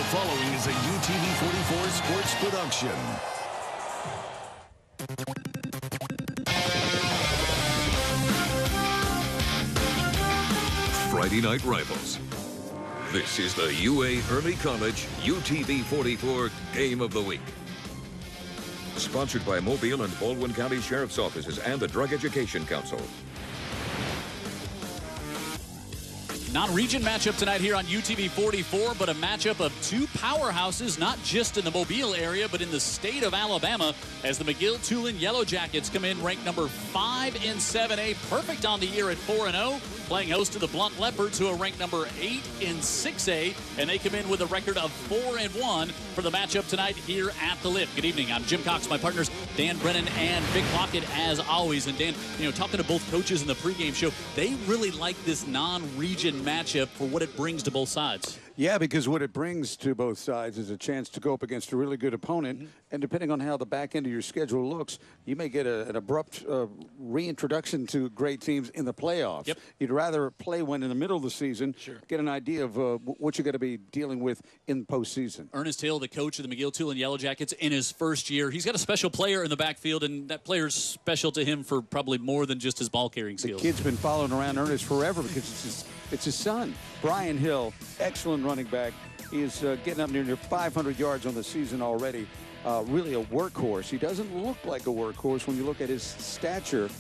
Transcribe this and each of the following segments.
The following is a UTV-44 sports production. Friday Night Rivals. This is the UA Early College UTV-44 Game of the Week. Sponsored by Mobile and Baldwin County Sheriff's Offices and the Drug Education Council. Non-region matchup tonight here on UTV 44, but a matchup of two powerhouses, not just in the Mobile area, but in the state of Alabama, as the McGill-Toolen Yellow Jackets come in ranked number 5 in 7A, perfect on the year at 4-0, playing host to the Blount Leopards, who are ranked number 8 in 6A, and they come in with a record of 4-1 for the matchup tonight here at the Lip. Good evening, I'm Jim Cox, my partners Dan Brennan and Vic Lockett as always. And Dan, talking to both coaches in the pregame show, they really like this non-region matchup for what it brings to both sides. Yeah, because what it brings to both sides is a chance to go up against a really good opponent. And depending on how the back end of your schedule looks, you may get an abrupt reintroduction to great teams in the playoffs. Yep. You'd rather play one in the middle of the season, get an idea of what you're going to be dealing with in postseason. Ernest Hill, the coach of the McGill-Toolen Yellow Jackets, in his first year. He's got a special player in the backfield, and that player's special to him for probably more than just his ball-carrying skills. The kid's been following around Ernest forever because it's his son. Brian Hill, excellent running back. He is getting up near 500 yards on the season already. Really a workhorse. He doesn't look like a workhorse when you look at his stature.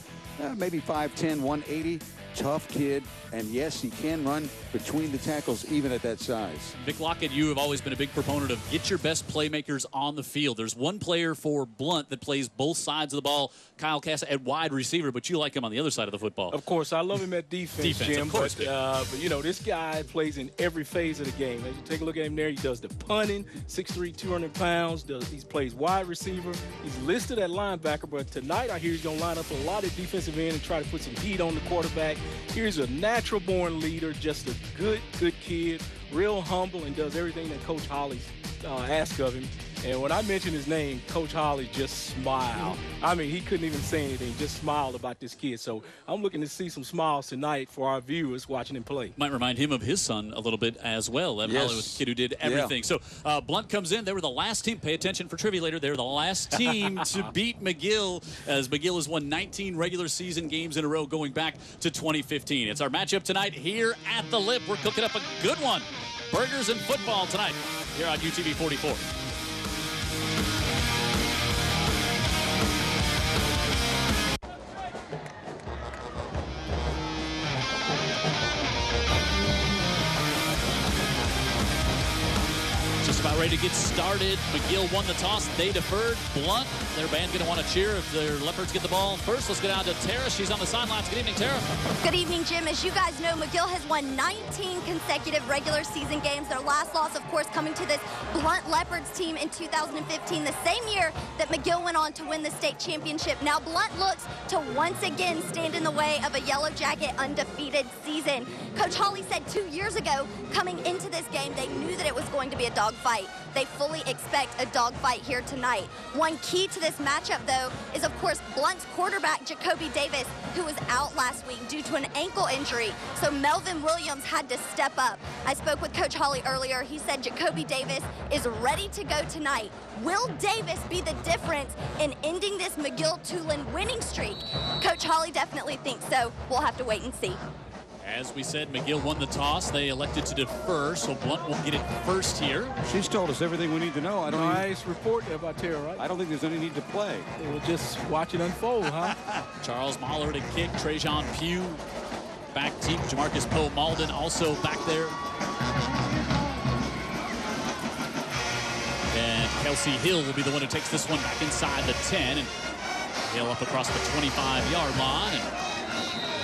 Maybe 5'10", 180. Tough kid, and yes, he can run between the tackles even at that size. Vic Lockett, you have always been a big proponent of get your best playmakers on the field. There's one player for Blount that plays both sides of the ball, Kyle Cass at wide receiver, but you like him on the other side of the football. Of course, I love him at defense, Jim. Of course, but this guy plays in every phase of the game. As you take a look at him there, he does the punting, 6'3", 200 pounds. He plays wide receiver. He's listed at linebacker, but tonight I hear he's going to line up a lot of defensive end and try to put some heat on the quarterback. Here's a natural-born leader, just a good kid, real humble, and does everything that Coach Holly asks of him. And when I mentioned his name, Coach Holly just smiled. I mean, he couldn't even say anything, just smiled about this kid. So I'm looking to see some smiles tonight for our viewers watching him play. Might remind him of his son a little bit as well. Evan Holly was the kid who did everything. Yeah. So Blount comes in. They were the last team. Pay attention for trivia later. They were the last team to beat McGill, as McGill has won 19 regular season games in a row going back to 2015. It's our matchup tonight here at the Lip. We're cooking up a good one. Burgers and football tonight here on UTV 44. About ready to get started. McGill won the toss. They deferred. Blount, their band going to want to cheer if their Leopards get the ball first. Let's get down to Tara. She's on the sidelines. Good evening, Tara. Good evening, Jim. As you guys know, McGill has won 19 consecutive regular season games. Their last loss, of course, coming to this Blount Leopards team in 2015, the same year that McGill went on to win the state championship. Now Blount looks to once again stand in the way of a Yellow Jacket undefeated season. Coach Holly said 2 years ago, coming into this game, they knew that it was going to be a dogfight. They fully expect a dogfight here tonight. One key to this matchup, though, is, of course, Blount's quarterback, Jacoby Davis, who was out last week due to an ankle injury. So Melvin Williams had to step up. I spoke with Coach Holly earlier. He said Jacoby Davis is ready to go tonight. Will Davis be the difference in ending this McGill-Toolen winning streak? Coach Holly definitely thinks so. We'll have to wait and see. As we said, McGill won the toss. They elected to defer, so Blount will get it first here. She's told us everything we need to know. Nice report there by Tara, right? I don't think there's any need to play. We'll just watch it unfold, huh? Charles Mahler to kick. Trajan Pugh back deep. Jamarcus Poe Malden also back there. And Kelsey Hill will be the one who takes this one back inside the 10. And Hill up across the 25-yard line.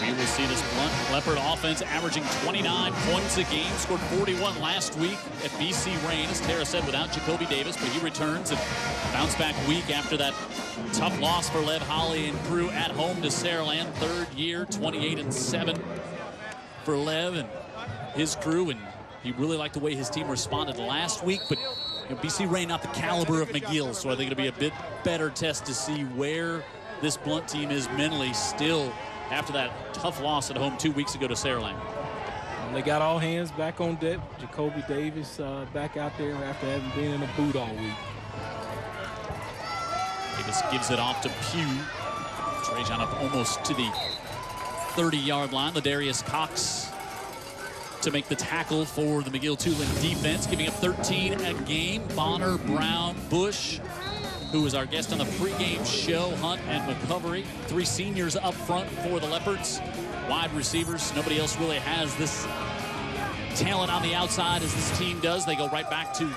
And we will see this Blount Leopard offense averaging 29 points a game. Scored 41 last week at BC Rain, as Tara said, without Jacoby Davis. But he returns and bounce back week after that tough loss for Lev Holly and crew at home to Saraland. Third year, 28-7 for Lev and his crew. And he really liked the way his team responded last week. But BC Rain not the caliber of McGill, so I think it'll be a bit better test to see where this Blount team is mentally still after that tough loss at home 2 weeks ago to Saraland. They got all hands back on deck. Jacoby Davis back out there after having been in a boot all week. Davis gives it off to Pugh. Trajan up almost to the 30-yard line. Ladarius Cox to make the tackle for the McGill-Toolen defense, giving up 13 a game. Bonner, Brown, Bush, who was our guest on the pregame show, Hunt and McCovery. 3 seniors up front for the Leopards. Wide receivers. Nobody else really has this talent on the outside as this team does. They go right back to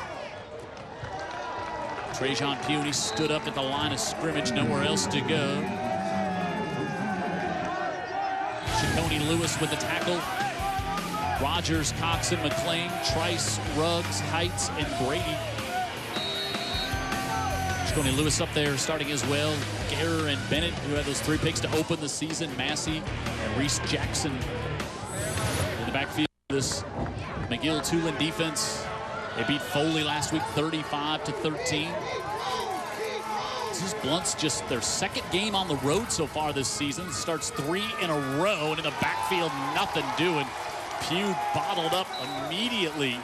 Trajan Pugh. He stood up at the line of scrimmage, nowhere else to go. Shakoni Lewis with the tackle. Rogers, Cox, and McLean, Trice, Ruggs, Heights, and Brady. Shakoni Lewis up there starting as well. Guerrer and Bennett, who had those 3 picks to open the season. Massey and Reese Jackson in the backfield. This McGill-Toolen defense. They beat Foley last week 35-13. This is Blount's just their 2nd game on the road so far this season. Starts 3 in a row, and in the backfield, nothing doing. Pugh bottled up immediately.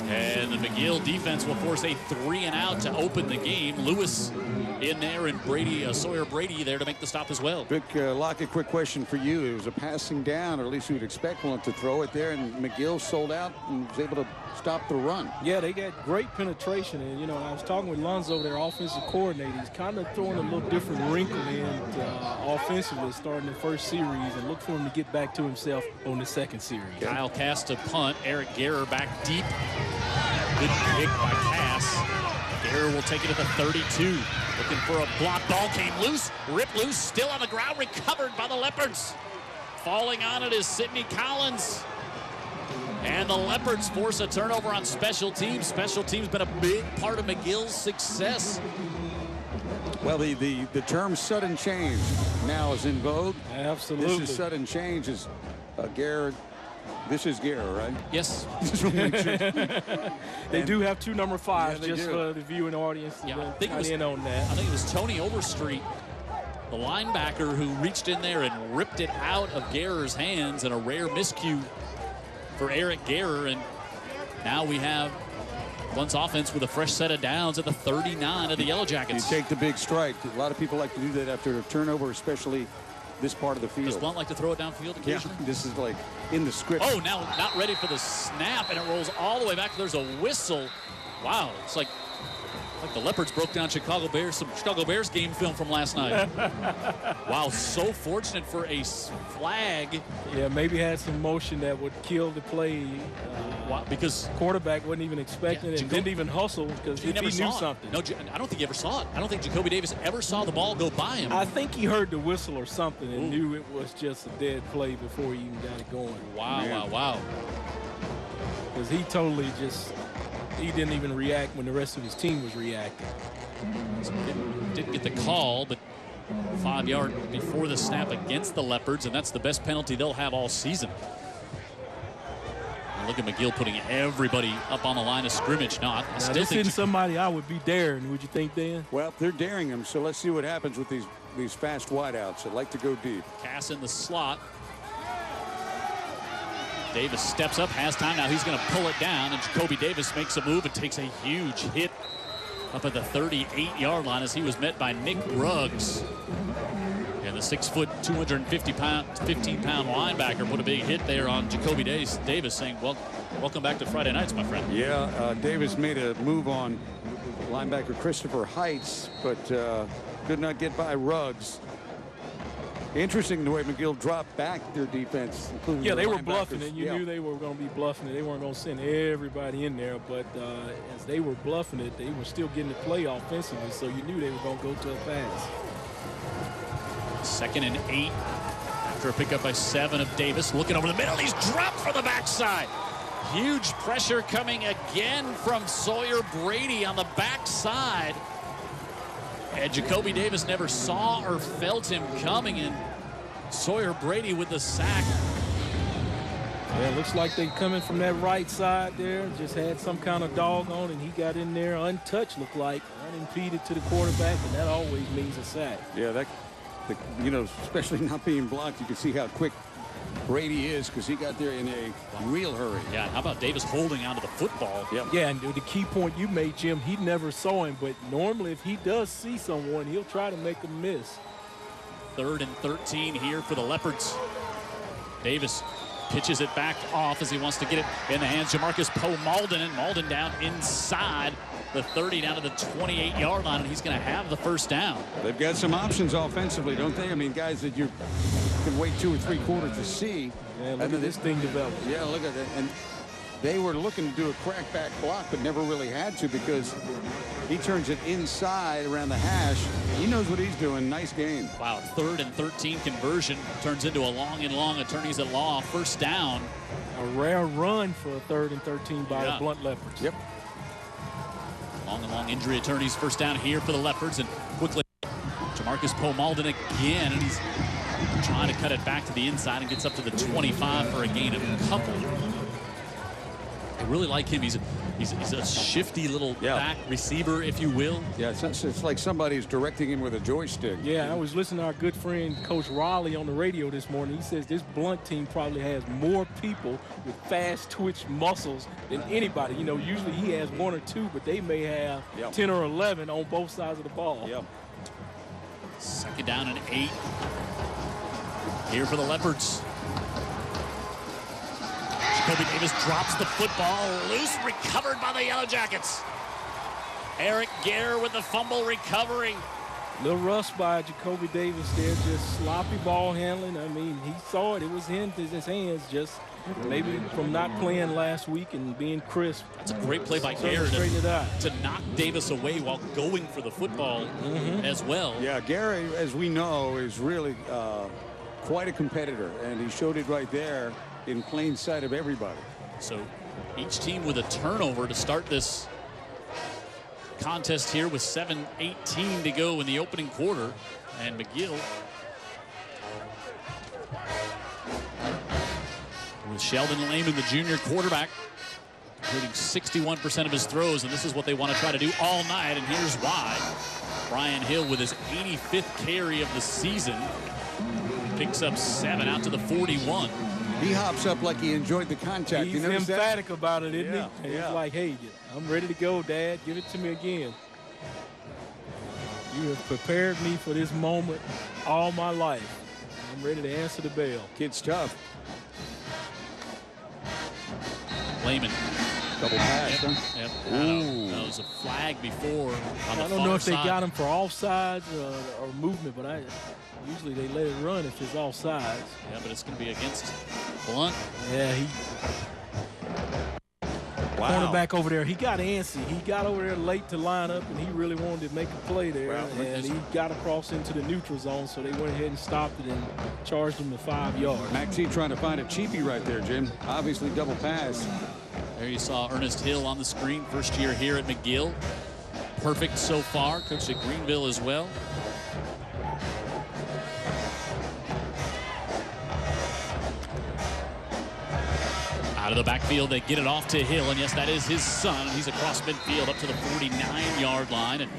And the McGill defense will force a 3-and-out to open the game. Lewis in there, and Brady, Sawyer Brady there to make the stop as well. Vic Lockett, quick question for you. It was a passing down, or at least you would expect one to throw it there, and McGill sold out and was able to stop the run. Yeah, they got great penetration. And, you know, I was talking with Lonzo, their offensive coordinator. He's kind of throwing a little different wrinkle in offensively starting the first series, and look for him to get back to himself on the 2nd series. Kyle Cass to punt. Eric Guerrer back deep. Good pick by Cass. Guerrer will take it at the 32. Looking for a block. Ball came loose. Ripped loose. Still on the ground. Recovered by the Leopards. Falling on it is Sidney Collins. And the Leopards force a turnover on special teams. Special teams been a big part of McGill's success. Well, the term sudden change now is in vogue. Absolutely. This is sudden change. Is Garrett. This is Guerrer, right? Yes. They do have 2 number 5s, yeah, just do. for the viewing audience to I think in on that. I think it was Tony Overstreet, the linebacker, who reached in there and ripped it out of Guerrer's hands, and a rare miscue for Eric Guerrer. And now we have Blount's offense with a fresh set of downs at the 39 of the Yellow Jackets. You take the big strike. A lot of people like to do that after a turnover, especially this part of the field. Does Blount like to throw it downfield occasionally? Yeah, this is like in the script. Oh, now not ready for the snap, and it rolls all the way back. There's a whistle. Wow, it's like the Leopards broke down some Chicago Bears game film from last night. Wow, so fortunate for a flag. Yeah, maybe had some motion that would kill the play. Wow, because quarterback wasn't even expecting it and didn't even hustle because he knew something. No, I don't think he ever saw it. I don't think Jacoby Davis ever saw the ball go by him. I think he heard the whistle or something and knew it was just a dead play before he even got it going. Wow. Because he totally he didn't even react when the rest of his team was reacting. Didn't get the call, but 5 yards before the snap against the Leopards, and that's the best penalty they'll have all season. And look at McGill putting everybody up on the line of scrimmage. No, I still this think isn't somebody I would be daring. Would you think, Dan? Well, they're daring him, so let's see what happens with these fast wideouts that like to go deep. Cass in the slot. Davis steps up, has time. Now he's going to pull it down, and Jacoby Davis makes a move and takes a huge hit up at the 38-yard line as he was met by Nick Ruggs. And the 6', 15-pound linebacker put a big hit there on Jacoby Davis, saying, well, welcome back to Friday nights, my friend. Yeah, Davis made a move on linebacker Christopher Heights, but could not get by Ruggs. Interesting the way McGill dropped back their defense, including they were linebackers. bluffing, and you knew they were going to be bluffing it. They weren't going to send everybody in there, but as they were bluffing it, they were still getting the play offensively, so you knew they were going to go to a pass. 2nd and 8 after a pickup by 7 of Davis. Looking over the middle, he's dropped for the backside. Huge pressure coming again from Sawyer Brady on the backside. And Jacoby Davis never saw or felt him coming, and Sawyer Brady with the sack. Yeah, it looks like they coming from that right side there. Just had some kind of dog on, and he got in there untouched, looked like, unimpeded to the quarterback, and that always means a sack. Yeah, especially not being blocked, you can see how quick Brady is, because he got there in a real hurry. Yeah, how about Davis holding onto the football? Yep. Yeah, and the key point you made, Jim, he never saw him, but normally if he does see someone, he'll try to make a miss. 3rd and 13 here for the Leopards. Davis pitches it back off as he wants to get it in the hands of Jamarcus Poe-Malden, and Malden down inside the 30 down to the 28-yard line, and he's going to have the first down. They've got some options offensively, don't they? I mean, guys that you can wait 2 or 3 quarters to see. Yeah, look at this thing develop. Yeah, look at it. And they were looking to do a crackback block, but never really had to, because he turns it inside around the hash. He knows what he's doing. Nice game. Wow, 3rd and 13 conversion turns into a long and long attorneys at law first down. A rare run for a 3rd and 13 by the Blount Leopards. Yep. Long and long injury attorneys first down here for the Leopards, and quickly Jamarcus Poe-Malden again, and he's trying to cut it back to the inside and gets up to the 25 for a gain of a couple. I really like him. He's a shifty little back receiver, if you will. Yeah, it's like somebody's directing him with a joystick. Yeah, I was listening to our good friend Coach Raleigh on the radio this morning. He says this Blount team probably has more people with fast twitch muscles than anybody. You know, usually he has 1 or 2, but they may have 10 or 11 on both sides of the ball. Yep. 2nd down and 8 here for the Leopards. Jacoby Davis drops the football loose, recovered by the Yellow Jackets. Eric Gare with the fumble recovery. Little rush by Jacoby Davis there, just sloppy ball handling. I mean, he saw it. It was in his hands, just maybe from not playing last week and being crisp. That's a great play by Gare to knock Davis away while going for the football as well. Yeah, Gare, as we know, is really quite a competitor, and he showed it right there in plain sight of everybody. So each team with a turnover to start this contest here with 7:18 to go in the opening quarter. And McGill with Sheldon Lehman, the junior quarterback, including 61% of his throws, and this is what they want to try to do all night, and here's why. Brian Hill with his 85th carry of the season picks up 7 out to the 41. He hops up like he enjoyed the contact. He's emphatic about it, isn't he? He's like, hey, I'm ready to go, Dad. Give it to me again. You have prepared me for this moment all my life. I'm ready to answer the bell. Kid's tough. Lehman. Double pass, huh? Yep. That was a flag before on the I don't know if they side. got him for offsides or movement, but usually they let it run if it's offsides. Yeah, but it's going to be against Blount. Yeah, cornerback over there, he got antsy. He got over there late to line up, and he really wanted to make a play there. And he got across into the neutral zone, so they went ahead and stopped it and charged him to 5 yards. Mac T trying to find a cheapie right there, Jim. Obviously double pass. There you saw Ernest Hill on the screen, first year here at McGill. Perfect so far, coached at Greenville as well. Out of the backfield, they get it off to Hill, and yes, that is his son. He's across midfield up to the 49-yard line, and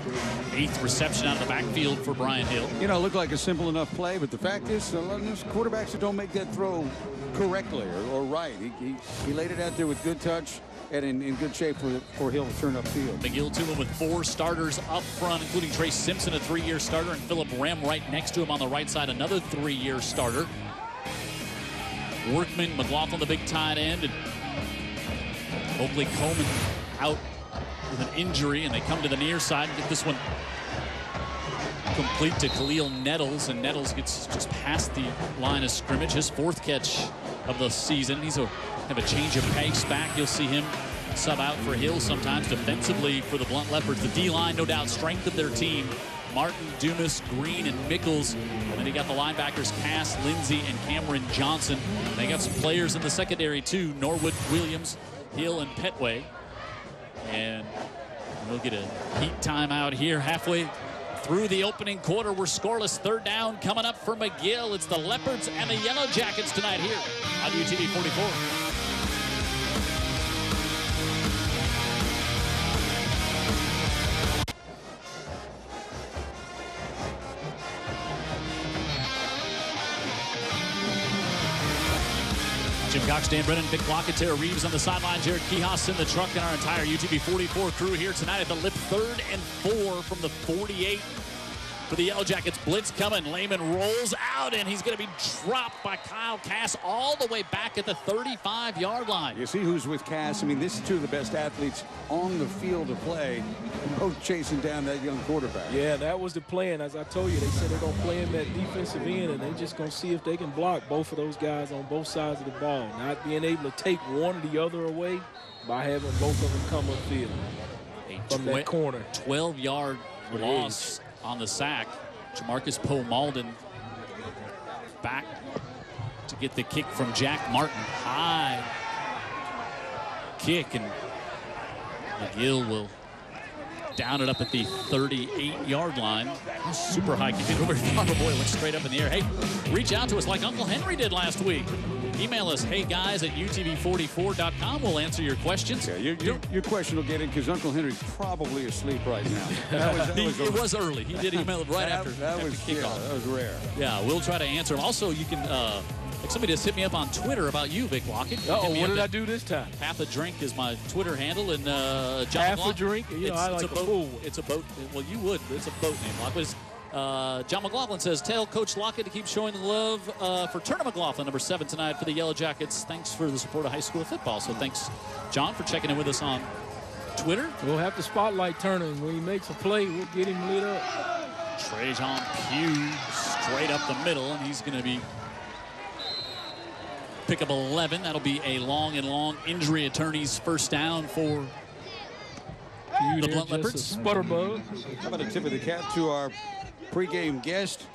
8th reception out of the backfield for Brian Hill. You know, it looked like a simple enough play, but the fact is, a lot of those quarterbacks that don't make that throw correctly or right. He laid it out there with good touch and in good shape for Hill to turn upfield. McGill-Toolen with 4 starters up front, including Trey Simpson, a 3-year starter, and Philip Rem right next to him on the right side, another 3-year starter. Workman, McLaughlin, the big tight end, and Oakley Coleman out with an injury, and they come to the near side and get this one complete to Khalil Nettles, and Nettles gets just past the line of scrimmage. His 4th catch of the season. He's have a change of pace back. You'll see him sub out for Hill sometimes defensively for the Blount Leopards. The D-line, no doubt, strength of their team. Martin, Dumas, Green, and Mickles. And then you got the linebackers Cass, Lindsey, and Cameron Johnson. They got some players in the secondary too, Norwood, Williams, Hill, and Petway. And we'll get a heat timeout here halfway through the opening quarter. We're scoreless. 3rd down coming up for McGill. It's the Leopards and the Yellow Jackets tonight here on UTV 44. Cox, Dan Brennan, Vic Lockett, Tara Reeves on the sideline, Jared Kihas in the truck, and our entire UTV 44 crew here tonight at the Lip. 3rd and 4 from the 48 for the Yellow Jackets. Blitz coming. Lehman rolls out, and he's going to be dropped by Kyle Cass all the way back at the 35-yard line. You see who's with Cass. I mean, this is two of the best athletes on the field to play, both chasing down that young quarterback. Yeah, that was the plan. As I told you, they said they're going to play him at defensive end, and they're just going to see if they can block both of those guys on both sides of the ball. Not being able to take one or the other away by having both of them come upfield from that corner. 12-yard loss on the sack. Jamarcus Poe-Malden back to get the kick from Jack Martin. High kick, and McGill will down it up at the 38-yard line. Super high kick over Farmer Boy, went straight up in the air. Hey, reach out to us like Uncle Henry did last week. Email us, heyguys@utv44.com. We'll answer your questions. Yeah, your question will get in because Uncle Henry's probably asleep right now. It was early. He did email it right after kickoff. That was rare. Yeah, we'll try to answer them. Also, you can, like somebody just hit me up on Twitter about you, Vic Lockett. Uh-oh, what did I do this time? Half a Drink is my Twitter handle, and John Half McLaughlin, a Drink? You know, I like a fool. It's a boat. Well, you would. It's a boat name, Lockett. John McLaughlin says, tell Coach Lockett to keep showing the love for Turner McLaughlin, number 7 tonight for the Yellow Jackets. Thanks for the support of high school football. So thanks, John, for checking in with us on Twitter. We'll have to spotlight Turner, and when he makes a play, we'll get him lit up. Trajan Pugh straight up the middle, and he's going to be pick up 11. That'll be a long injury attorney's first down for the Blount Leopards. Sputterbug. How about a tip of the cap to our pregame guest,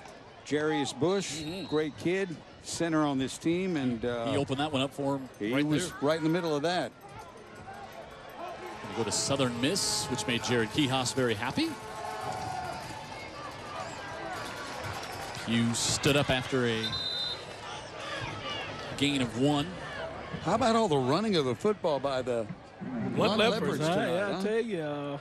Jarius Bush. Great kid, center on this team, and he opened that one up for him. He was right in the middle of that. Go to Southern Miss, which made Jared Kihas very happy. Pugh stood up after a gain of 1. How about all the running of the football by the Blount Leopards tonight, yeah, I tell you,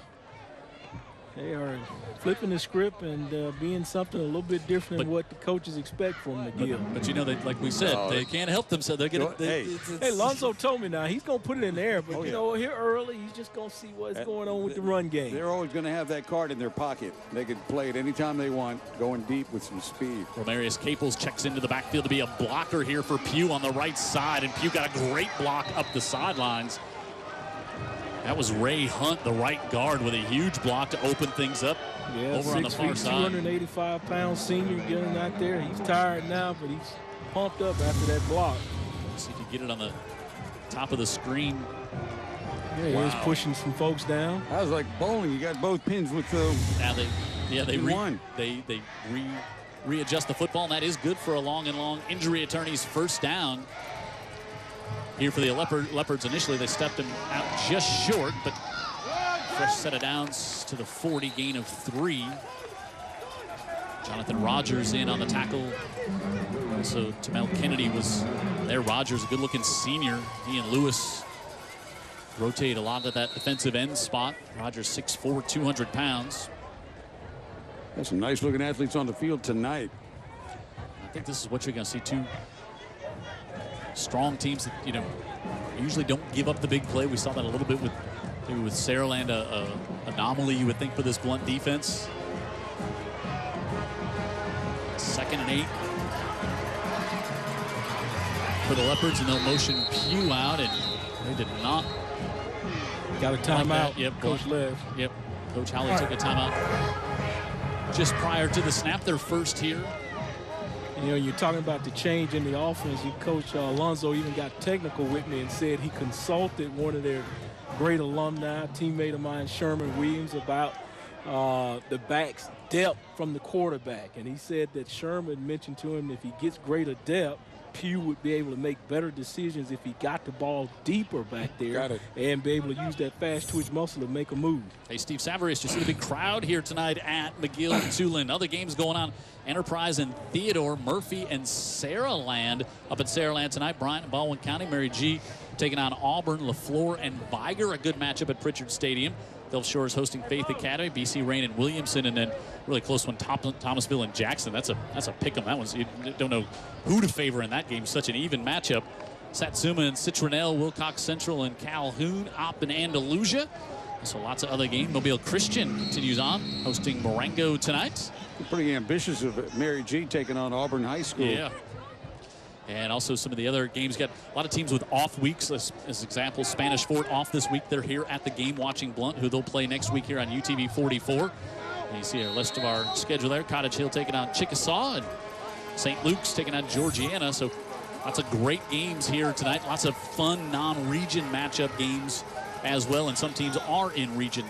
they are flipping the script and being something a little bit different than what the coaches expect from McGill. But you know, like we said, they can't help themselves. They're gonna. Hey, Lonzo told me now he's gonna put it in there, but you know, here early he's just gonna see what's going on with the run game. They're always going to have that card in their pocket. They can play it anytime they want, going deep with some speed. Romarius Caples checks into the backfield to be a blocker here for Pugh on the right side, and Pugh got a great block up the sidelines. That was Ray Hunt, the right guard, with a huge block to open things up over on the far side. 285-pound senior getting out there. He's tired now, but he's pumped up after that block. See if you get it on the top of the screen. Yeah, he's pushing some folks down. That was like bowling. You got both pins with the. They readjust the football, and that is good for a long injury attorney's first down. Here for the Leopards, initially they stepped him out just short, but fresh set of downs to the 40, gain of 3. Jonathan Rogers in on the tackle. Also, Tamel Kennedy was there. Rogers, a good-looking senior. He and Lewis rotate a lot of that defensive end spot. Rogers 6'4", 200 pounds. There's some nice-looking athletes on the field tonight. I think this is what you're going to see, too. Strong teams that, usually don't give up the big play. We saw that a little bit with Saraland, a anomaly you would think for this Blount defense. 2nd and 8 for the Leopards, and they'll motion Pugh out, and they did not. Got a timeout. Like yep, Coach Lev. Yep, Coach Howley took a timeout just prior to the snap. Their first here. You know, you're talking about the change in the offense. Coach Alonzo even got technical with me and said he consulted one of their great alumni, teammate of mine, Sherman Williams, about the back's depth from the quarterback. And he said that Sherman mentioned to him if he gets greater depth, Pugh would be able to make better decisions if he got the ball deeper back there and be able to use that fast twitch muscle to make a move. Hey, Steve Savarius, you see the big crowd here tonight at McGill-Toolen. Other games going on. Enterprise and Theodore, Murphy and Saraland up at Saraland tonight. Bryant and Baldwin County, Mary G taking on Auburn, LaFleur and Viger. A good matchup at Pritchard Stadium. Gulf Shores hosting Faith Academy, BC Rain and Williamson, and then really close one, Thomasville and Jackson. That's a pick 'em. That one's, you don't know who to favor in that game. Such an even matchup. Satsuma and Citronelle, Wilcox Central and Calhoun, Opp and Andalusia. So lots of other games. Mobile Christian continues on, hosting Marengo tonight. Pretty ambitious of Mary G taking on Auburn High School. Yeah. And also some of the other games. Got a lot of teams with off weeks. As example, Spanish Fort off this week. They're here at the game watching Blount, who they'll play next week here on UTV 44. And you see a list of our schedule there. Cottage Hill taking on Chickasaw, and St. Luke's taking on Georgiana. So lots of great games here tonight. Lots of fun non-region matchup games as well. And some teams are in region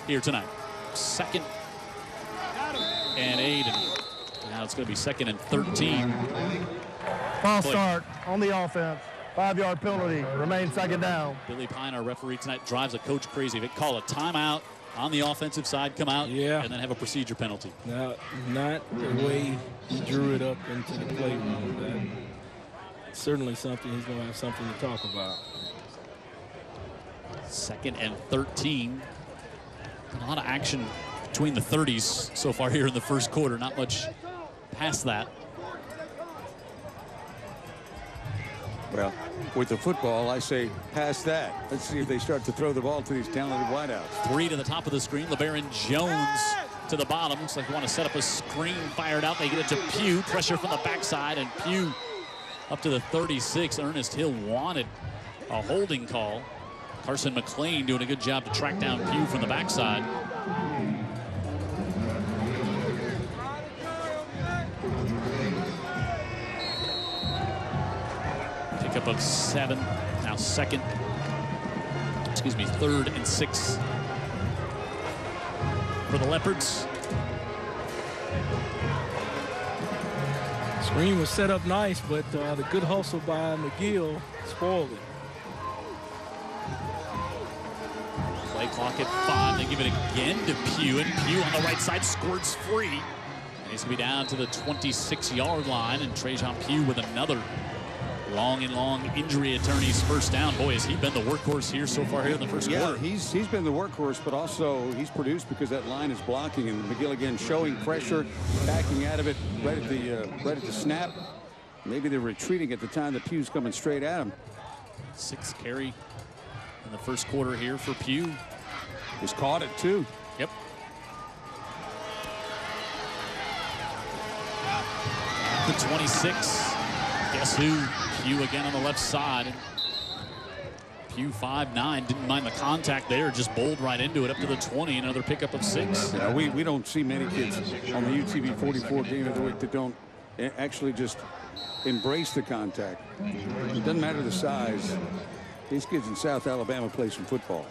here tonight. 2nd and 8. And now it's going to be 2nd and 13. False start on the offense. 5-yard penalty. Remains 2nd down. Billy Pine, our referee tonight, drives a coach crazy. They call a timeout on the offensive side, come out, and then have a procedure penalty. Now, not the way he drew it up into the playroom. That's certainly something he's going to have something to talk about. 2nd and 13. A lot of action between the 30s so far here in the first quarter. Not much past that. Well, with the football, I say pass that. Let's see if they start to throw the ball to these talented wideouts. 3 to the top of the screen. LeBaron Jones to the bottom. Looks like they want to set up a screen fired out. They get it to Pugh. Pressure from the backside, and Pugh up to the 36. Ernest Hill wanted a holding call. Carson McLean doing a good job to track down Pugh from the backside. Pickup of 7. Now 3rd and 6 for the Leopards. Screen was set up nice, but the good hustle by McGill spoiled it. Play clock at 5. They give it again to Pugh, and Pugh on the right side squirts free. And he's going to be down to the 26-yard line, and Trajan Pugh with another long injury attorney's first down. Boy, has he been the workhorse here so far here in the first quarter. He's been the workhorse, but also he's produced because that line is blocking, and McGill again showing pressure, backing out of it right at the snap. Maybe they're retreating at the time that Pugh's coming straight at him. 6th carry in the first quarter here for Pugh. Just caught it too. Yep. At the 26. Guess who? Pugh again on the left side. Pugh 5'9", didn't mind the contact there, just bowled right into it up to the 20. Another pickup of 6. We don't see many kids on the UTV 44 game of the week that don't actually just embrace the contact. It doesn't matter the size. These kids in South Alabama play some football.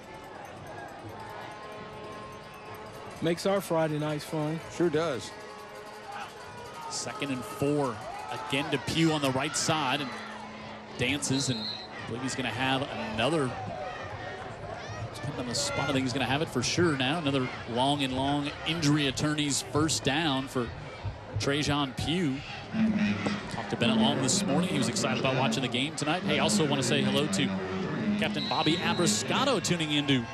Makes our Friday nights fun. Sure does. 2nd and 4. Again to Pugh on the right side, and dances, and I believe he's going to have another. Depending on the spot, I think he's going to have it for sure now. Another long injury attorney's first down for Trajan Pugh. Talked to Bennett Long this morning. He was excited about watching the game tonight. Hey, also want to say hello to Captain Bobby Abrascato tuning in to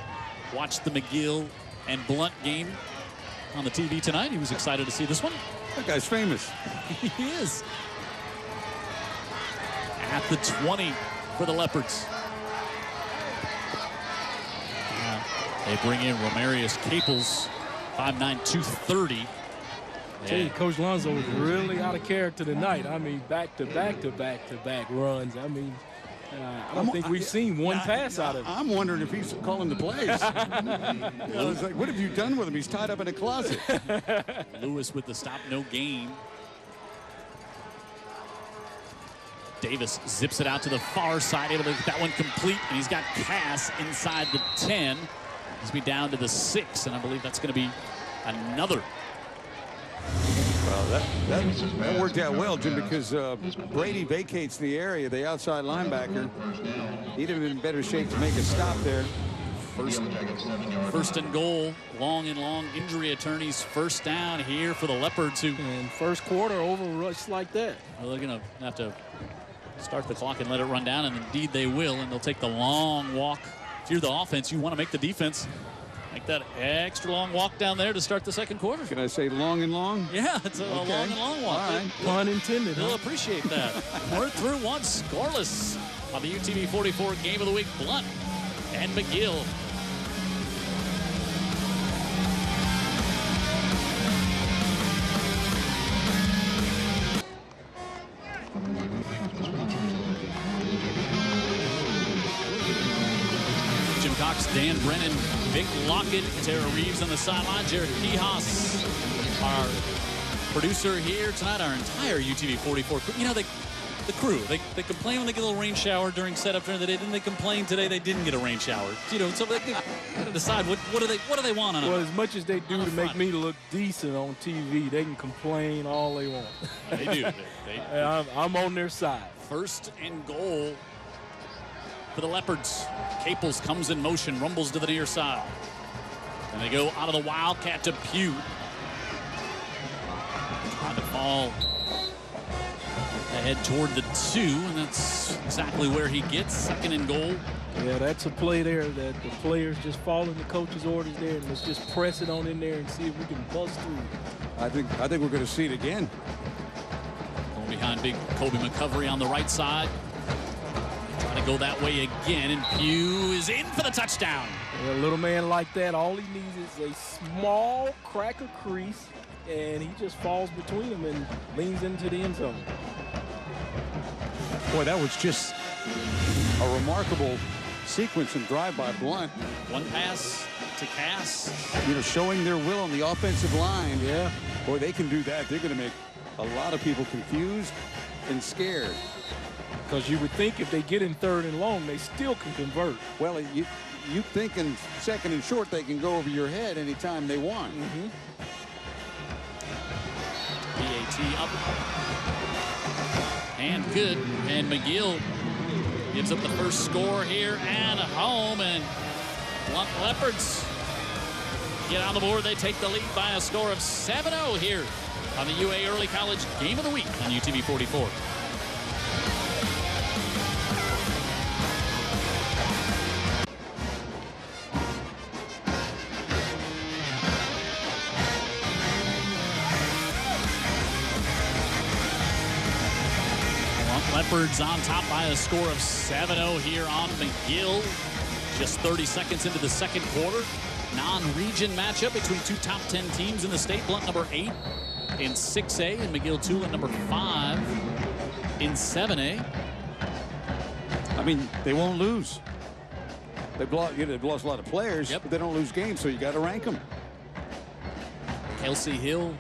watch the McGill and Blount game on the TV tonight. He was excited to see this one. That guy's famous. He is. At the 20 for the Leopards. They bring in Romarius Caples, 5'9", 230. I tell you, Coach Lonzo was really out of character tonight. I mean, back to back runs. I mean, I don't think we've seen one pass out of him. I'm wondering if he's calling the plays. I was like, what have you done with him? He's tied up in a closet. Lewis with the stop, no gain. Davis zips it out to the far side, able to get that one complete, and he's got Cass inside the 10. He's be down to the 6, and I believe that's going to be another. Well, that worked out well, Jim, because Brady vacates the area, the outside linebacker. He'd have been in better shape to make a stop there. First and goal, long injury attorneys first down here for the Leopards, who in first quarter overrushed like that. Well, they're going to have to start the clock and let it run down, and indeed they will, and they'll take the long walk. If you're the offense, you want to make the defense make that extra long walk down there to start the second quarter. Can I say long and long? Yeah, it's a long and long walk. All right. Pun intended. They'll appreciate that. We're through one, scoreless on the UTV 44 Game of the Week, Blount and McGill. Jim Cox, Dan Brennan, Vic Lockett, Tara Reeves on the sideline, Jared Kihas, our producer here tonight, our entire UTV 44. You know, the crew, they complain when they get a little rain shower during setup during the day. Then they complain today they didn't get a rain shower. You know, so they gotta decide what do they want on it. Well, as much as they do to make me look decent on TV, they can complain all they want. They do. I'm on their side. First and goal for the Leopards. Caples comes in motion, rumbles to the near side. And they go out of the Wildcat to Pugh. Trying to fall ahead toward the 2, and that's exactly where he gets. Second and goal. Yeah, that's a play there that the players just following the coach's orders there, and let's just press it on in there and see if we can buzz through. I think we're going to see it again. Going behind big Kobe McCovery on the right side. Trying to go that way again, and Pugh is in for the touchdown. Yeah, a little man like that, all he needs is a small crack of crease, and he just falls between them and leans into the end zone. Boy, that was just a remarkable sequence and drive by Blount. One pass to Cass. You know, showing their will on the offensive line. Yeah. Boy, they can do that. They're going to make a lot of people confused and scared. Because you would think if they get in 3rd and long, they still can convert. Well, you think in 2nd and short they can go over your head anytime they want. BAT up. And good. And McGill gives up the first score here and home. And Blount Leopards get on the board. They take the lead by a score of 7-0 here on the UA Early College Game of the Week on UTV 44. Leopards on top by a score of 7-0 here on McGill. Just 30 seconds into the second quarter. Non-region matchup between two top 10 teams in the state. Blount number 8 in 6A and McGill-Toolen number 5 in 7A. I mean, they won't lose. They've lost a lot of players, but they don't lose games, so you got to rank them. Kelsey Hill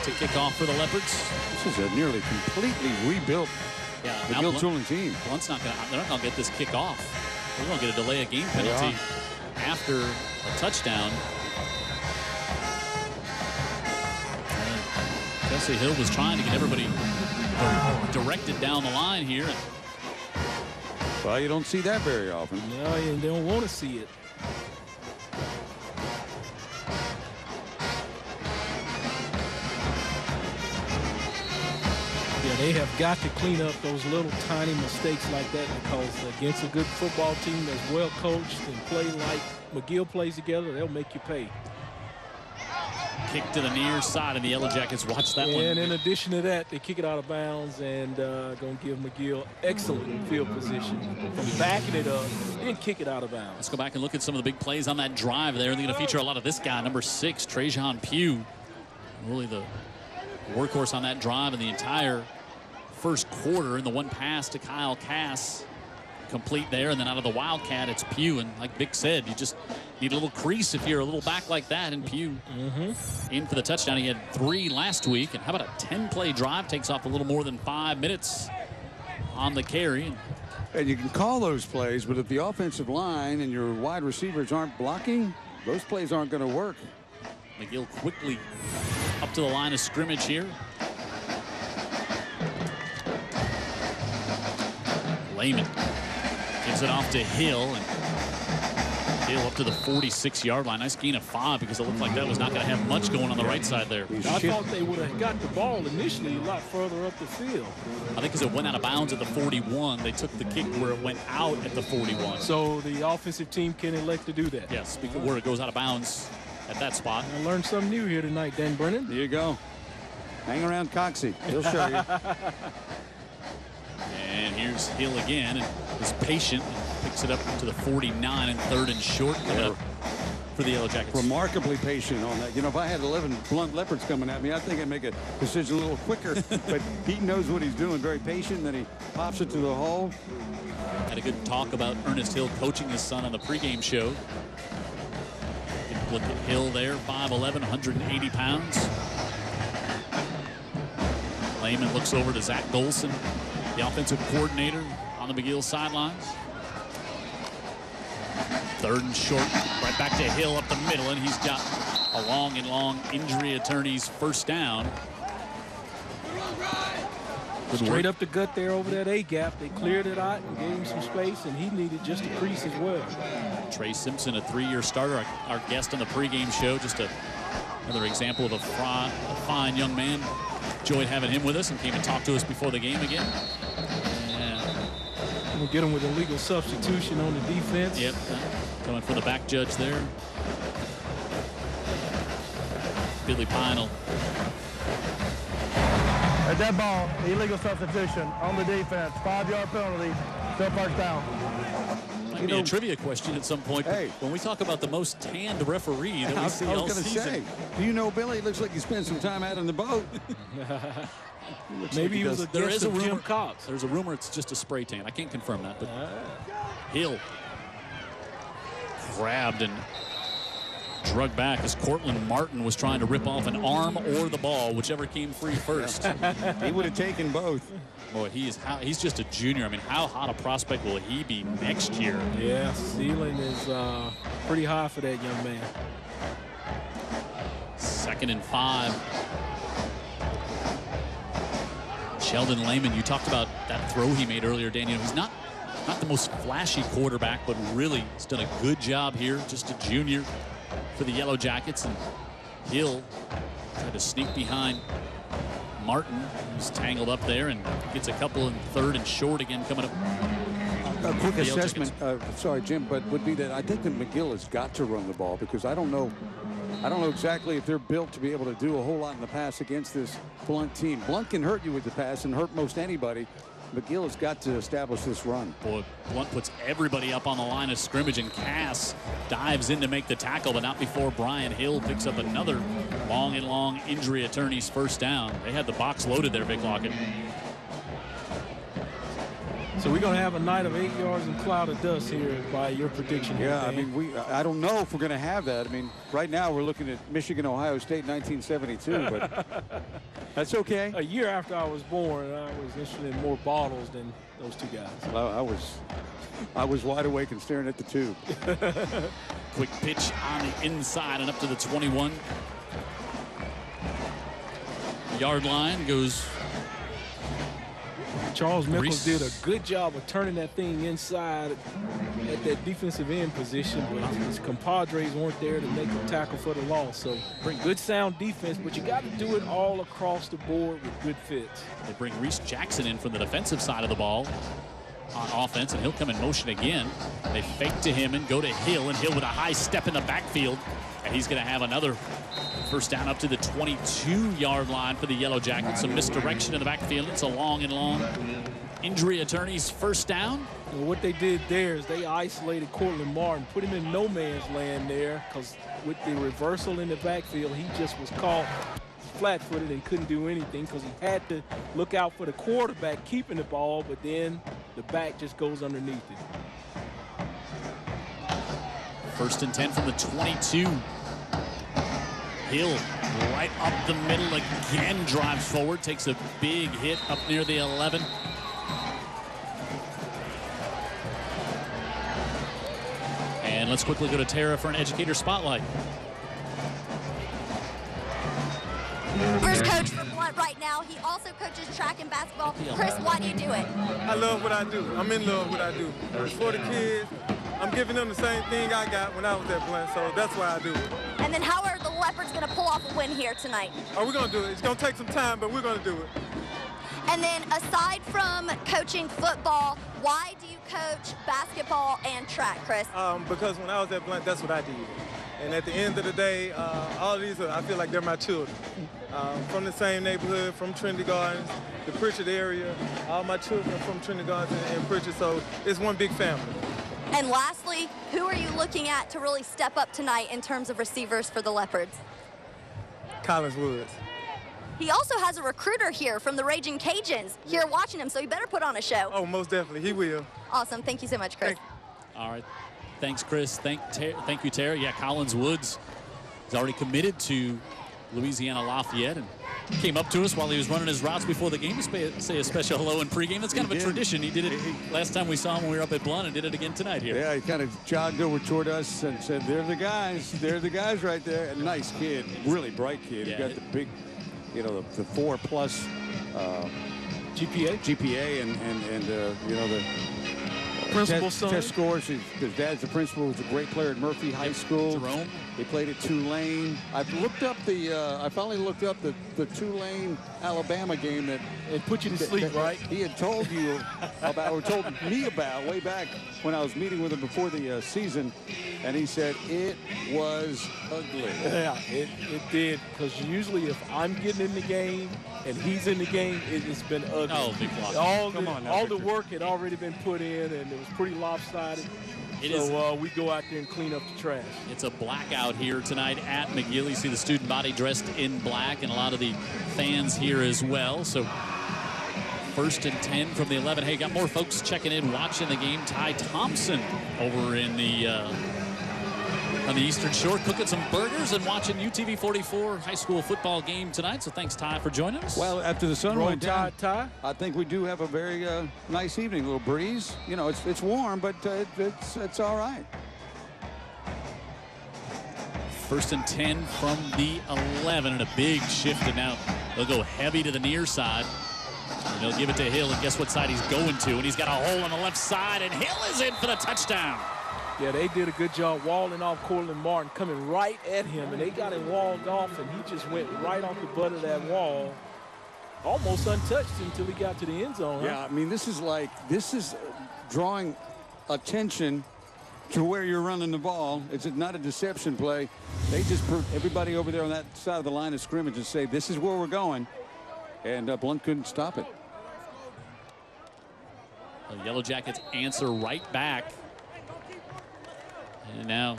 to kick off for the Leopards. This is a nearly completely rebuilt McGill-Toolen team. Blount's they're not going to get this kick off. They're going to get a delay of game penalty after a touchdown. And Kelsey Hill was trying to get everybody directed down the line here. Well, you don't see that very often. No, and they don't want to see it. Yeah, they have got to clean up those little tiny mistakes like that, because against a good football team that's well coached and play like McGill plays together, they'll make you pay. Kick to the near side, and the Yellow Jackets watch that one. And in addition to that, they kick it out of bounds and going to give McGill excellent field position from backing it up, then kick it out of bounds. Let's go back and look at some of the big plays on that drive there. They're going to feature a lot of this guy, number 6, Trajan Pugh. Really the workhorse on that drive in the entire first quarter, and the one pass to Kyle Cass complete there, and then out of the Wildcat it's Pugh, and like Vic said, you just need a little crease if you're a little back like that, and Pugh in for the touchdown. He had 3 last week, and how about a 10-play drive, takes off a little more than 5 minutes on the carry. And you can call those plays, but if the offensive line and your wide receivers aren't blocking, those plays aren't going to work. McGill quickly up to the line of scrimmage here. Lehman gives it off to Hill, and Hill up to the 46-yard line. Nice gain of 5, because it looked like that was not going to have much going on the right side there. I thought they would have got the ball initially a lot further up the field. I think because it went out of bounds at the 41, they took the kick where it went out at the 41. So the offensive team can elect to do that. Yes, because where it goes out of bounds at that spot. I learned something new here tonight, Dan Brennan. There you go. Hang around Coxie. He'll show you. And here's Hill again, and is patient and picks it up to the 49 and 3rd and short coming up for the Yellow Jackets. Remarkably patient on that. You know, if I had 11 Blount Leopards coming at me, I think I'd make a decision a little quicker. But he knows what he's doing. Very patient. Then he pops it to the hole. Had a good talk about Ernest Hill coaching his son on the pregame show. Look at Hill there, 5'11", 180 pounds. Lehman looks over to Zach Golson, the offensive coordinator on the McGill sidelines. 3rd and short, right back to Hill up the middle, and he's got a long injury attorney's first down. Straight up the gut there over that A-gap. They cleared it out and gave him some space, and he needed just a crease as well. Trey Simpson, a 3-year starter, our guest on the pregame show. Just another example of a fine young man. Enjoyed having him with us and came and talked to us before the game again. We'll get him with a legal substitution on the defense. Yep, coming for the back judge there. Billy Pine. At that ball, illegal substitution on the defense. 5-yard penalty, still first down. Might be a trivia question at some point. Hey, when we talk about the most tanned referee that we see all season. Say, do you know Billy? Looks like he spent some time out on the boat. Maybe he was a guest of Jim Cox. There's a rumor it's just a spray tan. I can't confirm that, but Hill grabbed and drug back as Cortland Martin was trying to rip off an arm or the ball, whichever came free first. He would have taken both. Boy, he's just a junior. I mean, how hot a prospect will he be next year? Yeah, ceiling is pretty high for that young man. 2nd and 5. Sheldon Lehman, you talked about that throw he made earlier, Daniel. He's not the most flashy quarterback, but really has done a good job here. Just a junior for the Yellow Jackets, and Hill tried to sneak behind Martin, who's tangled up there, and gets a couple in 3rd and short again coming up. A quick assessment, sorry Jim, but would be that I think that McGill has got to run the ball, because I don't know exactly if they're built to be able to do a whole lot in the pass against this Blount team. Blount can hurt you with the pass and hurt most anybody. McGill has got to establish this run. Boy, Blount puts everybody up on the line of scrimmage, and Cass dives in to make the tackle, but not before Brian Hill picks up another long injury attorney's first down. They had the box loaded there, Vic Lockett. So we're going to have a night of 8 yards and cloud of dust here by your prediction. Yeah, I mean, I don't know if we're going to have that. I mean, right now we're looking at Michigan, Ohio State, 1972, but that's okay. A year after I was born, I was interested in more bottles than those two guys. Well, I was wide awake and staring at the tube. Quick pitch on the inside and up to the 21. Yard line goes. Charles Mickles did a good job of turning that thing inside at that defensive end position, but his compadres weren't there to make a tackle for the loss. So bring good sound defense, but you got to do it all across the board with good fits. They bring Reese Jackson in from the defensive side of the ball on offense, and he'll come in motion again. They fake to him and go to Hill, and Hill with a high step in the backfield, and he's going to have another first down up to the 22-yard line for the Yellow Jackets. Some misdirection in the backfield. It's a long injury attorney's first down. Well, what they did there is they isolated Cortland Martin, put him in no man's land there, because with the reversal in the backfield, he just was caught flat-footed and couldn't do anything, because he had to look out for the quarterback keeping the ball, but then the back just goes underneath it. 1st and 10 from the 22. Hill right up the middle again, drives forward, takes a big hit up near the 11. And let's quickly go to Tara for an educator spotlight. First coach for Blount right now. He also coaches track and basketball. Chris, why do you do it? I love what I do. I'm in love with what I do. It's for the kids. I'm giving them the same thing I got when I was at Blount, so that's why I do it. And then how are the Leopards going to pull off a win here tonight? Oh, we're going to do it. It's going to take some time, but we're going to do it. And then aside from coaching football, Why do you coach basketball and track, Chris? Because when I was at Blount, that's what I did. And at the end of the day, all of these, I feel like they're my children. From the same neighborhood, from Trinity Gardens, the Pritchard area. All my children are from Trinity Gardens and Pritchard, so it's one big family. And lastly, who are you looking at to really step up tonight in terms of receivers for the Leopards? Collins Woods. He also has a recruiter here from the Raging Cajuns here watching him, so he better put on a show. Oh, most definitely. He will. Awesome. Thank you so much, Chris. All right. Thanks, Chris. Thank you, Tara. Yeah, Collins Woods is already committed to Louisiana Lafayette and came up to us while he was running his routes before the game to say a special hello in pregame. That's kind of a tradition. He did it last time we saw him when we were up at Blount and did it again tonight here. Yeah, he kind of jogged over toward us and said, "They're the guys. They're the guys right there." A nice kid, really bright kid. Yeah, he got the big, you know, the 4+ GPA and you know, the Principal son. Test scores. His dad's the principal. Was a great player at Murphy High School. Jerome. He played at Tulane. I finally looked up the Tulane Alabama game that It put you to sleep, right? he had told you about, or told me about way back when I was meeting with him before the season, and he said it was ugly. Yeah, it did, because usually if I'm getting in the game and he's in the game, it's been ugly. Oh, big block. All the work had already been put in, and it was pretty lopsided. We go out there and clean up the trash. It's a blackout here tonight at McGill. You see the student body dressed in black and a lot of the fans here as well. So 1st and 10 from the 11. Hey, got more folks checking in, watching the game. Ty Thompson over in the on the Eastern Shore, cooking some burgers and watching UTV 44 high school football game tonight. So thanks, Ty, for joining us. Well, after the sun went down, Ty. I think we do have a very nice evening. A little breeze. You know, it's warm, but it's all right. 1st and 10 from the 11, and a big shift, and now they'll go heavy to the near side. And they'll give it to Hill, and guess what side he's going to? And he's got a hole on the left side, and Hill is in for the touchdown. Yeah, they did a good job walling off Cortland Martin, coming right at him, and they got him walled off, and he just went right off the butt of that wall, almost untouched until he got to the end zone. Huh? Yeah, I mean, this is drawing attention to where you're running the ball. It's not a deception play. They just put everybody over there on that side of the line of scrimmage and say, this is where we're going. And Blount couldn't stop it. The Yellow Jackets answer right back. And now,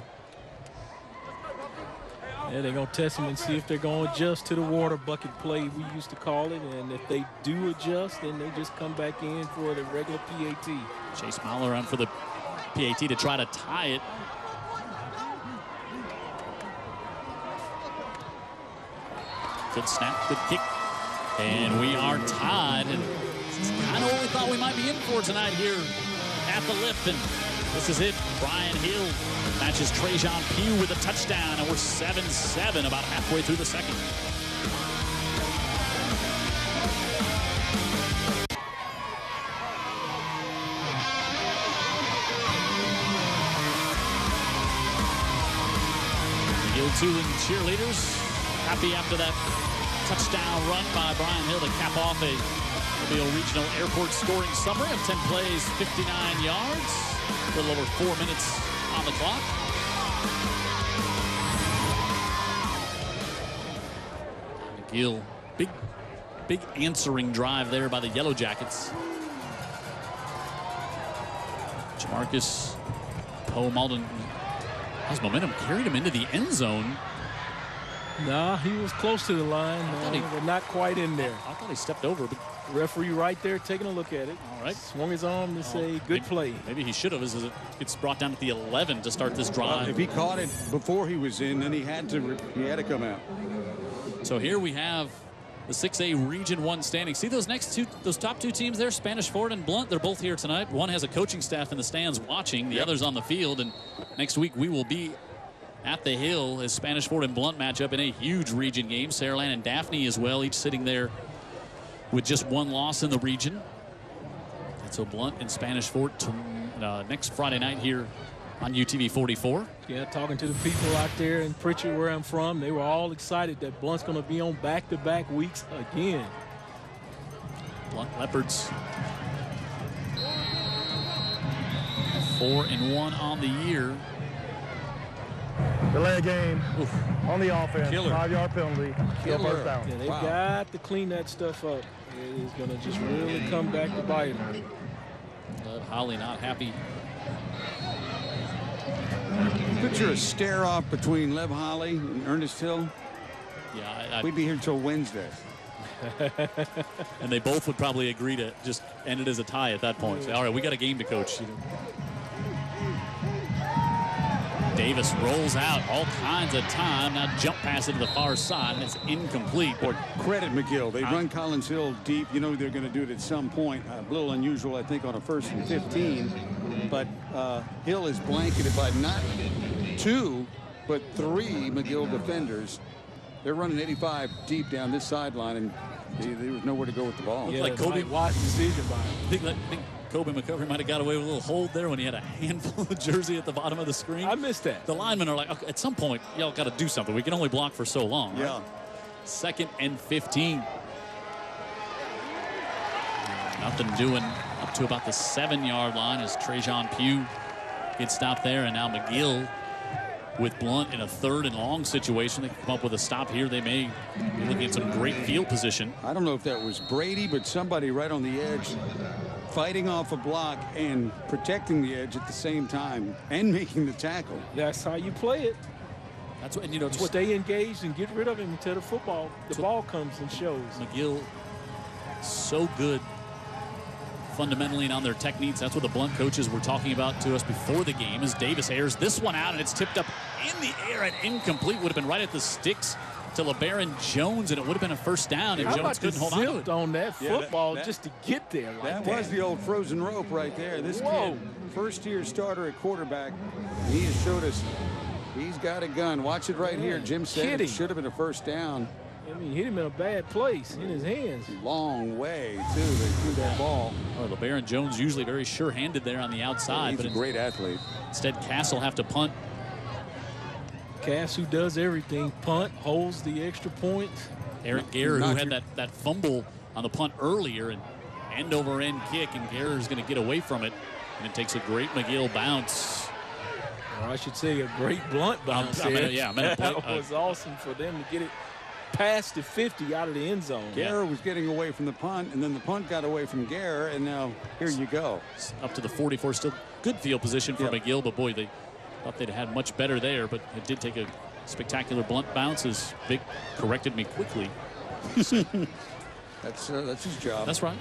yeah, they're going to test them and see if they're going to adjust to the water bucket play, we used to call it. And if they do adjust, then they just come back in for the regular PAT. Chase Mahler on for the PAT to try to tie it. Good snap, good kick. And we are tied. And it's kind of what we thought we might be in for tonight here at the Lip. And this is it. Brian Hill matches Trajan Pugh with a touchdown, and we're 7-7 about halfway through the second. McGill-Toolen cheerleaders happy after that touchdown run by Brian Hill to cap off a Mobile Regional Airport scoring summary of 10 plays, 59 yards. A little over 4 minutes on the clock. McGill, big answering drive there by the Yellow Jackets. Jamarcus Poe-Malden has momentum, carried him into the end zone. Nah, he was close to the line, but not quite in there. I thought he stepped over, but referee right there taking a look at it. All right. Swung his arm to say good play. Maybe he should have, as it gets brought down at the 11 to start this drive. Well, if he caught it before he was in, then he had to come out. So here we have the 6A Region 1 standings. See those top two teams there, Spanish Fort and Blount. They're both here tonight. One has a coaching staff in the stands watching. The other's on the field. And next week we will be at the Hill as Spanish Fort and Blount match up in a huge region game. Saraland and Daphne as well, each sitting there with just one loss in the region. And so Blount and Spanish Fort next Friday night here on UTV 44. Yeah, talking to the people out there in Pritchard where I'm from, they were all excited that Blount's going to be on back-to-back weeks again. Blount Leopards 4-1 on the year. Delay a game. Oof. On the offense. Killer. 5-yard penalty. Still first down. Yeah, they Wow. got to clean that stuff up. It is going to just really come back to bite them. Holly not happy. Picture a stare-off between Lev Holly and Ernest Hill. Yeah, We'd be here until Wednesday. and they both would probably agree to just end it as a tie at that point. Say, all right, we got a game to coach. Davis rolls out all kinds of time. Now jump pass it to the far side, and it's incomplete. Boy, credit McGill. They run Collins Hill deep. You know they're going to do it at some point. A little unusual, I think, on a 1st and 15. But Hill is blanketed by not 2, but 3 McGill defenders. They're running 85 deep down this sideline, and there was nowhere to go with the ball. Yeah, like Kobe Watts decision by him. I think Kobe McCovery might have got away with a little hold there when he had a handful of jersey at the bottom of the screen. I missed that. The linemen are like, okay, at some point, y'all got to do something. We can only block for so long. Right? Yeah. 2nd and 15. Nothing doing up to about the 7-yard line as Trajan Pugh gets stopped there, and now McGill with Blount in a 3rd and long situation. They can come up with a stop here. They may be looking at some great field position. I don't know if that was Brady, but somebody right on the edge fighting off a block and protecting the edge at the same time and making the tackle. That's how you play it. That's what, and you know, it's what Stay engaged and get rid of him until the ball comes and shows. McGill so good fundamentally and on their techniques. That's what the Blount coaches were talking about to us before the game as Davis airs this one out, and it's tipped up in the air and incomplete. Would have been right at the sticks to LeBaron Jones, and it would have been a 1st down if Jones couldn't hold on to it. On that Yeah, football just to get there. That was the old frozen rope right there. This kid, 1st-year starter at quarterback, he has showed us he's got a gun. Watch it right here. Jim said it should have been a 1st down. I mean, hit him in a bad place in his hands. Long way, too. They threw that ball. Well, LeBaron Jones usually very sure-handed there on the outside. He's but a great athlete. Instead, Cass will have to punt. Cass, who does everything, punt, holds the extra points. Eric Garrett, who had that fumble on the punt earlier, and end-over-end kick, and Garrett's going to get away from it. And it takes a great McGill bounce. Or I should say a great Blount bounce. That was awesome for them to get it past the 50 out of the end zone. Garrett was getting away from the punt, and then the punt got away from Garrett, and now here you go. Up to the 44, still good field position for McGill, but boy, they thought they'd had much better there, but it did take a spectacular Blount bounce as Vic corrected me quickly. That's his job. That's right.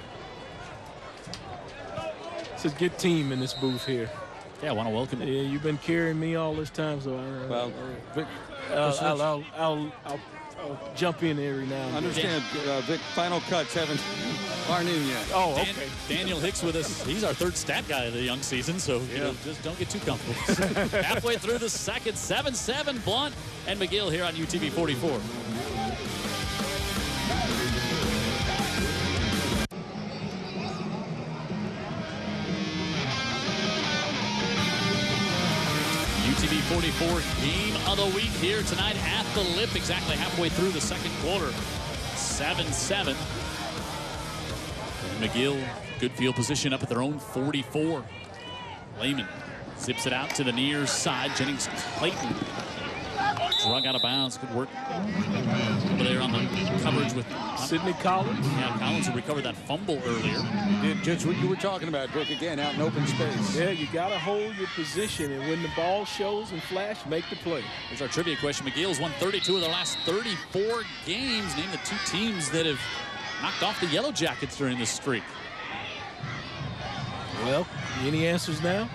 It's a good team in this booth here. Yeah, I want to welcome you. Yeah, you've been carrying me all this time, so Vic, I'll jump in every now and then. Understand, Vic, final cuts aren't in yet. Oh, okay. Daniel Hicks with us. He's our 3rd stat guy of the young season, so you know, just don't get too comfortable. Halfway through the 2nd, 7-7, Blount and McGill here on UTV 44. UTV 44 game of the week here tonight at the Lip, exactly halfway through the 2nd quarter. 7-7. McGill, good field position up at their own 44. Lehman zips it out to the near side. Jennings Clayton drug out of bounds. Good work over there on the coverage with Sidney Collins. Yeah, Collins recovered that fumble earlier. Did just what you were talking about, Vic, again, out in open space. Yeah, you got to hold your position, and when the ball shows and flash, make the play. Here's our trivia question. McGill's won 32 of their last 34 games. Name the 2 teams that have knocked off the Yellow Jackets during this streak. Well, any answers now?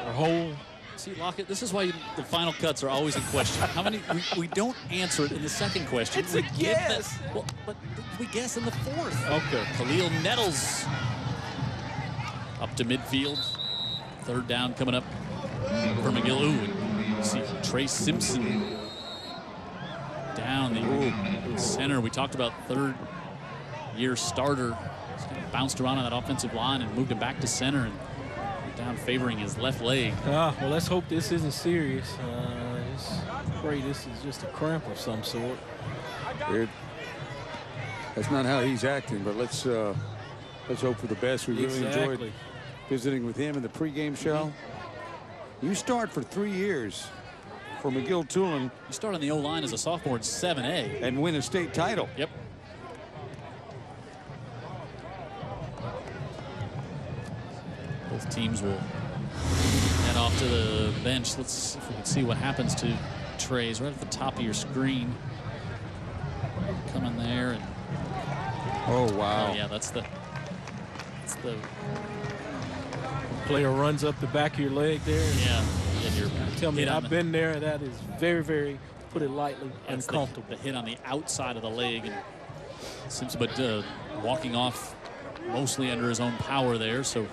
Or hold? See, Lockett, this is why the final cuts are always in question. How many? We don't answer it in the 2nd question. It's a guess. But we guess in the 4th. Okay. Khalil Nettles up to midfield. 3rd down coming up for McGill. Ooh, you see Trey Simpson down the center. We talked about 3rd-year starter. He's kind of bounced around on that offensive line and moved him back to center and down favoring his left leg. Well, let's hope this isn't serious. Pray this is just a cramp of some sort. That's not how he's acting, but let's hope for the best. We really enjoyed visiting with him in the pregame show. You start for 3 years for McGill-Toolen. You start on the O-line as a sophomore in 7A. And win a state title. Yep. Both teams will head off to the bench. Let's see if we can see what happens to Trey's right at the top of your screen. Coming there and oh wow! Oh, yeah, that's the player runs up the back of your leg there. Yeah, and you're tell me, I've been there. That is very, very, put it lightly, uncomfortable. The hit on the outside of the leg, and seems but walking off mostly under his own power there. So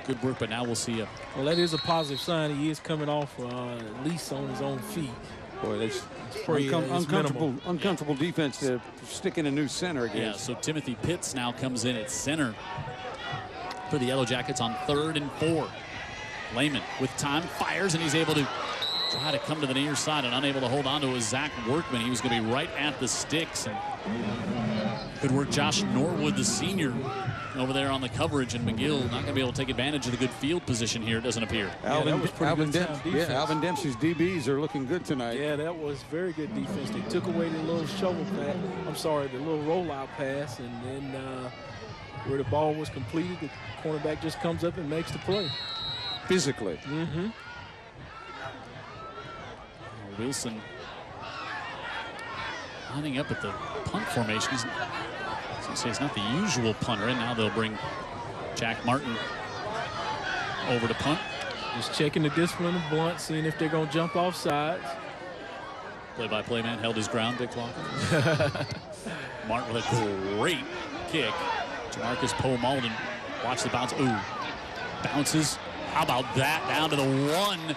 good work, but now we'll see. Well, that is a positive sign. He is coming off at least on his own feet. Boy, that's pretty uncomfortable defense to stick in a new center against. Yeah, so Timothy Pitts now comes in at center for the Yellow Jackets on 3rd and 4. Lehman with time fires, and he's able to try to come to the near side and unable to hold on to it was Zach Workman. He was going to be right at the sticks. And good work, Josh Norwood, the senior, over there on the coverage, and McGill not going to be able to take advantage of the good field position here, it doesn't appear. Alvin Dempsey's DBs are looking good tonight. Yeah, that was very good defense. They took away the little shovel pass, the little rollout pass, and then where the ball was completed, the cornerback just comes up and makes the play. Physically. Mm-hmm. Wilson lining up at the punt formation. He's not the usual punter, and now they'll bring Jack Martin over to punt. Just checking the discipline of Blount, seeing if they're going to jump off sides. Play-by-play man held his ground, Dick Locker. Martin with a great kick. Jamarcus Poe-Malden, watch the bounce. Ooh, bounces. How about that? Down to the 1.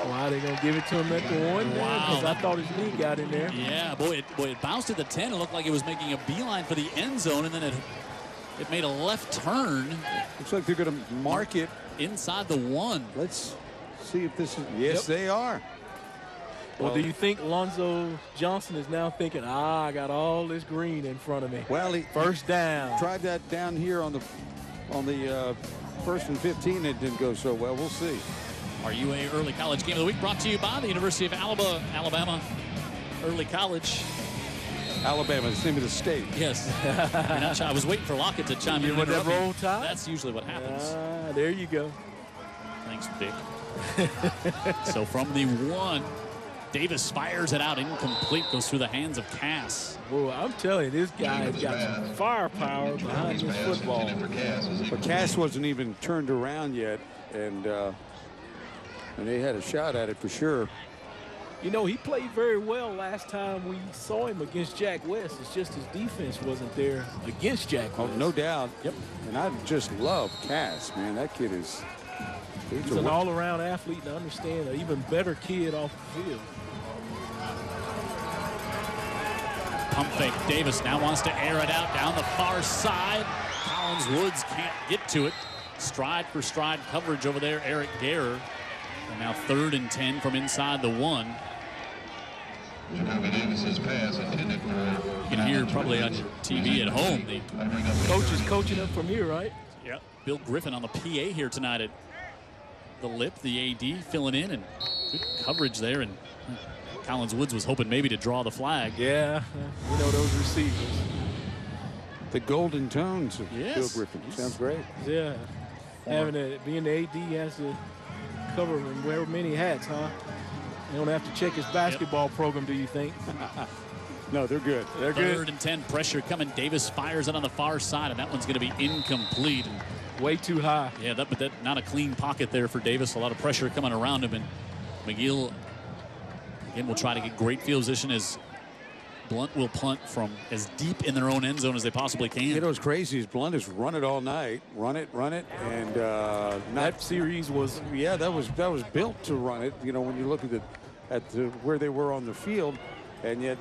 Wow, they're going to give it to him at the 1. Wow. Because I thought his knee got in there. Yeah, boy, it bounced at the 10. It looked like it was making a beeline for the end zone, and then it made a left turn. Looks like they're going to mark it inside the 1. Let's see if this is. Yes, they are. Well, do you think Lonzo Johnson is now thinking, I got all this green in front of me? Well, he first down. Tried that down here on the 1st and 15. It didn't go so well. We'll see. Our UA Early College Game of the Week brought to you by the University of Alabama Early College. Alabama, the name of the state. Yes. I was waiting for Lockett to chime in. With that roll tide? That's usually what happens. There you go. Thanks, Dick. So from the 1, Davis fires it out, incomplete, goes through the hands of Cass. Well, I'm telling you, this guy has got some firepower behind this football. But Cass wasn't even turned around yet, and they had a shot at it for sure. You know, he played very well last time we saw him against Jack West. It's just his defense wasn't there against Jack West. Oh, no doubt. Yep. And I just love Cass, man. That kid is... He's an all-around athlete, and I understand an even better kid off the field. Pump fake. Davis now wants to air it out down the far side. Collins Woods can't get to it. Stride for stride coverage over there, Eric Guerrer. And now 3rd and 10 from inside the 1. You can hear probably on TV at home. The coach is coaching up from here, right? Yeah. Bill Griffin on the PA here tonight at the Lip. The AD filling in, and good coverage there. And Collins Woods was hoping maybe to draw the flag. Yeah, you know those receivers. The golden tones of Bill Griffin. Sounds great. Yeah. Being the AD has to cover and wear many hats, huh? You don't have to check his basketball program, do you think? No, they're good. They're good. 3rd and 10, pressure coming. Davis fires it on the far side, and that one's going to be incomplete. Way too high. Yeah, but not a clean pocket there for Davis. A lot of pressure coming around him, and McGill again will try to get great field position as Blount will punt from as deep in their own end zone as they possibly can. You know what's crazy is Blount has run it all night, run it, and that series was that was built to run it. You know, when you look at where they were on the field, and yet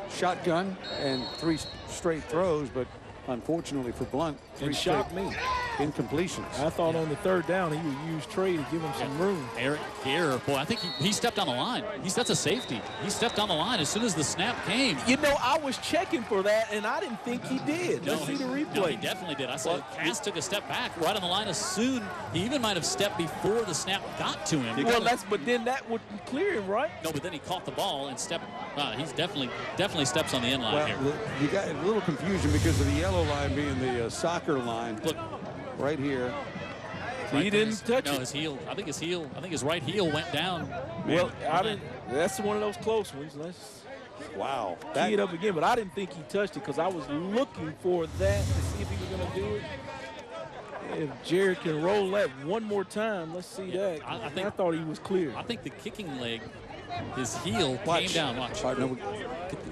shotgun and 3 straight throws, but unfortunately for Blount, It shocked me. Incompletions. I thought on the third down he would use Trey to give him some room. Eric Gare, boy, I think he stepped on the line. That's a safety. He stepped on the line as soon as the snap came. You know, I was checking for that, and I didn't think he did. Let's see the replay. No, he definitely did. I saw Cass took a step back right on the line as soon. He even might have stepped before the snap got to him. Well, but then that would clear him, right? No, but then he caught the ball and stepped. He's definitely steps on the end line Well, here. you got a little confusion because of the yellow line being the soccer line. Look, right here. He didn't touch it. No, his heel. I think his right heel went down. Well, I didn't. That's one of those close ones. Let's key it up again. But I didn't think he touched it because I was looking for that to see if he was going to do it. If Jared can roll that one more time, let's see that. I thought he was clear. I think the kicking leg, his heel came down. Watch.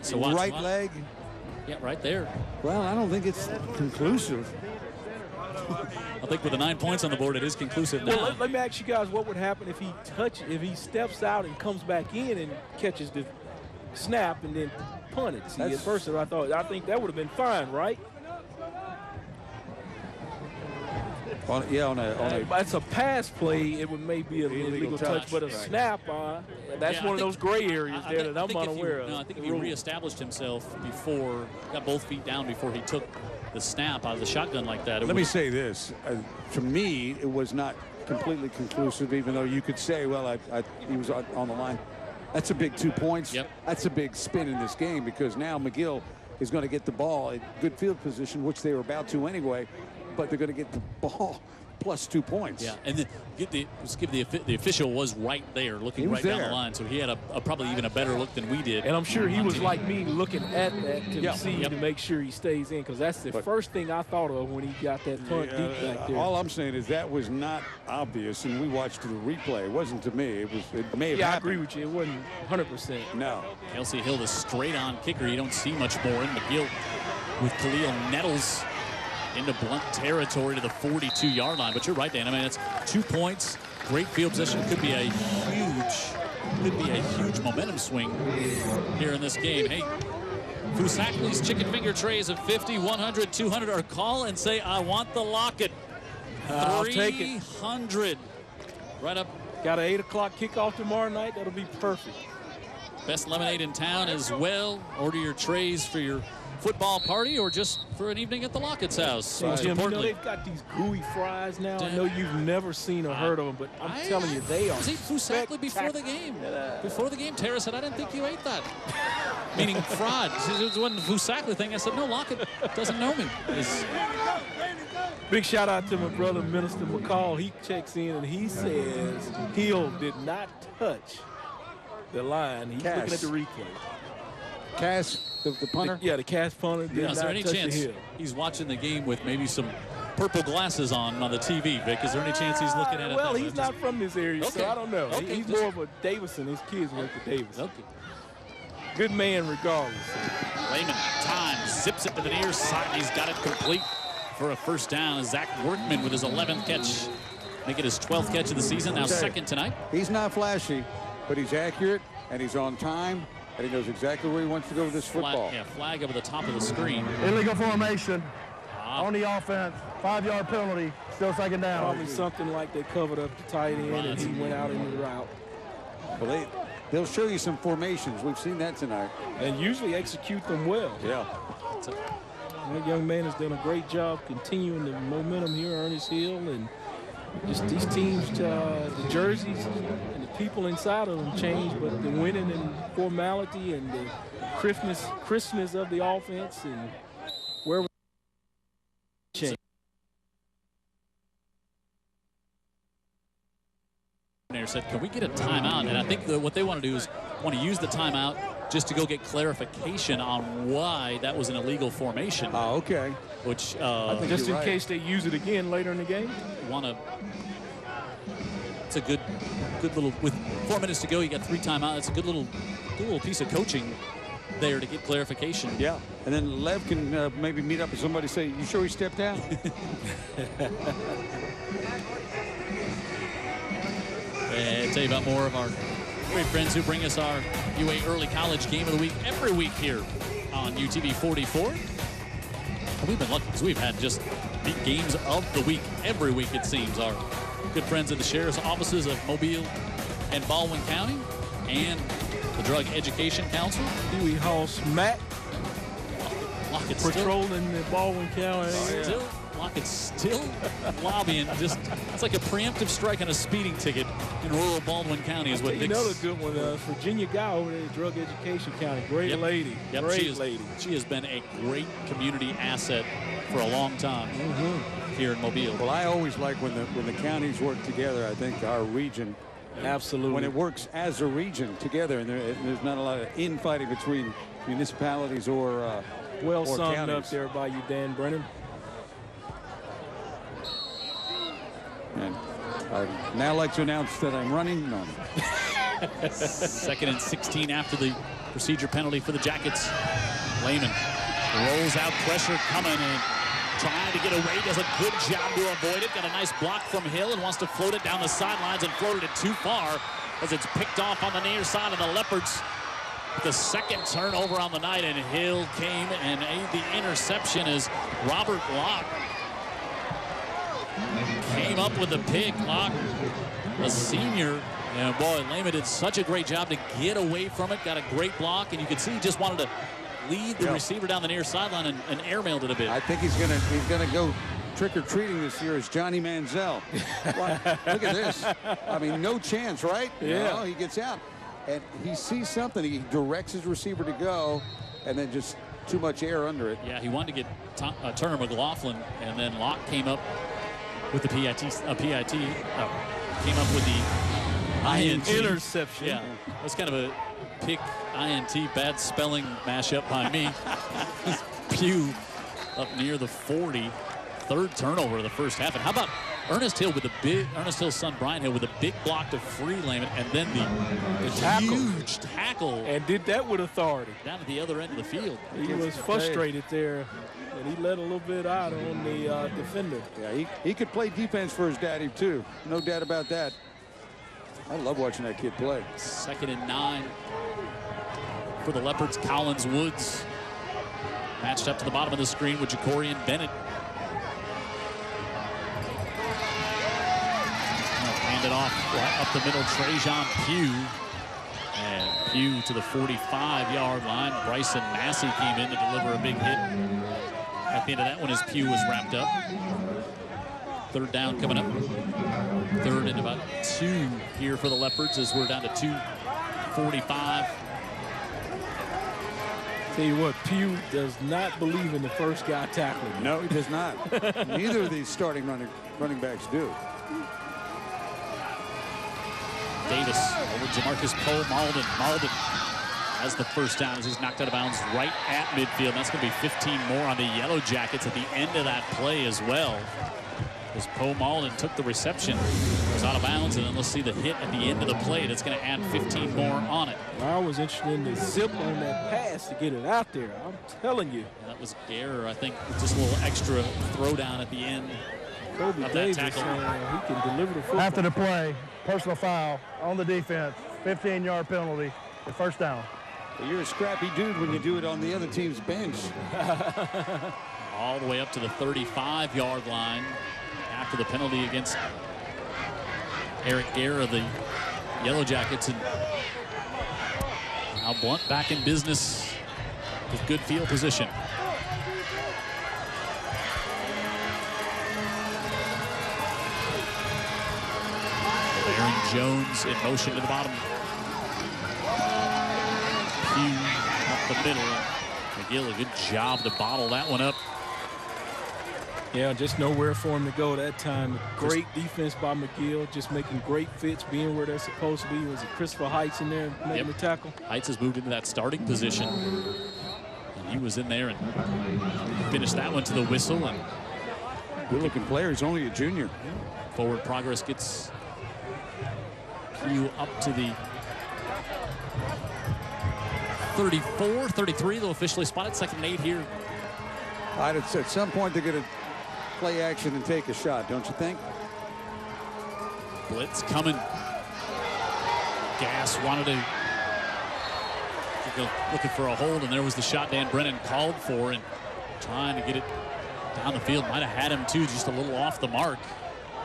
So watch. Leg. Yeah, right there. Well, I don't think it's conclusive. I think with the 9 points on the board, it is conclusive now. Well, let me ask you guys, what would happen if he steps out and comes back in and catches the snap and then punt it? See, at first I think that would have been fine, right? That's a pass play. It would maybe an illegal touch, but a snap, that's one of those gray areas that I'm unaware of. No, I think if he reestablished himself before, got both feet down before he took the snap out of the shotgun like that. Let me say this. To me, it was not completely conclusive, even though you could say, well, he was on the line. That's a big 2 points. Yep. That's a big spin in this game because now McGill is going to get the ball in good field position, which they were about to anyway, but they're going to get the ball plus 2 points. Yeah, and the official was right there, looking right down the line, so he had probably even a better look than we did. And I'm sure he was like me, looking at that to see to make sure he stays in, because that's the first thing I thought of when he got that punt deep back there. All I'm saying is that was not obvious, and we watched the replay. It wasn't to me. It may have happened. I agree with you. It wasn't 100%. No. Kelsey Hill, the straight-on kicker. You don't see much more in McGill with Khalil Nettles into Blount territory to the 42-yard line. But you're right, Dan. I mean, it's 2 points. Great field position. Could be a huge momentum swing here in this game. Hey, Fusakli's chicken finger trays of 50, 100, 200 are call and say, I want the locket. I'll take it. 300. Right up. Got an 8 o'clock kickoff tomorrow night. That'll be perfect. Best lemonade in town as well. Order your trays for your football party or just for an evening at the Lockett's house. Hey, Jim, you know they've got these gooey fries now. I know you've never seen or heard of them, but I'm telling you, they are. I ate Fusakli before the game. Before the game, Tara said, I didn't think you ate that. Meaning fried. It wasn't the Fusakli thing. I said, no, Lockett doesn't know me. Big shout out to my brother, Minister McCall. He checks in and he says Hill did not touch the line. He's looking at the replay. Cass, the punter? The Cass punter did not is there any touch chance the Hill. He's watching the game with maybe some purple glasses on the TV, Vic? Is there any chance he's looking at it? Well, he's not from this area, so I don't know. Okay, he's more of a Davison. His kids went to Davison. Okay. Good man regardless. Lehman, time, zips it to the near side. He's got it complete for a first down. Zach Workman with his 11th catch. Make it his 12th catch of the season, now second tonight. He's not flashy, but he's accurate, and he's on time, and he knows exactly where he wants to go with this football. Flag up at the top of the screen. Illegal formation on the offense. 5-yard penalty. Still second down. Probably something like they covered up the tight end and he went out in the route. Well, they'll show you some formations. We've seen that tonight. And usually execute them well. Yeah. That young man has done a great job continuing the momentum here, Ernest Hill, and just these teams, the jerseys and the people inside of them change, but the winning and formality and the crispness of the offense and where we change. Said, can we get a timeout? And I think what they want to do is want to use the timeout just to go get clarification on why that was an illegal formation. Oh, okay. Which just in case they use it again later in the game. It's a good little, with 4 minutes to go, you got 3 timeouts. It's a good little piece of coaching there to get clarification. Yeah, and then Lev can maybe meet up with somebody and say, you sure he stepped down? And tell you about more of our great friends who bring us our UA Early College Game of the Week every week here on UTV 44. we've been lucky because we've had just big games of the week every week, it seems. Our good friends at the Sheriff's Offices of Mobile and Baldwin County and the Drug Education Council. Huey Hoss Matt Lockett's patrolling the Baldwin County. Lockett's still lobbying. Just it's like a preemptive strike on a speeding ticket in rural Baldwin County is what Nick's. Another good one, Virginia guy over there at Drug Education County. Great lady. Yep, great lady. She has been a great community asset for a long time here in Mobile. Well, I always like when the counties work together. I think our region, absolutely, when it works as a region together, and there's not a lot of infighting between municipalities or well or summed counties. up there by you, Dan Brennan. And I'd now like to announce that I'm running. No. 2nd and 16 after the procedure penalty for the Jackets. Lehman rolls out, pressure coming and trying to get away. Does a good job to avoid it. Got a nice block from Hill and wants to float it down the sidelines and floated it too far as it's picked off on the near side of the Leopards. The second turnover on the night, and Hill came and made the interception as Robert Locke came up with the pick. Locke, a senior. And boy, Lehman did such a great job to get away from it. Got a great block, and you could see he just wanted to lead the receiver down the near sideline and airmailed it a bit. I think he's gonna go trick-or-treating this year as Johnny Manziel. Look at this. I mean, no chance, right? Yeah. No, he gets out. And he sees something. He directs his receiver to go, and then just too much air under it. Yeah, he wanted to get Turner McLaughlin, and then Locke came up with the PIT. Came up with the INT. Interception. Yeah, that's kind of a pick INT bad spelling mashup by me. Pugh up near the 40. Third turnover of the first half. And how about Ernest Hill's son Brian Hill with a big block to free Lehman, and then the huge tackle. And did that with authority. Down at the other end of the field. He was frustrated there, and he let a little bit out on the defender. Yeah, he could play defense for his daddy, too. No doubt about that. I love watching that kid play. 2nd and 9 for the Leopards. Collins Woods matched up to the bottom of the screen with Jacorian Bennett. Handed off up the middle, Trajan Pugh. And Pugh to the 45-yard line. Bryson Massey came in to deliver a big hit at the end of that one as Pugh was wrapped up. Third down coming up. 3rd and about 2 here for the Leopards as we're down to 2:45. Tell you what, Pugh does not believe in the first guy tackling him. No, he does not. Neither of these starting running backs do. Davis over Jamarcus Poe. Malden has the first down as he's knocked out of bounds right at midfield. That's going to be 15 more on the Yellow Jackets at the end of that play as well. As Poe Malden took the reception, was out of bounds, and then let's see the hit at the end of the play. That's going to add 15 more on it. I was interested in the zip on that pass to get it out there. I'm telling you. And that was Guerra, I think, just a little extra throwdown at the end Kobe of that Davis, tackle. he can deliver the football. After the play, personal foul on the defense, 15-yard penalty, the first down. Well, you're a scrappy dude when you do it on the other team's bench. All the way up to the 35-yard line after the penalty against Eric Guerra of the Yellow Jackets. And now Blount back in business with good field position. Aaron Jones in motion to the bottom. Pugh up the middle. McGill, a good job to bottle that one up. Yeah, just nowhere for him to go that time. Great defense by McGill, just making great fits, being where they're supposed to be. Was it Christopher Heights in there making the tackle? Heights has moved into that starting position. And he was in there and finished that one to the whistle. And good-looking player. He's only a junior. Forward progress gets Pugh up to the 34, 33. They'll officially spot it. 2nd and 8 here. At some point, they're going to play action and take a shot, don't you think? Blitz coming. Gass wanted to looking for a hold, and there was the shot Dan Brennan called for, and trying to get it Down the field, might have had him too, just a little off the mark.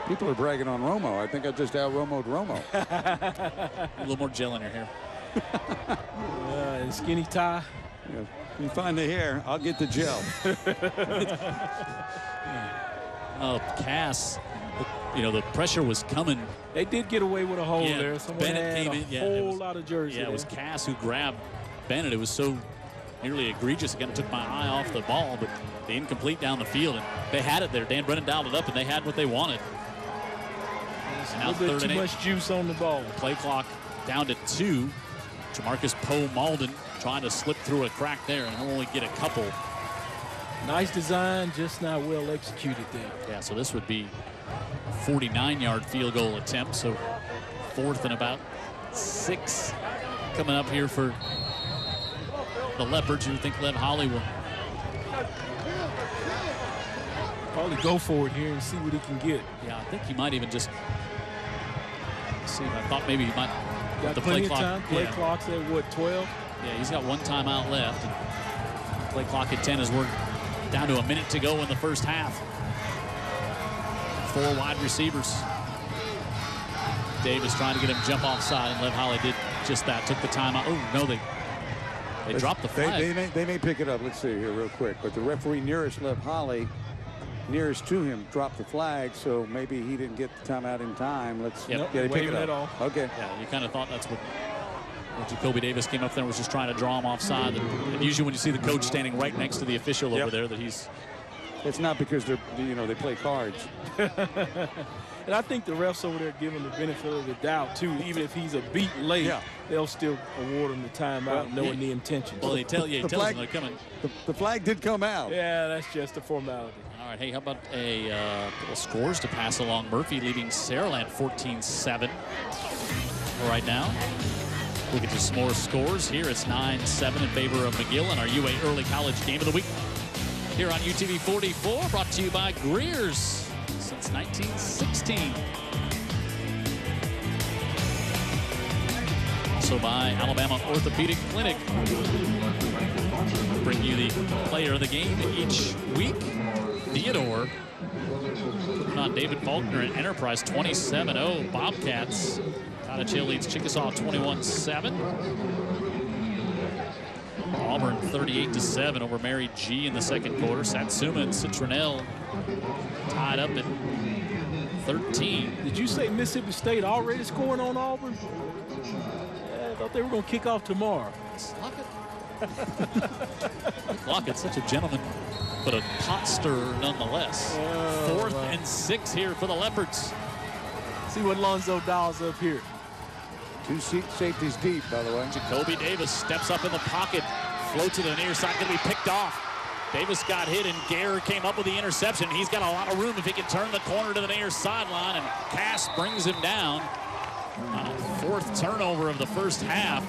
People are bragging on Romo. I think I just out-Romo'd Romo. A little more gel in your hair. Skinny tie. Yeah. You find the hair, I'll get the gel. Oh, Cass, you know, the pressure was coming. They did get away with a hold there. Someone Bennett had came in. a whole lot of jersey. Yeah, it was Cass who grabbed Bennett. It was so nearly egregious. Again, it took my eye off the ball, but the incomplete down the field. And they had it there. Dan Brennan dialed it up, and they had what they wanted. A little bit too much juice on the ball. Play clock down to 2. Jamarcus Poe-Malden trying to slip through a crack there, and he'll only get a couple. Nice design, just not well executed there. Yeah, so this would be a 49-yard field goal attempt. So 4th and about 6 coming up here for the Leopards. You think Lev Holly will probably go for it here and see what he can get. Yeah, I think he might even just see. I thought maybe he might got the plenty play clock. Of time. Play clock's at what, 12? Yeah, he's got 1 timeout left. Play clock at 10 as we're down to a minute to go in the first half. 4 wide receivers. Davis trying to get him jump offside, and Lev Holly did just that. Took the timeout. Oh no, they dropped the flag. They may pick it up. Let's see here real quick. But the referee nearest Lev Holly, nearest to him, dropped the flag. So maybe he didn't get the timeout in time. Let's pick it up. Okay. Yeah, you kind of thought that's what Jacoby Davis came up there and was just trying to draw him offside. And usually when you see the coach standing right next to the official over there, that he's. It's not because they're they play cards. And I think the refs over there give him the benefit of the doubt too. Even if he's a beat late, they'll still award him the timeout, knowing the intention. Well, they tell them they're coming. The flag did come out. Yeah, that's just a formality. All right, hey, how about a couple scores to pass along? Murphy leading Saraland 14-7 right now. We'll get to some more scores here. It's 9-7 in favor of McGill in our UA Early College Game of the Week. Here on UTV 44, brought to you by Greer's since 1916. Also by Alabama Orthopedic Clinic. Bring you the player of the game each week. Theodore putting on David Faulkner at Enterprise 27-0. Bobcats. Cottageville leads Chickasaw 21-7. Auburn 38-7 over Mary G in the second quarter. Satsuma and Citronelle tied up at 13. Did you say Mississippi State already scoring on Auburn? Yeah, I thought they were going to kick off tomorrow. Lockett's such a gentleman, but a pot stirrer nonetheless. 4th and 6 here for the Leopards. See what Lonzo dials up here. 2 safeties deep, by the way. Jacoby Davis steps up in the pocket, floats to the near side, going to be picked off. Davis got hit, and Gare came up with the interception. He's got a lot of room if he can turn the corner to the near sideline, and Cass brings him down on a 4th turnover of the first half.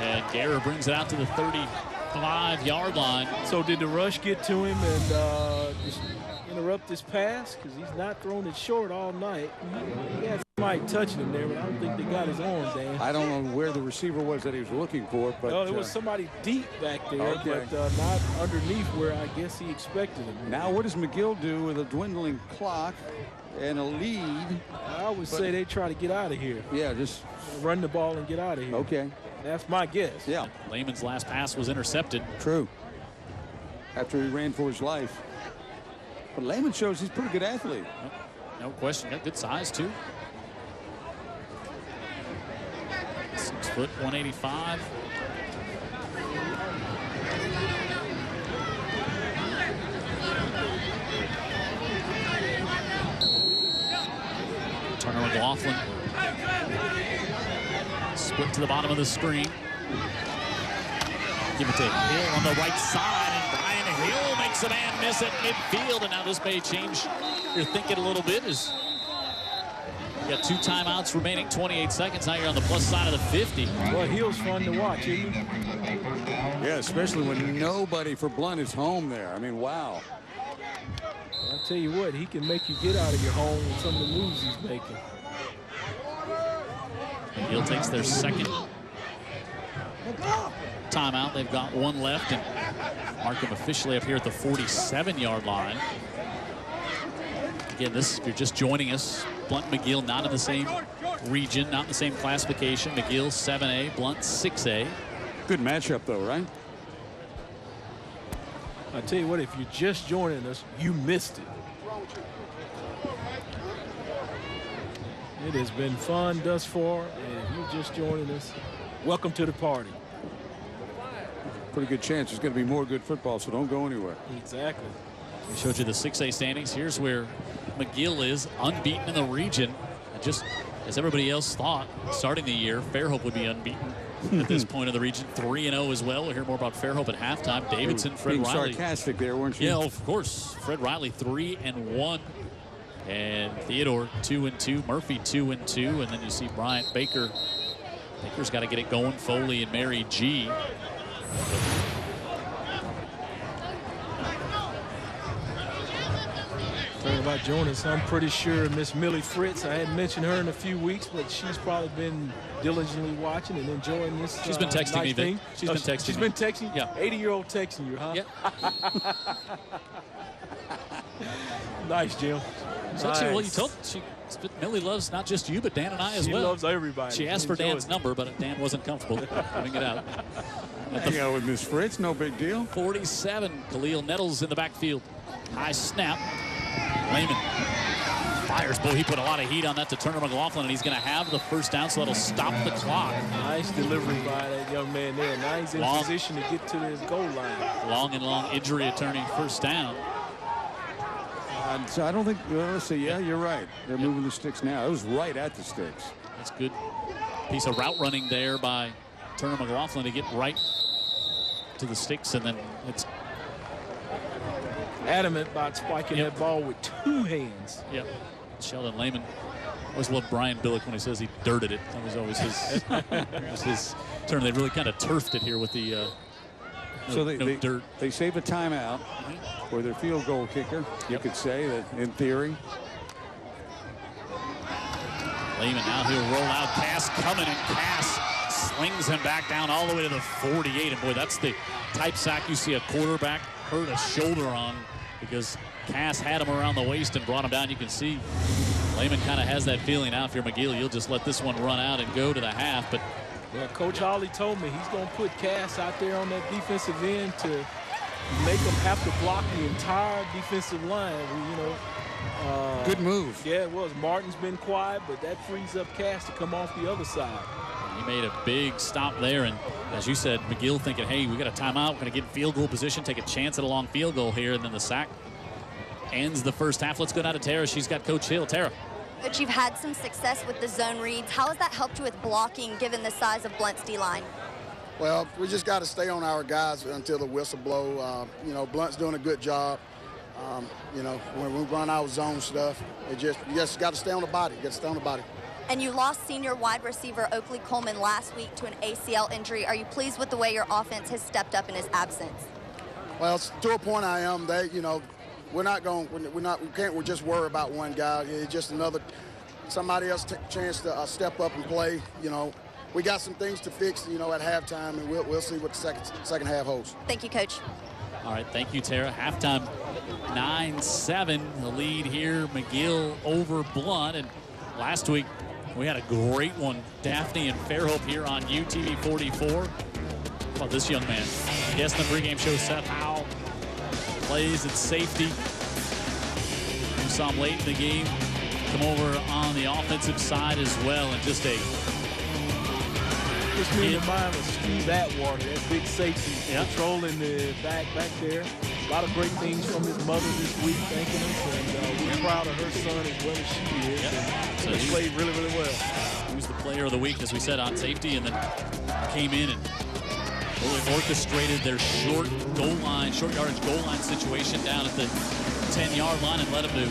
And Gare brings it out to the 35-yard line. So did the rush get to him and just interrupt this pass? Because he's not thrown it short all night. He had somebody touching him there, but I don't think they got his arm, Dan. I don't know where the receiver was that he was looking for, but it was somebody deep back there, but not underneath where I guess he expected him. Now what does McGill do with a dwindling clock and a lead? I would say they try to get out of here. Yeah, just run the ball and get out of here. Okay. That's my guess. Yeah. Lehman's last pass was intercepted. True. After he ran for his life. But Lehman shows he's a pretty good athlete. No question. Got good size, too. 6 foot, 185. Turner McLaughlin. Split to the bottom of the screen. Give it to Hill on the right side, and Brian Hill makes a man miss at midfield. And now this may change your thinking a little bit. As you got 2 timeouts remaining, 28 seconds. Now you're on the plus side of the 50. Well, Hill's fun to watch, isn't he? Yeah, especially when nobody for Blount is home there. I mean, wow. I'll tell you what, he can make you get out of your home with some of the moves he's making. Hill takes their second timeout. They've got one left, and mark them officially up here at the 47-yard line. Again, if you're just joining us, Blount and McGill not in the same region, not in the same classification. McGill 7A, Blount 6A. Good matchup, though, right? I tell you what, if you're just joining us, you missed it. It has been fun thus far, and if you're just joining us, welcome to the party. Pretty good chance there's going to be more good football, so don't go anywhere. Exactly. We showed you the 6A standings. Here's where McGill is unbeaten in the region. And just as everybody else thought, starting the year, Fairhope would be unbeaten at this point of the region. 3-0 as well. We'll hear more about Fairhope at halftime. Davidson, Fred Being Riley. sarcastic there, weren't you? Yeah, of course. Fred Riley 3-1. And Theodore 2-2. Murphy 2-2. And then you see Bryant Baker. Baker's got to get it going. Foley and Mary G. Talking about joining us, I'm pretty sure Miss Millie Fritz, I hadn't mentioned her in a few weeks, but she's probably been diligently watching and enjoying this. She's been texting me, Vic. She's been texting. She's been texting? Yeah. 80-year-old texting you, huh? Yeah. Nice, Jim. So actually, well, you told Millie loves not just you, but Dan and I as well. She loves everybody. She asked for Dan's number, but Dan wasn't comfortable giving it out. Hang out with Miss Fritz, no big deal. 47, Khalil Nettles in the backfield. High snap. Lehman fires. Boy, he put a lot of heat on that to Turner McLaughlin, and he's going to have the first down, so that'll stop the clock. Nice delivery by that young man there. Now he's in position to get to his goal line. Long injury attorney first down. So I don't think, let's see, yeah, you're right. They're moving the sticks now. It was right at the sticks. That's good piece of route running there by Turner McLaughlin to get right to the sticks, and then it's adamant about spiking that ball with two hands. Yep. Sheldon Lehman. Always loved Brian Billick when he says he dirted it. That was always his term. They really kind of turfed it here with the dirt. They save a timeout for their field goal kicker. You could say that in theory. Lehman now he'll roll out. Cass coming, and Cass slings him back down all the way to the 48. And boy, that's the type sack you see a quarterback hurt a shoulder on, because Cass had him around the waist and brought him down. You can see Lehman kind of has that feeling now. If you're McGill, you'll just let this one run out and go to the half. But Coach Hawley told me he's going to put Cass out there on that defensive end to make him have to block the entire defensive line. Good move. Yeah, it was. Martin's been quiet, but that frees up Cass to come off the other side. He made a big stop there, and as you said, McGill thinking, hey, we got a timeout, we're going to get in field goal position, take a chance at a long field goal here, and then the sack ends the first half. Let's go down to Tara. She's got Coach Hill. Tara. Coach, you've had some success with the zone reads. How has that helped you with blocking, given the size of Blount's D-line? Well, we just got to stay on our guys until the whistle blow. Blount's doing a good job. When we run our zone stuff, you just got to stay on the body. You got to stay on the body. And you lost senior wide receiver Oakley Coleman last week to an ACL injury. Are you pleased with the way your offense has stepped up in his absence? Well, to a point I am. We can't just worry about one guy. It's just somebody else chance to step up and play. We got some things to fix, at halftime, and we'll see what the second half holds. Thank you, Coach. All right, thank you, Tara. Halftime 9-7, the lead here, McGill over Blount. And last week, we had a great one, Daphne and Fairhope here on UTV 44. How about this young man? Yes, in the pregame show, Seth Howell plays at safety. You saw him late in the game come over on the offensive side as well, and just me in mind was Steve Atwater, that big safety, controlling the back there. A lot of great things from his mother this week, thanking him, and we're proud of her son as well as she is. Yep. So he played really, really well. He was the player of the week, as we said, on safety, and then came in and really orchestrated their short yardage goal line situation down at the 10-yard line and led them to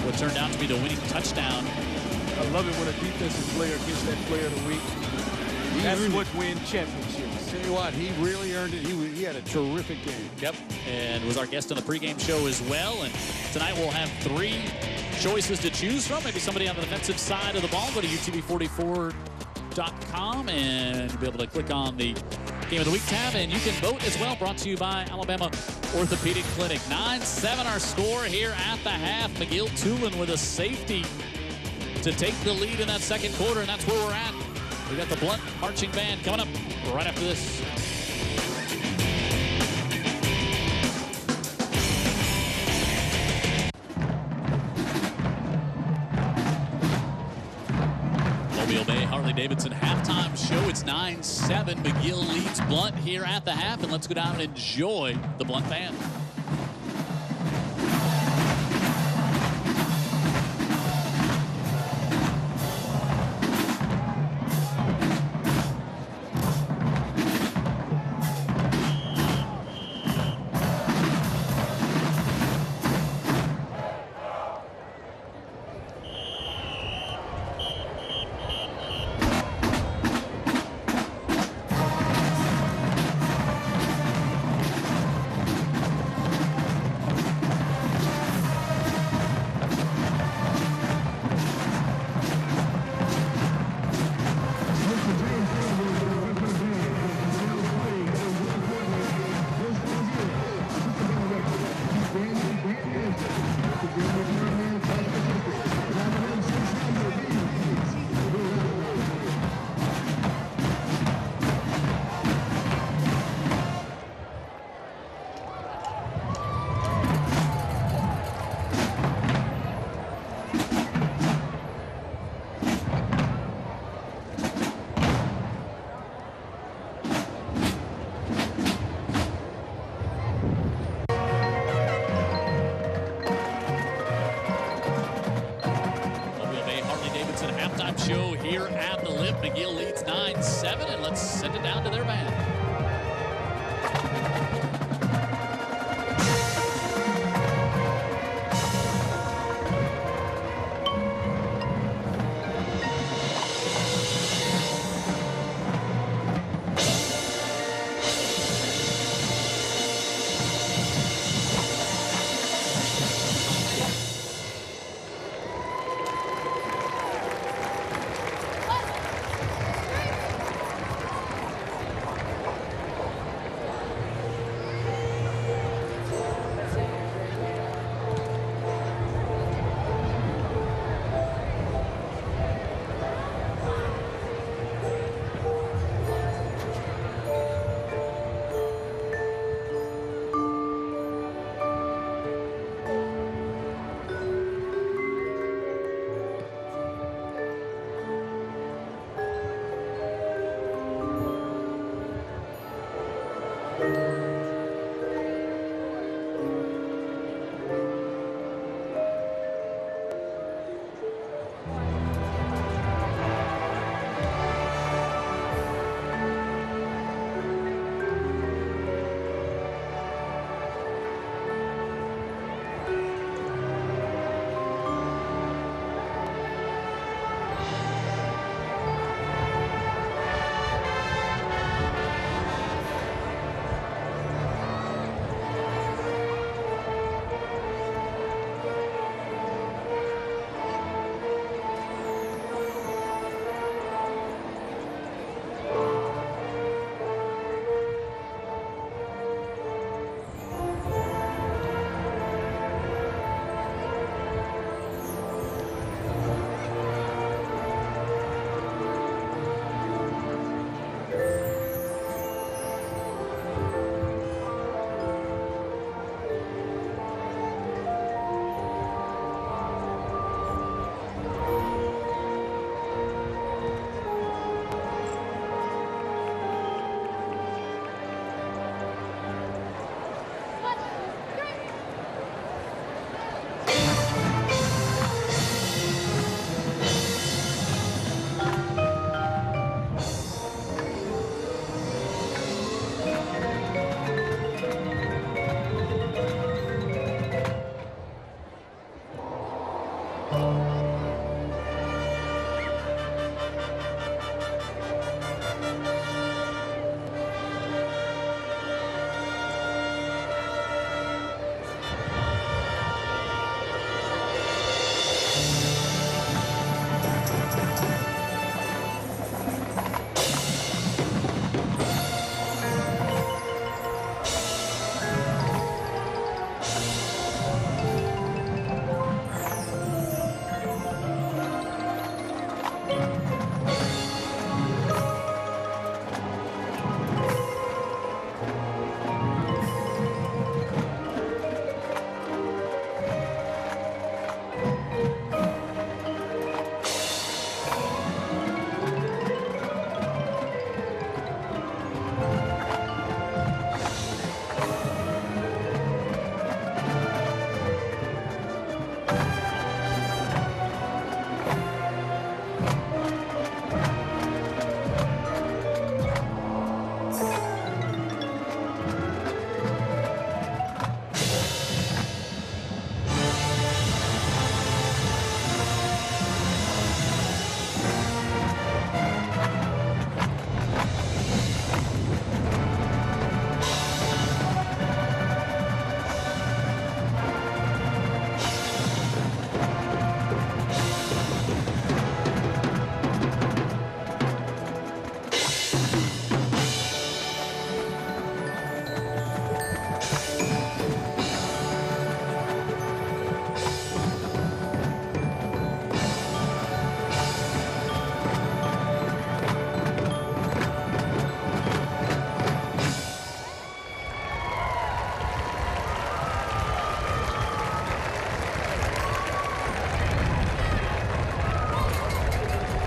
what turned out to be the winning touchdown. I love it when a defensive player gets that player of the week. That's what wins championships. Tell you what, he really earned it. He had a terrific game. Yep, and was our guest on the pregame show as well. And tonight we'll have 3 choices to choose from. Maybe somebody on the defensive side of the ball. Go to UTV44 McGill-Toolen.com, and you'll be able to click on the Game of the Week tab, and you can vote as well. Brought to you by Alabama Orthopedic Clinic. 9-7 our score here at the half. McGill-Toolen with a safety to take the lead in that second quarter, and that's where we're at. We got the Blount marching band coming up right after this. Mobile Bay Harley-Davidson halftime show. It's 9-7. McGill leads Blount here at the half, and let's go down and enjoy the Blount band. Halftime show here at the Lip. McGill leads 9-7, and let's send it down to their band.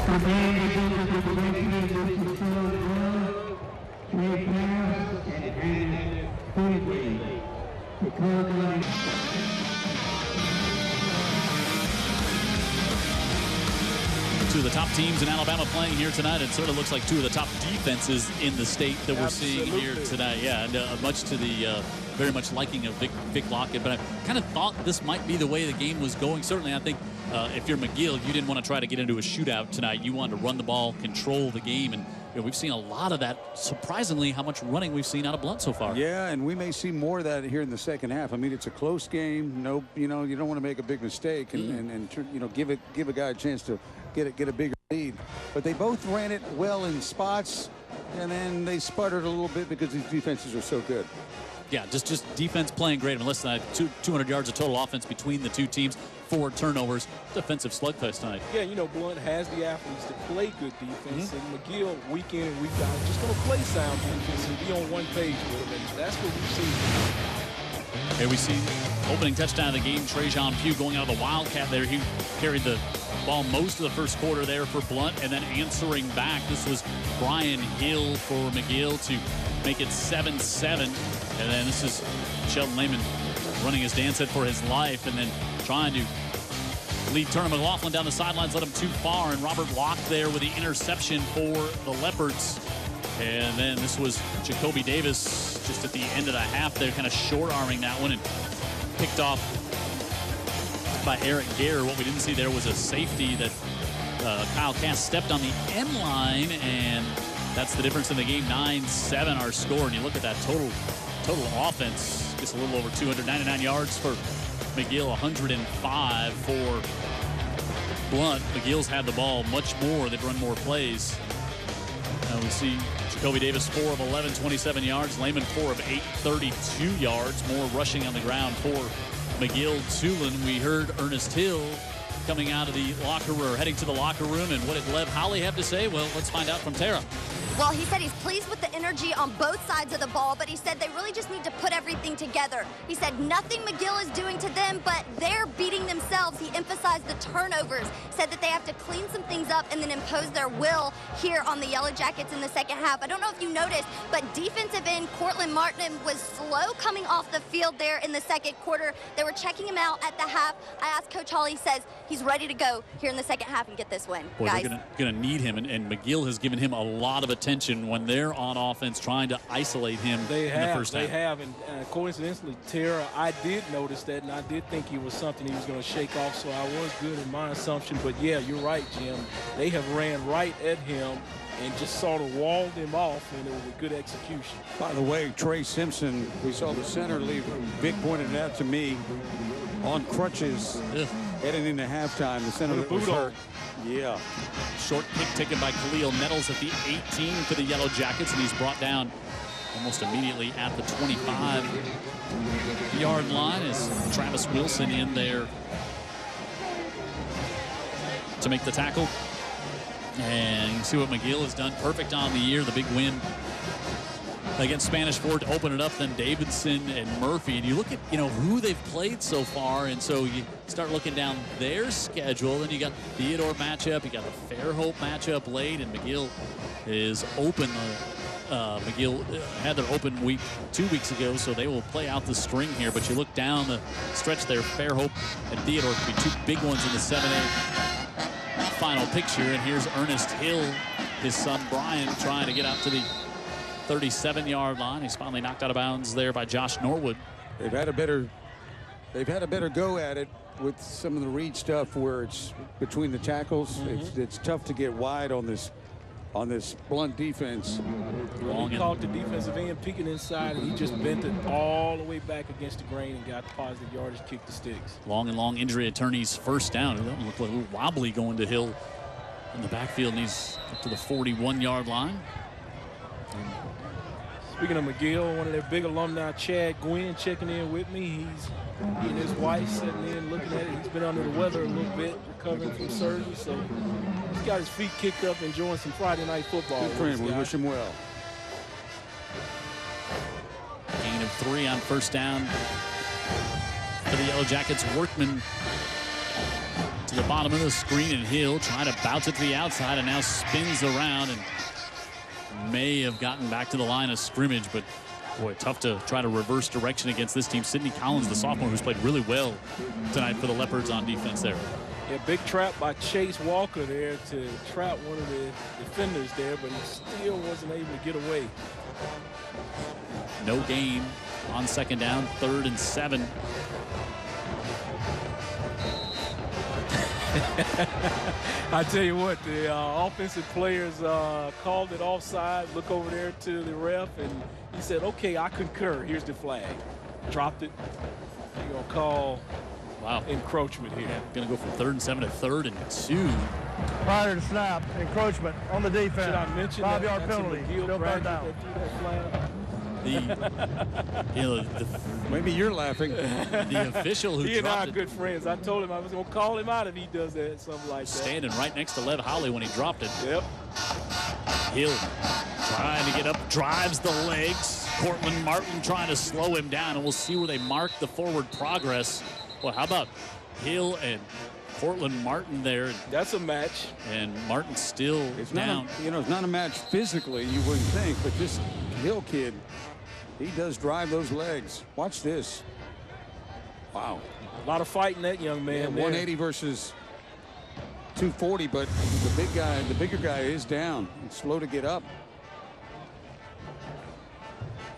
Two of the top teams in Alabama playing here tonight. It sort of looks like two of the top defenses in the state that we're seeing here tonight. Yeah, and much to the very much liking of Vic Lockett. But I kind of thought this might be the way the game was going. Certainly, I think if you're McGill, you didn't want to try to get into a shootout tonight. You wanted to run the ball, control the game, and we've seen a lot of that. Surprisingly, how much running we've seen out of Blount so far. Yeah, and we may see more of that here in the second half. I mean, it's a close game. No, you don't want to make a big mistake and give a guy a chance to get a bigger lead. But they both ran it well in spots, and then they sputtered a little bit because these defenses are so good. Yeah, just defense playing great. I mean, listen, 200 yards of total offense between the two teams, 4 turnovers, defensive slugfest tonight. Yeah, Blount has the athletes to play good defense, and McGill, week in and week out, just going to play sound defense and be on one page with them, and that's what we've seen. Here we see opening touchdown of the game, Trajan Pugh going out of the Wildcat there. He carried the ball most of the first quarter there for Blount, and then answering back. This was Brian Hill for McGill to make it 7-7. And then this is Sheldon Lehman running his dance set for his life, and then trying to lead Turner McLaughlin down the sidelines, led him too far, and Robert Locke there with the interception for the Leopards. And then this was Jacoby Davis just at the end of the half there, kind of short-arming that one and picked off by Eric Gare. What we didn't see there was a safety that Kyle Cass stepped on the end line, and that's the difference in the game. 9-7 our score, and you look at that total offense, just a little over 299 yards for McGill, 105 for Blount. McGill's had the ball much more. They've run more plays. We see Jacoby Davis 4 of 11, 27 yards. Lehman 4 of 8, 32 yards. More rushing on the ground for McGill-Toolen. We heard Ernest Hill coming out of the locker room, heading to the locker room. And what did Lev Howley have to say? Well, let's find out from Tara. Well, he said he's pleased with the energy on both sides of the ball, but he said they really just need to put everything together. He said nothing McGill is doing to them, but they're beating themselves. He emphasized the turnovers, said that they have to clean some things up and then impose their will here on the Yellow Jackets in the second half. I don't know if you noticed, but defensive end Cortland Martin was slow coming off the field there in the second quarter. They were checking him out at the half. I asked Coach Hawley, he says he's ready to go here in the second half and get this win. Boy, guys, they're going to need him, and McGill has given him a lot of attention when they're on offense trying to isolate him in the first half. They have, and coincidentally, Tara, I did notice that, and I did think he was something he was going to shake off, so I was good in my assumption. But, yeah, you're right, Jim. They have ran right at him and just sort of walled him off, and it was a good execution. By the way, Trey Simpson, we saw the center leave. Vic pointed it out to me on crutches heading into halftime. The center was hurt. Yeah. Short kick taken by Khalil Nettles at the 18 for the Yellow Jackets, and he's brought down almost immediately at the 25-yard line as Travis Wilson in there to make the tackle. And you can see what McGill has done. Perfect on the year, the big win against Spanish Fort to open it up, then Davidson and Murphy. And you look at, who they've played so far, and so you start looking down their schedule, and you got the Theodore matchup, you got the Fairhope matchup late, and McGill is open. McGill had their open week 2 weeks ago, so they will play out the string here. But you look down the stretch there, Fairhope and Theodore could be two big ones in the 7A final picture. And here's Ernest Hill, his son Brian, trying to get out to the 37-yard line. He's finally knocked out of bounds there by Josh Norwood. They've had a better go at it with some of the read stuff where it's between the tackles. It's tough to get wide on this Blount defense. He caught the defensive end peeking inside, and he just bent it all the way back against the grain and got positive yardage, kicked the sticks. Long injury attorney's first down. It looked a little wobbly going to Hill in the backfield, and he's up to the 41-yard line. Speaking of McGill, one of their big alumni, Chad Gwynn, checking in with me. He and his wife sitting in looking at it. He's been under the weather a little bit, recovering from surgery, so he's got his feet kicked up, enjoying some Friday night football. Good for him. We wish him well. Gain of 3 on first down for the Yellow Jackets. Workman to the bottom of the screen, and Hill trying to bounce it to the outside and now spins around and may have gotten back to the line of scrimmage, but boy, tough to try to reverse direction against this team. Sidney Collins, the sophomore, who's played really well tonight for the Leopards on defense there. Yeah, big trap by Chase Walker there to trap one of the defenders there, but he still wasn't able to get away. No gain on second down, 3rd and 7. I tell you what, the offensive players called it offside. Look over there to the ref, and he said, okay, I concur. Here's the flag. Dropped it. They're going to call encroachment here. Yeah, going to go from 3rd and 7 to 3rd and 2. Prior to snap, encroachment on the defense. Should I mention 5-yard penalty. Still 3rd down. Maybe you're laughing. The official who he and I dropped are good friends. I told him I was going to call him out if he does that, something like that. Standing right next to Lev Holly when he dropped it. Yep. Hill trying to get up, drives the legs. Cortland Martin trying to slow him down, and we'll see where they mark the forward progress. Well, how about Hill and Cortland Martin there? That's a match. And Martin still down. It's not a match physically, you wouldn't think, but this Hill kid, he does drive those legs. Watch this. Wow. A lot of fighting that young man. Yeah, 180 versus 240, but the bigger guy is down. It's slow to get up.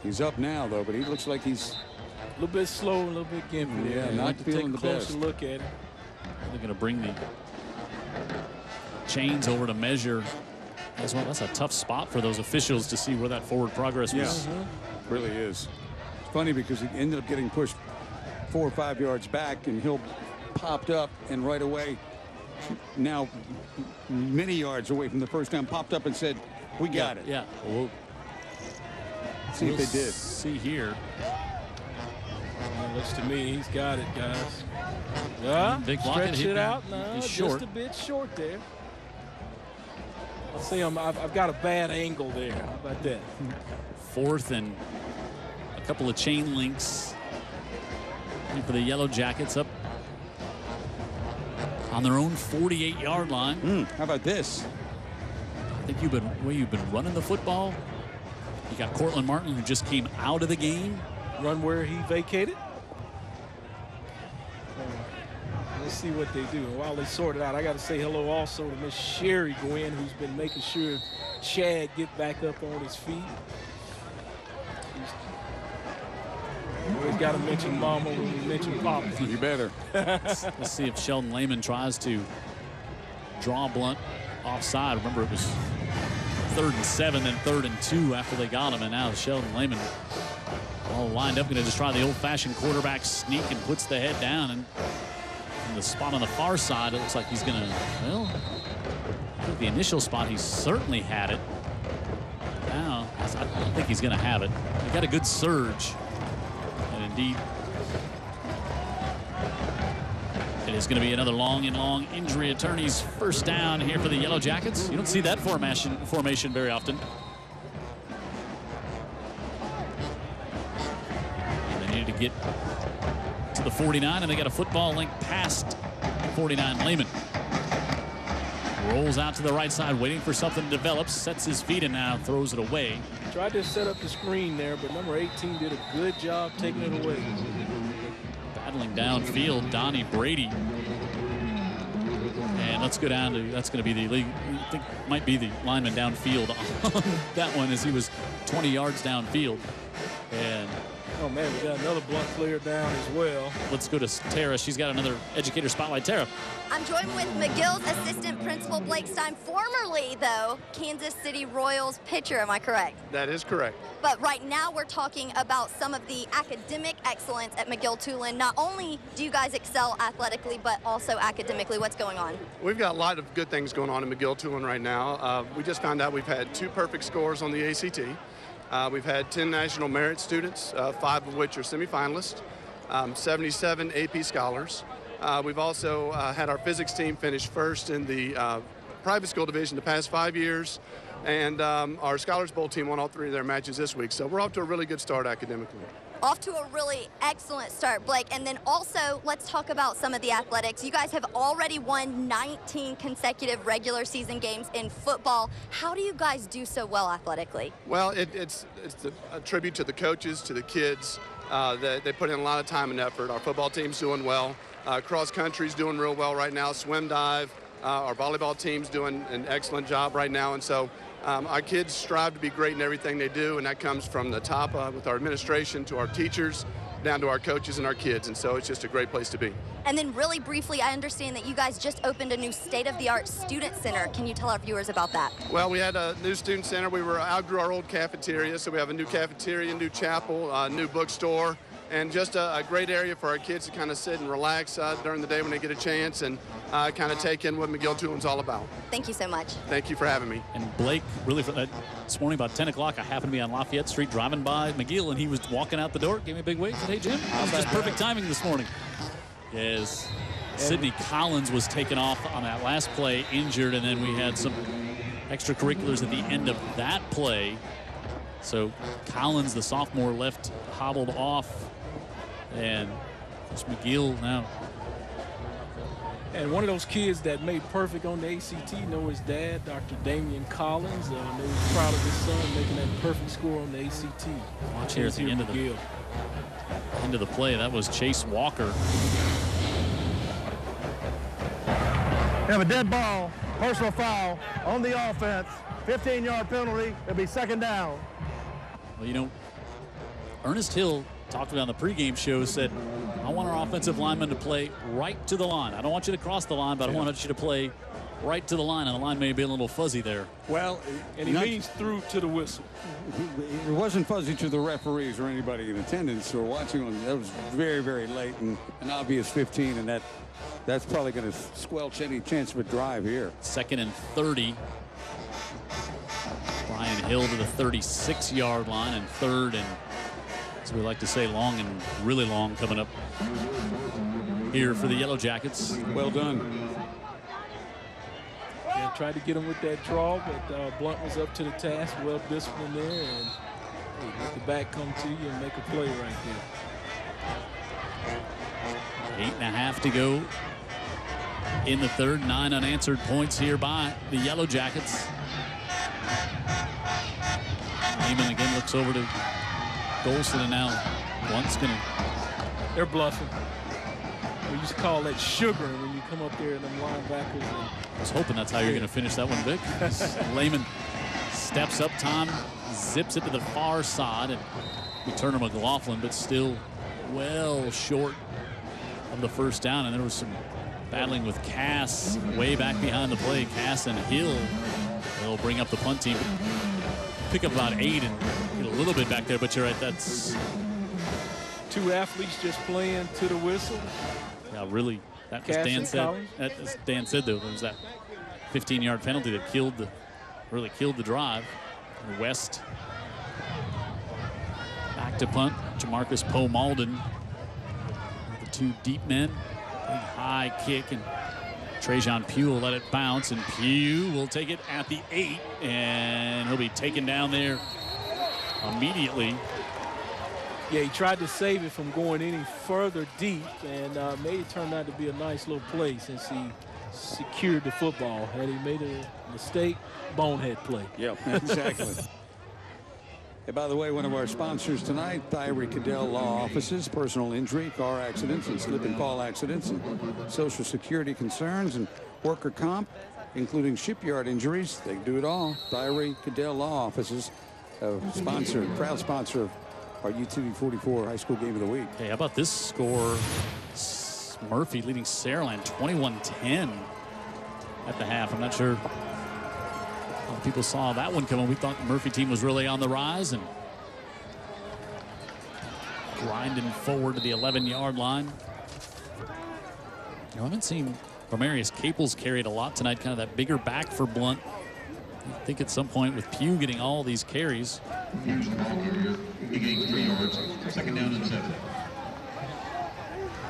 He's up now, though, but he looks like he's a little bit slow, a little bit gimpy. Yeah, not feeling the best. Take a closer look at it. They're going to bring the chains over to measure as well. That's a tough spot for those officials to see where that forward progress was. Yeah, really is. It's funny because he ended up getting pushed 4 or 5 yards back, and Hill popped up, and right away, now many yards away from the first down, popped up and said, we got it. Yeah. Well, see if they did. See here. It looks to me he's got it, guys. Yeah, Big stretch it out. No, just a bit short there. Let's see, I've got a bad angle there. How about that? 4th and a couple of chain links for the Yellow Jackets up on their own 48-yard line. How about this? I think you've been running the football. You got Cortland Martin, who just came out of the game. Run where he vacated. Let's see what they do. And while they sort it out, I got to say hello also to Miss Sherry Gwynn, who's been making sure Chad get back up on his feet. Always got to mention Mama when we mention Papa. You better. Let's see if Sheldon Lehman tries to draw Blount offside. Remember, it was 3rd and 7, then 3rd and 2 after they got him, and now Sheldon Lehman all lined up, going to just try the old-fashioned quarterback sneak and puts the head down. And in the spot on the far side, it looks like he's going to, well, I think the initial spot, he certainly had it. Now, I don't think he's going to have it. He got a good surge. And indeed, it is going to be another long injury attorney's first down here for the Yellow Jackets. You don't see that formation very often. To get to the 49, and they got a football link past 49. Lehman rolls out to the right side, waiting for something to develop, sets his feet, and now throws it away. Tried to set up the screen there, but number 18 did a good job taking it away. Battling downfield, Donnie Brady. And let's go down to, that's going to be the league, I think might be the lineman downfield on that one, as he was 20 yards downfield. And oh, man, we got another Blount player down as well. let's go to Tara. She's got another educator spotlight. Tara. I'm joined with McGill's assistant principal, Blake Stein, formerly, though, Kansas City Royals pitcher. Am I correct? That is correct. But right now we're talking about some of the academic excellence at McGill-Toolen. Not only do you guys excel athletically, but also academically. What's going on? We've got a lot of good things going on in McGill-Toolen right now. We just found out we've had 2 perfect scores on the ACT. We've had 10 national merit students, 5 of which are semifinalists, 77 AP scholars. We've also had our physics team finish first in the private school division the past 5 years, and our Scholars Bowl team won all 3 of their matches this week. So we're off to a really good start academically. Off to a really excellent start, Blake. And then also, let's talk about some of the athletics. You guys have already won 19 consecutive regular season games in football. How do you guys do so well athletically? Well, it's a tribute to the coaches, to the kids. They put in a lot of time and effort. Our football team's doing well. Cross country's doing real well right now. Swim dive. Our volleyball team's doing an excellent job right now. And so our kids strive to be great in everything they do, and that comes from the top with our administration to our teachers, down to our coaches and our kids, and so it's just a great place to be. And then really briefly, I understand that you guys just opened a new state-of-the-art student center. Can you tell our viewers about that? Well, we had a new student center. We outgrew our old cafeteria, so we have a new cafeteria, new chapel, new bookstore, and just a great area for our kids to kind of sit and relax during the day when they get a chance and kind of take in what McGill-Toolen's all about. Thank you so much. Thank you for having me. And Blake, really, this morning about 10 o'clock, I happened to be on Lafayette Street driving by McGill, and he was walking out the door, gave me a big wave, said, "Hey, Jim." It was just perfect timing this morning. Yes. Sidney Collins was taken off on that last play, injured, and then we had some extracurriculars at the end of that play. So Collins, the sophomore, left hobbled off, and it's McGill now. And one of those kids that made perfect on the ACT, know his dad, Dr. Damian Collins. Know he's proud of his son making that perfect score on the ACT. Watch here at the end of the play. That was Chase Walker. We have a dead ball, personal foul on the offense, 15-yard penalty. It'll be second down. Well, you know, Ernest Hill talked about on the pregame show, said, "I want our offensive linemen to play right to the line. I don't want you to cross the line, but I want you to play right to the line," and the line may be a little fuzzy there. Well, and he means through to the whistle. It wasn't fuzzy to the referees or anybody in attendance or watching on. That was very, very late and an obvious 15, and that's probably going to squelch any chance of a drive here. 2nd and 30. Brian Hill to the 36-yard line, and 3rd and, as we like to say, long and really long coming up here for the Yellow Jackets. Well done. Yeah, tried to get him with that draw, but Blount was up to the task, well disciplined there, and let the back come to you and make a play right there. 8.5 to go in the 3rd. 9 unanswered points here by the Yellow Jackets. Neiman again looks over to Golson, and now Blunt's going to. They're bluffing. We used to call that sugaring when you come up there and them linebackers. I was hoping that's how you're going to finish that one, Vic. Lehman steps up, Tom zips it to the far side, and we turn to McLaughlin, but still well short of the first down. And there was some battling with Cass way back behind the play. Cass and Hill. They'll bring up the punt team. Pick up about 8 and get a little bit back there, but you're right, that's 2 athletes just playing to the whistle. Yeah, really, that was Dan said. As Dan said, though, there was that 15-yard penalty that really killed the drive. And West back to punt. Jamarcus Poe Malden, the 2 deep men. Big high kick, and Trajan Pugh will let it bounce, and Pugh will take it at the 8, and he'll be taken down there immediately. Yeah, he tried to save it from going any further deep, and made it turn out to be a nice little play since he secured the football. Had he made a mistake, bonehead play. Yep, exactly. Hey, by the way, one of our sponsors tonight, Thyre Cadell Law Offices, personal injury, car accidents, and slip and fall accidents, and Social Security concerns, and worker comp, including shipyard injuries. They do it all. Thyre Cadell Law Offices, proud sponsor of our UTV 44 High School Game of the Week. Hey, how about this score? Murphy leading Saraland 21-10 at the half. I'm not sure people saw that one coming. We thought the Murphy team was really on the rise and grinding forward to the 11-yard line. I haven't seen Romarius Caples carried a lot tonight, kind of that bigger back for Blount. I think at some point with Pugh getting all these carries. Here's the ball area. He gains 3 yards. 2nd down and 7.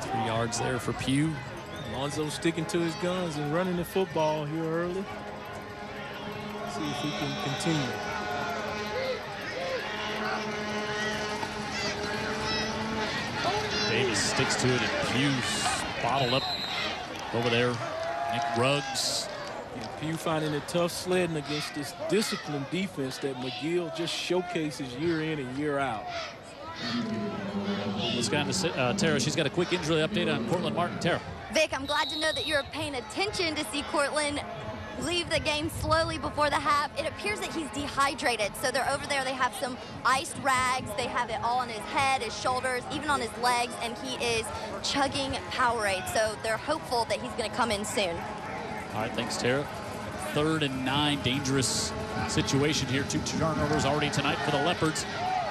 3 yards there for Pugh. Alonzo sticking to his guns and running the football here early. See if he can continue. Davis sticks to it, and Pugh's bottled up over there. Nick Ruggs. And Pugh finding it tough sledding against this disciplined defense that McGill just showcases year in and year out. Let's go on to Tara. She's got a quick injury update on Cortland Martin. Tara. Vic, I'm glad to know that you're paying attention to see Cortland leave the game slowly before the half. It appears that he's dehydrated. So they're over there. They have some iced rags. They have it all on his head, his shoulders, even on his legs, and he is chugging Powerade. So they're hopeful that he's going to come in soon. All right, thanks, Tara. 3rd and 9, dangerous situation here. 2 turnovers already tonight for the Leopards.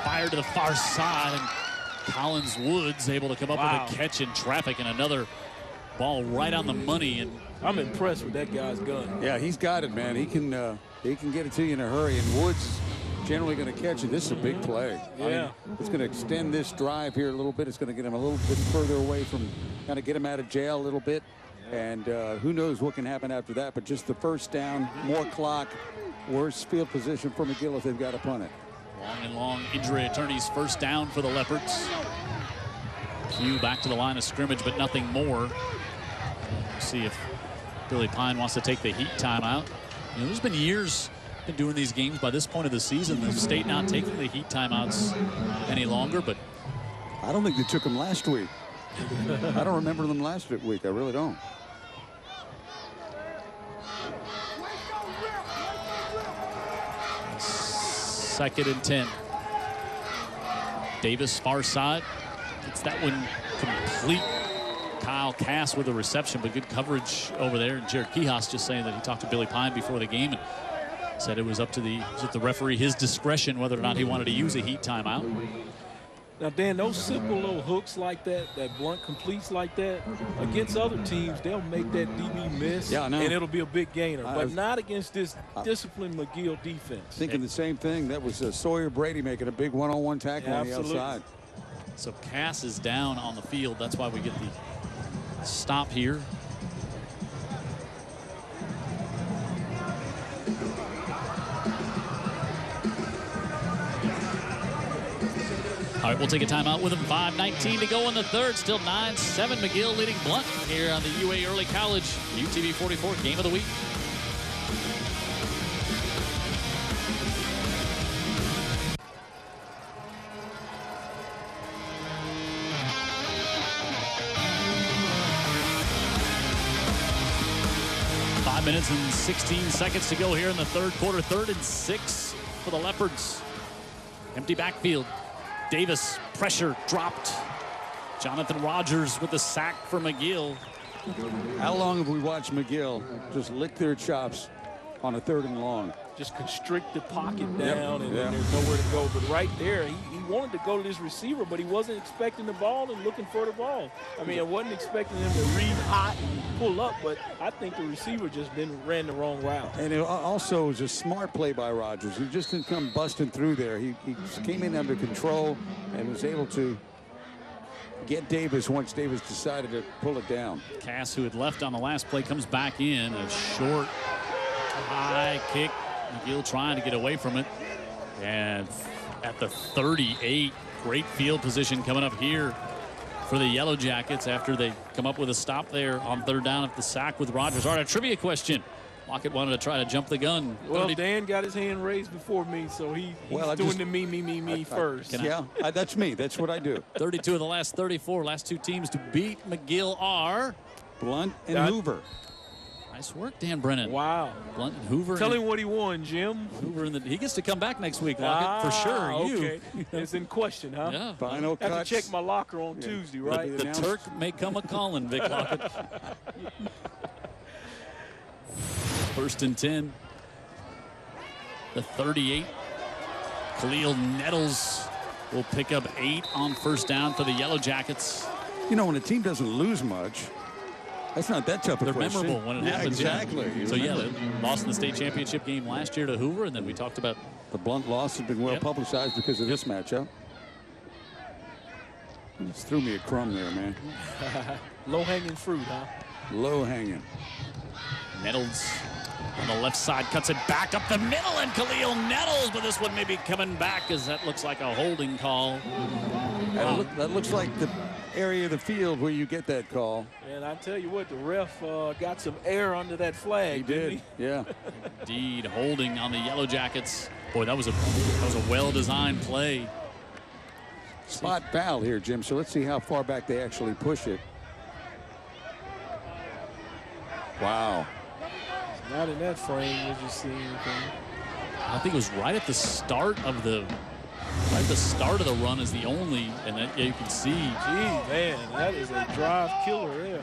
Fired to the far side, and Collins Woods able to come up with a catch in traffic, and another ball right on the money. And I'm impressed with that guy's gun. Yeah, he's got it, man. He can get it to you in a hurry, and Woods generally going to catch it. This is a big play. Yeah. I mean, it's going to extend this drive here a little bit. It's going to get him a little bit further away from, kind of get him out of jail a little bit. And who knows what can happen after that. But just the first down, more clock, worse field position for McGill if they've got to punt it. Long injury attorneys first down for the Leopards. Pugh back to the line of scrimmage, but nothing more. See if Billy Pine wants to take the heat timeout. You know, there's been years been doing these games by this point of the season. The state not taking the heat timeouts any longer, but I don't think they took them last week. I don't remember them last week. I really don't. Second and 10. Davis far side. Gets that one complete. Kyle Cass with a reception, but good coverage over there. And Jared Kihas just saying that he talked to Billy Pine before the game and said it was up to the referee, his discretion, whether or not he wanted to use a heat timeout. Now, Dan, those simple little hooks like that Blount completes like that, against other teams, they'll make that DB miss, and it'll be a big gainer. But not against this disciplined McGill defense. Thinking the same thing. That was Sawyer Brady making a big one-on-one tackle on the outside. So Cass is down on the field. That's why we get the stop here. All right, we'll take a timeout with him. 5:19 to go in the third. Still 9-7 McGill leading Blount here on the UA Early College UTV 44 Game of the Week. Minutes and 16 seconds to go here in the third quarter. 3rd and 6 for the Leopards. Empty backfield. Davis, pressure dropped. Jonathan Rogers with the sack for McGill. How long have we watched McGill just lick their chops on a 3rd and long? Just constrict the pocket down, and there's nowhere to go. But right there, he wanted to go to this receiver, but he wasn't expecting the ball and looking for the ball. I mean, I wasn't expecting him to read hot and pull up, but I think the receiver just ran the wrong route. And it also was a smart play by Rogers. He just didn't come busting through there. He came in under control and was able to get Davis once Davis decided to pull it down. Cass, who had left on the last play, comes back in. A short, high kick. McGill trying to get away from it. And at the 38, great field position coming up here for the Yellow Jackets after they come up with a stop there on 3rd down at the sack with Rogers. All right, a trivia question. Lockett wanted to try to jump the gun. Well, Dan got his hand raised before me, so he's doing the me first. That's me. That's what I do. 32 of the last 34. Last 2 teams to beat McGill are Blount and Hoover. Nice work, Dan Brennan. Wow. Blount and Hoover. Tell him what he won, Jim. Hoover he gets to come back next week, Lockett, for sure. Okay. It's in question, huh? Yeah. Final I have to check my locker on Tuesday, right? The Turk may come a-calling, Vic Lockett. 1st and 10. The 38. Khalil Nettles will pick up 8 on 1st down for the Yellow Jackets. You know, when a team doesn't lose much, that's not that tough of a question. They're memorable when it happens. Exactly. Yeah. So, yeah, they lost in the state championship game last year to Hoover, and then we talked about the Blount loss has been well publicized because of this matchup. You just threw me a crumb there, man. Low-hanging fruit, huh? Low-hanging. Nettles on the left side cuts it back up the middle, and Khalil Nettles, but this one may be coming back as that looks like a holding call. That looks like area of the field where you get that call. And I tell you what, the ref got some air under that flag. He did. Yeah. Indeed, holding on the Yellow Jackets. Boy, that was a well-designed play. Spot foul here, Jim. So let's see how far back they actually push it. Wow. Not in that frame. Did you see anything? I think it was right at the start of the run is the only, and then you can see. Gee, man, that is a drive killer there.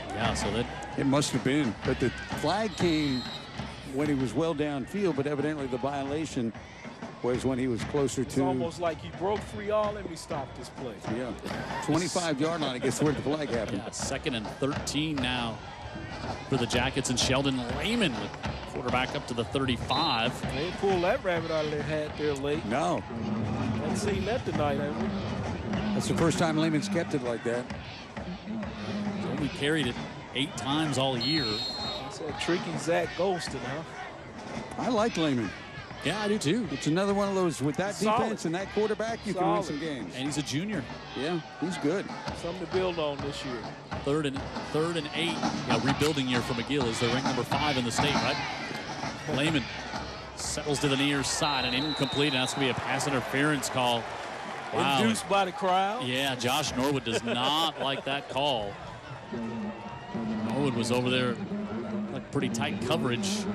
Yeah, so that it must have been, but the flag came when he was well downfield, but evidently the violation was when he was closer It's to. almost like he broke free all. Let me stop this play. Yeah, 25-yard line. I guess where the flag happened. Yeah, 2nd and 13 now for the Jackets, and Sheldon Lehman with quarterback up to the 35. They didn't pull that rabbit out of their hat there late. No. Haven't seen that tonight, have we? That's the first time Lehman's kept it like that. He's only carried it 8 times all year. That's that tricky Zach Golston, huh? I like Lehman. Yeah, I do too. It's another one of those, with that defense and that quarterback, you can win some games. And he's a junior. Yeah, he's good. Something to build on this year. 3rd and 8. Yeah, rebuilding year for McGill is the ranked number 5 in the state, right? Lehman settles to the near side and incomplete, and that's going to be a pass interference call. Wow. Induced by the crowd. Yeah, Josh Norwood does not like that call. Norwood was over there, like pretty tight coverage.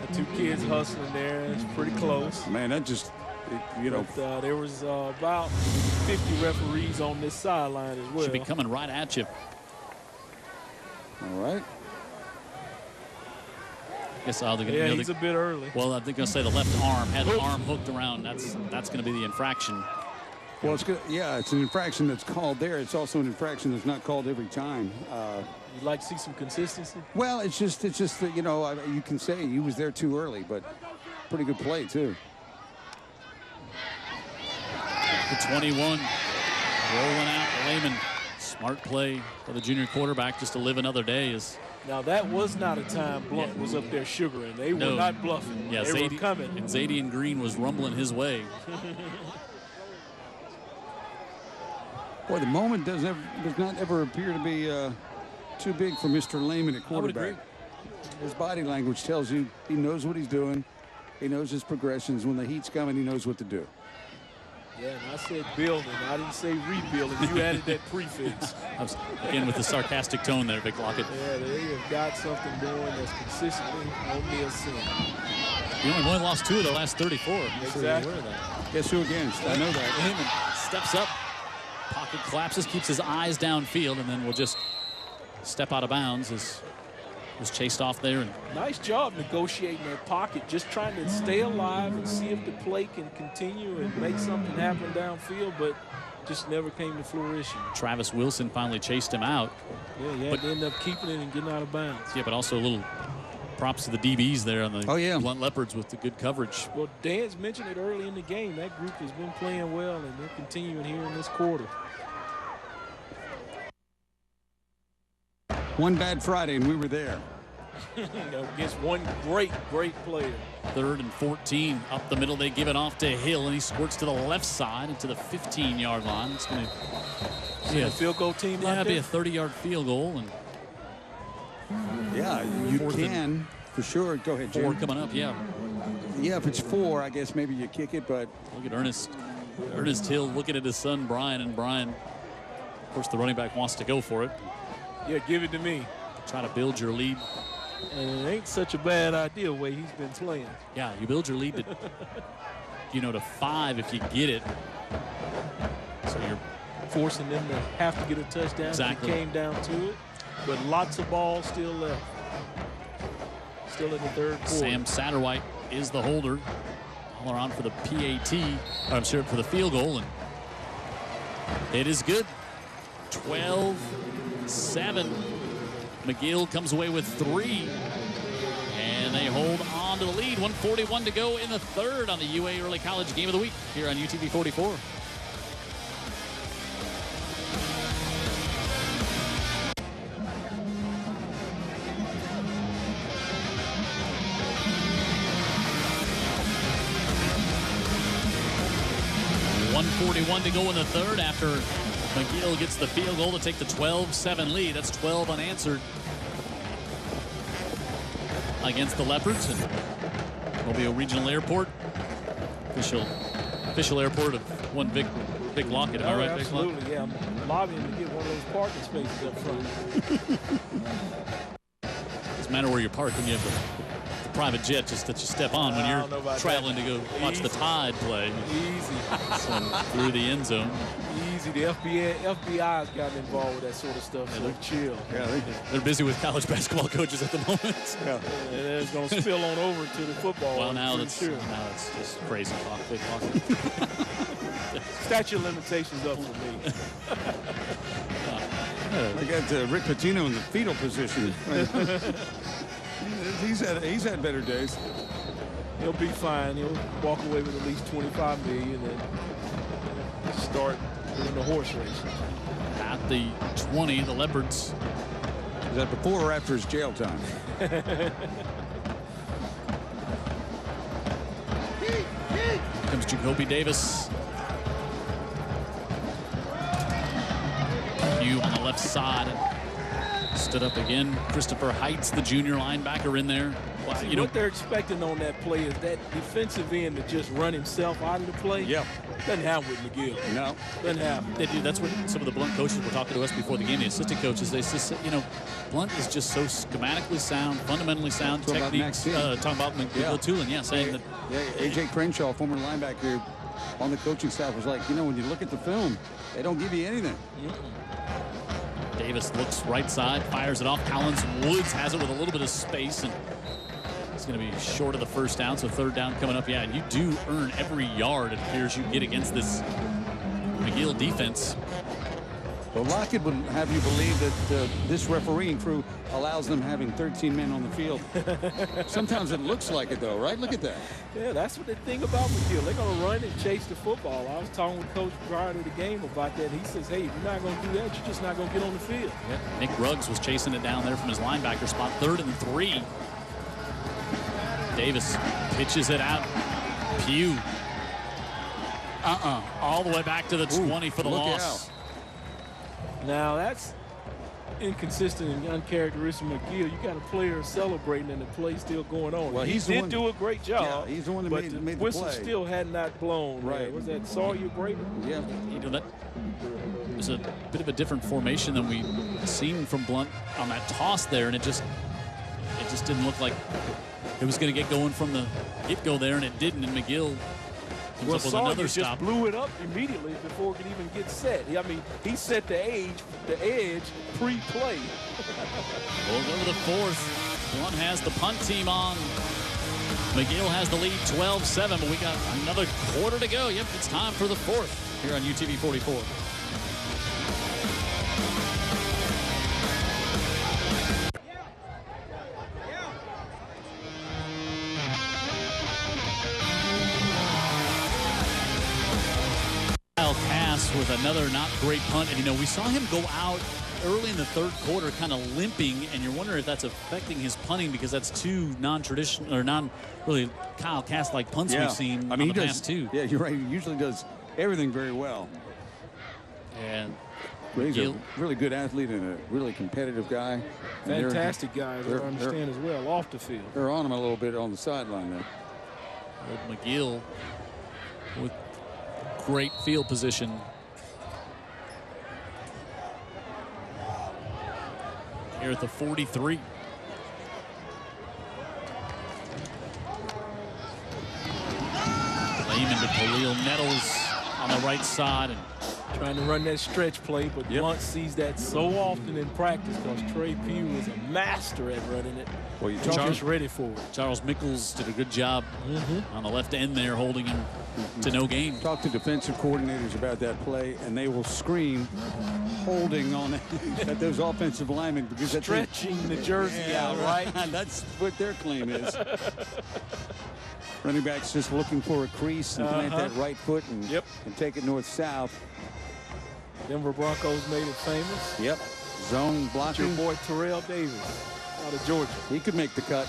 The 2 kids hustling there. It's pretty close. Man, that just, you know. But, there was about 50 referees on this sideline as well. Should be coming right at you. All right. Guess he's a bit early. Well, I think I'll say the left arm had the arm hooked around. That's going to be the infraction. Well, it's good. Yeah, it's an infraction that's called there. It's also an infraction that's not called every time. You'd like to see some consistency? Well, it's just that, you know, you can say he was there too early, but pretty good play too. The 21 rolling out Lehman. Smart play for the junior quarterback just to live another day. Now, that was not a time Blount was up there sugaring. They were not bluffing. Yeah, they were coming. And Zadian Green was rumbling his way. Boy, the moment does not ever appear to be too big for Mr. Lehman at quarterback. I would agree. His body language tells you he knows what he's doing. He knows his progressions. When the heat's coming, he knows what to do. Yeah, and I said building. I didn't say rebuilding. You added that prefix. Again, with the sarcastic tone there, Vic Lockett. Yeah, they have got something going that's consistently on the ascent. You only lost 2 of the last 34. Exactly. Guess who against? I know that. Lehman steps up. Pocket collapses, keeps his eyes downfield, and then will just step out of bounds as was chased off there. And nice job negotiating that pocket, just trying to stay alive and see if the play can continue and make something happen downfield, but just never came to fruition. Travis Wilson finally chased him out. Yeah, but ended up keeping it and getting out of bounds. Yeah, but also a little props to the DBs there on the Blount Leopards with the good coverage. Well, Dan's mentioned it early in the game. That group has been playing well, and they're continuing here in this quarter. One bad Friday, and we were there. Against one great player. 3rd and 14 up the middle. They give it off to Hill, and he squirts to the left side into the 15-yard line. It's going to be a field goal team. Yeah, be a 30-yard field goal. And yeah, you can for sure. Go ahead, Jim. 4 coming up. Yeah. Yeah, if it's 4, I guess maybe you kick it. But look at Ernest Hill looking at his son Brian, and Brian, of course, the running back wants to go for it. Yeah, give it to me. Try to build your lead. And it ain't such a bad idea the way he's been playing. Yeah, you build your lead to, to 5 if you get it. So you're forcing them to have to get a touchdown. Exactly. It came down to it, but lots of balls still left. Still in the 3rd quarter. Sam Satterwhite is the holder. All around for the PAT. I'm sure for the field goal, and it is good. 12-7. McGill comes away with 3, and they hold on to the lead. 1:41 to go in the 3rd on the UA Early College Game of the Week here on UTV 44. 1:41 to go in the third after McGill gets the field goal to take the 12-7 lead. That's 12 unanswered against the Leopards. And Mobile Regional Airport, official airport of one Vic Lockett. Am I right, Vic Lockett? Absolutely, yeah. I'm lobbying to get one of those parking spaces up front. Doesn't matter where you park when you have the private jet just that you step on when you're traveling to go watch the Tide play. Easy. So, through the end zone. Easy. The FBI's gotten involved with that sort of stuff, so chill. Yeah, they're busy with college basketball coaches at the moment. Yeah. And it's going to spill on over to the football. Well, now it's just crazy talk. Big talk. Statute of limitations up for me. I got Rick Pitino in the fetal position. He's had better days. He'll be fine. He'll walk away with at least $25 million and start doing the horse race. At the 20, the Leopards. Is that before or after his jail time? Comes Jacoby Davis. Hugh on the left side. Stood up again. Christopher Heights, the junior linebacker, in there. Well, see, what they're expecting on that play is that defensive end to just run himself out of the play. Yeah. Doesn't happen with McGill. No. Doesn't happen. They do. That's what some of the Blount coaches were talking to us before the game. The assistant coaches, they just, Blount is just so schematically sound, fundamentally sound, techniques. Talking about McGill-Toolen, saying that. Yeah, A.J. Crenshaw, former linebacker on the coaching staff, was like, when you look at the film, they don't give you anything. Davis looks right side, fires it off. Collins Woods has it with a little bit of space, and it's going to be short of the first down, so third down coming up. Yeah, and you do earn every yard, it appears, you get against this McGill defense. Well, Lockett would have you believe that this refereeing crew allows them having 13 men on the field. Sometimes it looks like it, though, right? Look at that. Yeah, that's what they think about McGill. They're going to run and chase the football. I was talking with Coach prior to the game about that. He says, hey, if you're not going to do that, you're just not going to get on the field. Yeah. Nick Ruggs was chasing it down there from his linebacker spot. 3rd and 3. Davis pitches it out. Pugh. All the way back to the 20 for the loss. Now, that's inconsistent and uncharacteristic of McGill. You got a player celebrating and the play still going on. Well, he did do a great job. Yeah, he's the one that made the play. But the whistle still had not blown. Right. Was that Sawyer Braden? Yeah. That was a bit of a different formation than we've seen from Blount on that toss there, and it just didn't look like it was going to get going from the get-go there, and it didn't. And McGill comes up with another stop. Just blew it up immediately before it could even get set. I mean, he set the edge pre-play. We'll go to the 4th. Blount has the punt team on. McGill has the lead 12-7, but we got another quarter to go. Yep, it's time for the 4th here on UTV 44. With another not great punt, and we saw him go out early in the 3rd quarter kind of limping, and you're wondering if that's affecting his punting because that's 2 non-traditional or non-really Kyle Cass-like punts we've seen on the past 2. Yeah, you're right. He usually does everything very well. And he's a really good athlete and a really competitive guy. Fantastic guy, I understand as well, off the field. They're on him a little bit on the sideline there. Old McGill with great field position. Here at the 43. Layman to Khalil Nettles on the right side. And trying to run that stretch play, but Blount sees that so often in practice because Trey Pugh is a master at running it. Well, you're just ready for it. Charles Mickles did a good job on the left end there, holding him to no gain. Talk to defensive coordinators about that play, and they will scream holding on at those offensive linemen because that's stretching the jersey out, right? That's what their claim is. Running backs just looking for a crease and plant that right foot and take it north-south. Denver Broncos made it famous. Yep. Zone blocking. Your boy Terrell Davis out of Georgia. He could make the cut.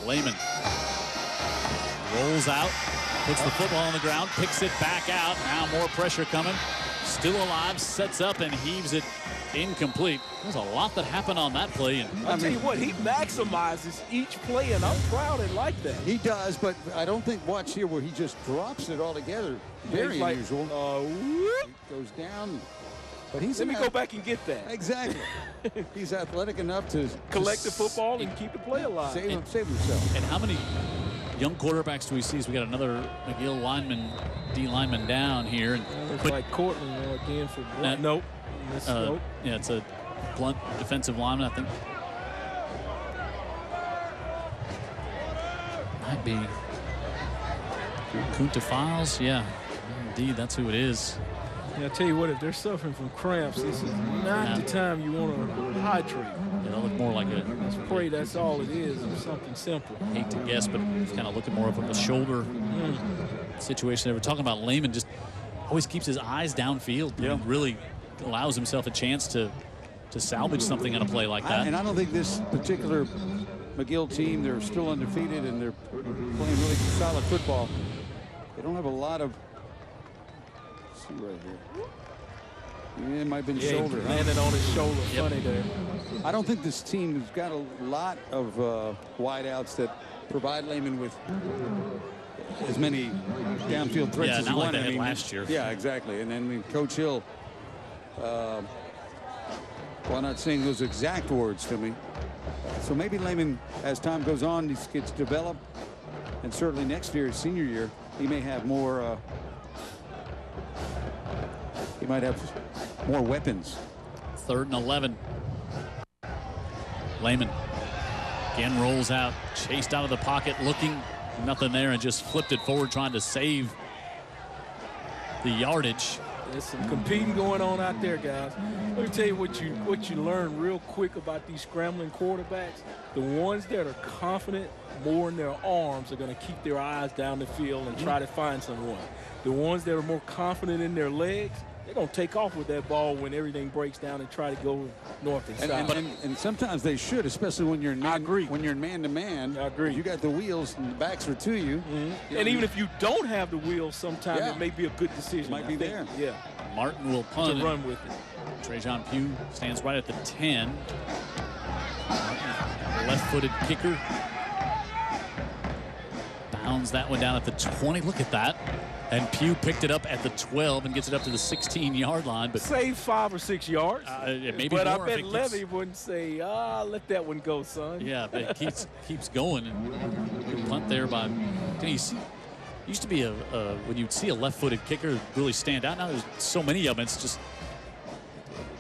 Layman rolls out. Puts the football on the ground, picks it back out. Now more pressure coming. Still alive, sets up and heaves it incomplete. There's a lot that happened on that play. And I'll tell you what, he maximizes each play, and I'm proud and like that. He does, but I don't think, watch here, where he just drops it all together. Very unusual. He goes down. But he's Let me go back and get that. Exactly. He's athletic enough to collect the football and keep the play alive. Save himself. And how many young quarterbacks do we see? So we got another McGill lineman, D lineman down here. And looks like Cortland again for Blount. Nope. Nope. Yeah, it's a Blount defensive lineman, I think. Might be Kunta Files. Yeah, indeed, that's who it is. Yeah, I tell you what, if they're suffering from cramps, this is not the time you want to hydrate. Yeah, they'll look more like a. Let's pray that's all it is, or something simple. Hate to guess, but it's kind of looking more of a shoulder situation. They were talking about Lehman just always keeps his eyes downfield. Yeah. And really allows himself a chance to salvage something on a play like that. And I don't think this particular McGill team, they're still undefeated and they're playing really solid football. They don't have a lot of. Let's see right here. Yeah, it might have been shoulder. Landed on his shoulder. Funny there. I don't think this team has got a lot of wideouts that provide Lehman with as many downfield threats as he wanted. Like they had last year. Yeah, exactly. And then Coach Hill, while not saying those exact words to me, so maybe Lehman, as time goes on, these kids develop, and certainly next year, his senior year, he may have more. He might have more weapons. 3rd and 11. Lehman again rolls out, chased out of the pocket, looking, nothing there, and just flipped it forward, trying to save the yardage. There's some competing going on out there, guys. Let me tell you what you learn real quick about these scrambling quarterbacks. The ones that are confident more in their arms are going to keep their eyes down the field and try to find someone. The ones that are more confident in their legs, they're going to take off with that ball when everything breaks down and try to go north and south. And sometimes they should, especially when you're in man-to-man. I agree. You got the wheels and the backs are to you. And even if you don't have the wheels, sometimes it may be a good decision. Might be there. Yeah. Martin will punt. To run with it. Trajan Pugh stands right at the 10. Left-footed kicker. Bounds that one down at the 20. Look at that. And Pugh picked it up at the 12 and gets it up to the 16-yard line. But save 5 or 6 yards. Maybe but more I bet Levy wouldn't say, let that one go, son. Yeah, but it keeps going. And punt there by. You see, used to be when you'd see a left-footed kicker really stand out. Now there's so many of them. It's just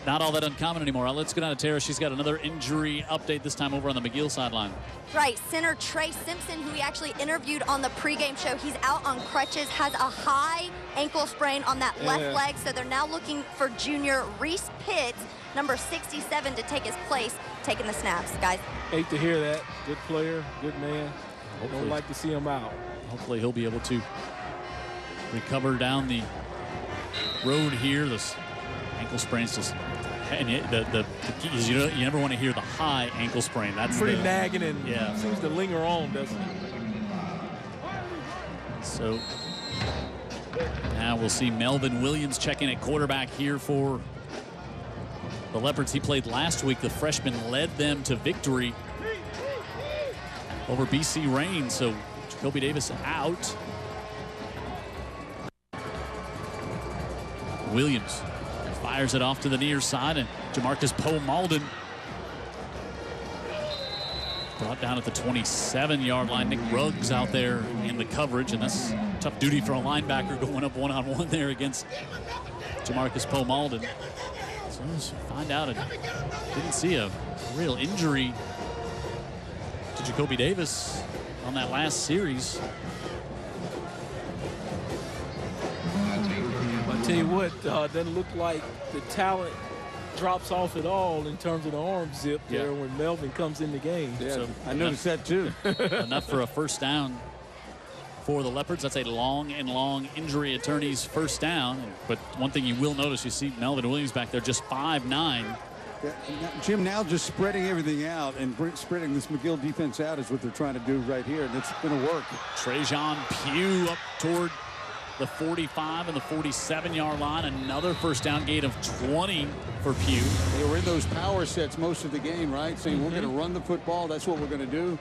not all that uncommon anymore. Let's go down to Tara. She's got another injury update, this time over on the McGill sideline. Right, center Trey Simpson, who we actually interviewed on the pregame show, he's out on crutches, has a high ankle sprain on that left leg, so they're now looking for junior Reese Pitts, number 67, to take his place, taking the snaps, guys. Hate to hear that. Good player, good man. Don't like to see him out. Hopefully he'll be able to recover down the road here. This ankle sprain's just, and the key is you never want to hear the high ankle sprain. That's pretty nagging and seems to linger on, doesn't it? So now we'll see Melvin Williams checking at quarterback here for the Leopards. He played last week. The freshman led them to victory over BC Reign. So Jacoby Davis out. Williams fires it off to the near side, and Jamarcus Poe-Malden brought down at the 27-yard line. Nick Ruggs out there in the coverage, and that's tough duty for a linebacker going up one-on-one there against Jamarcus Poe-Malden. So let's find out. Didn't see a real injury to Jacoby Davis on that last series. I'll tell you what, doesn't look like the talent drops off at all in terms of the arm zip there when Melvin comes in the game. Yeah, so I noticed that too. Enough for a first down for the Leopards. That's a long injury attorney's first down. But one thing you will notice, you see Melvin Williams back there, just 5'9", Jim, now just spreading everything out and spreading this McGill defense out is what they're trying to do right here, and it's going to work. Trajan Pugh up toward the 45 and the 47-yard line. Another first down gain of 20 for Pugh. They were in those power sets most of the game, right? Saying we're going to run the football. That's what we're going to do.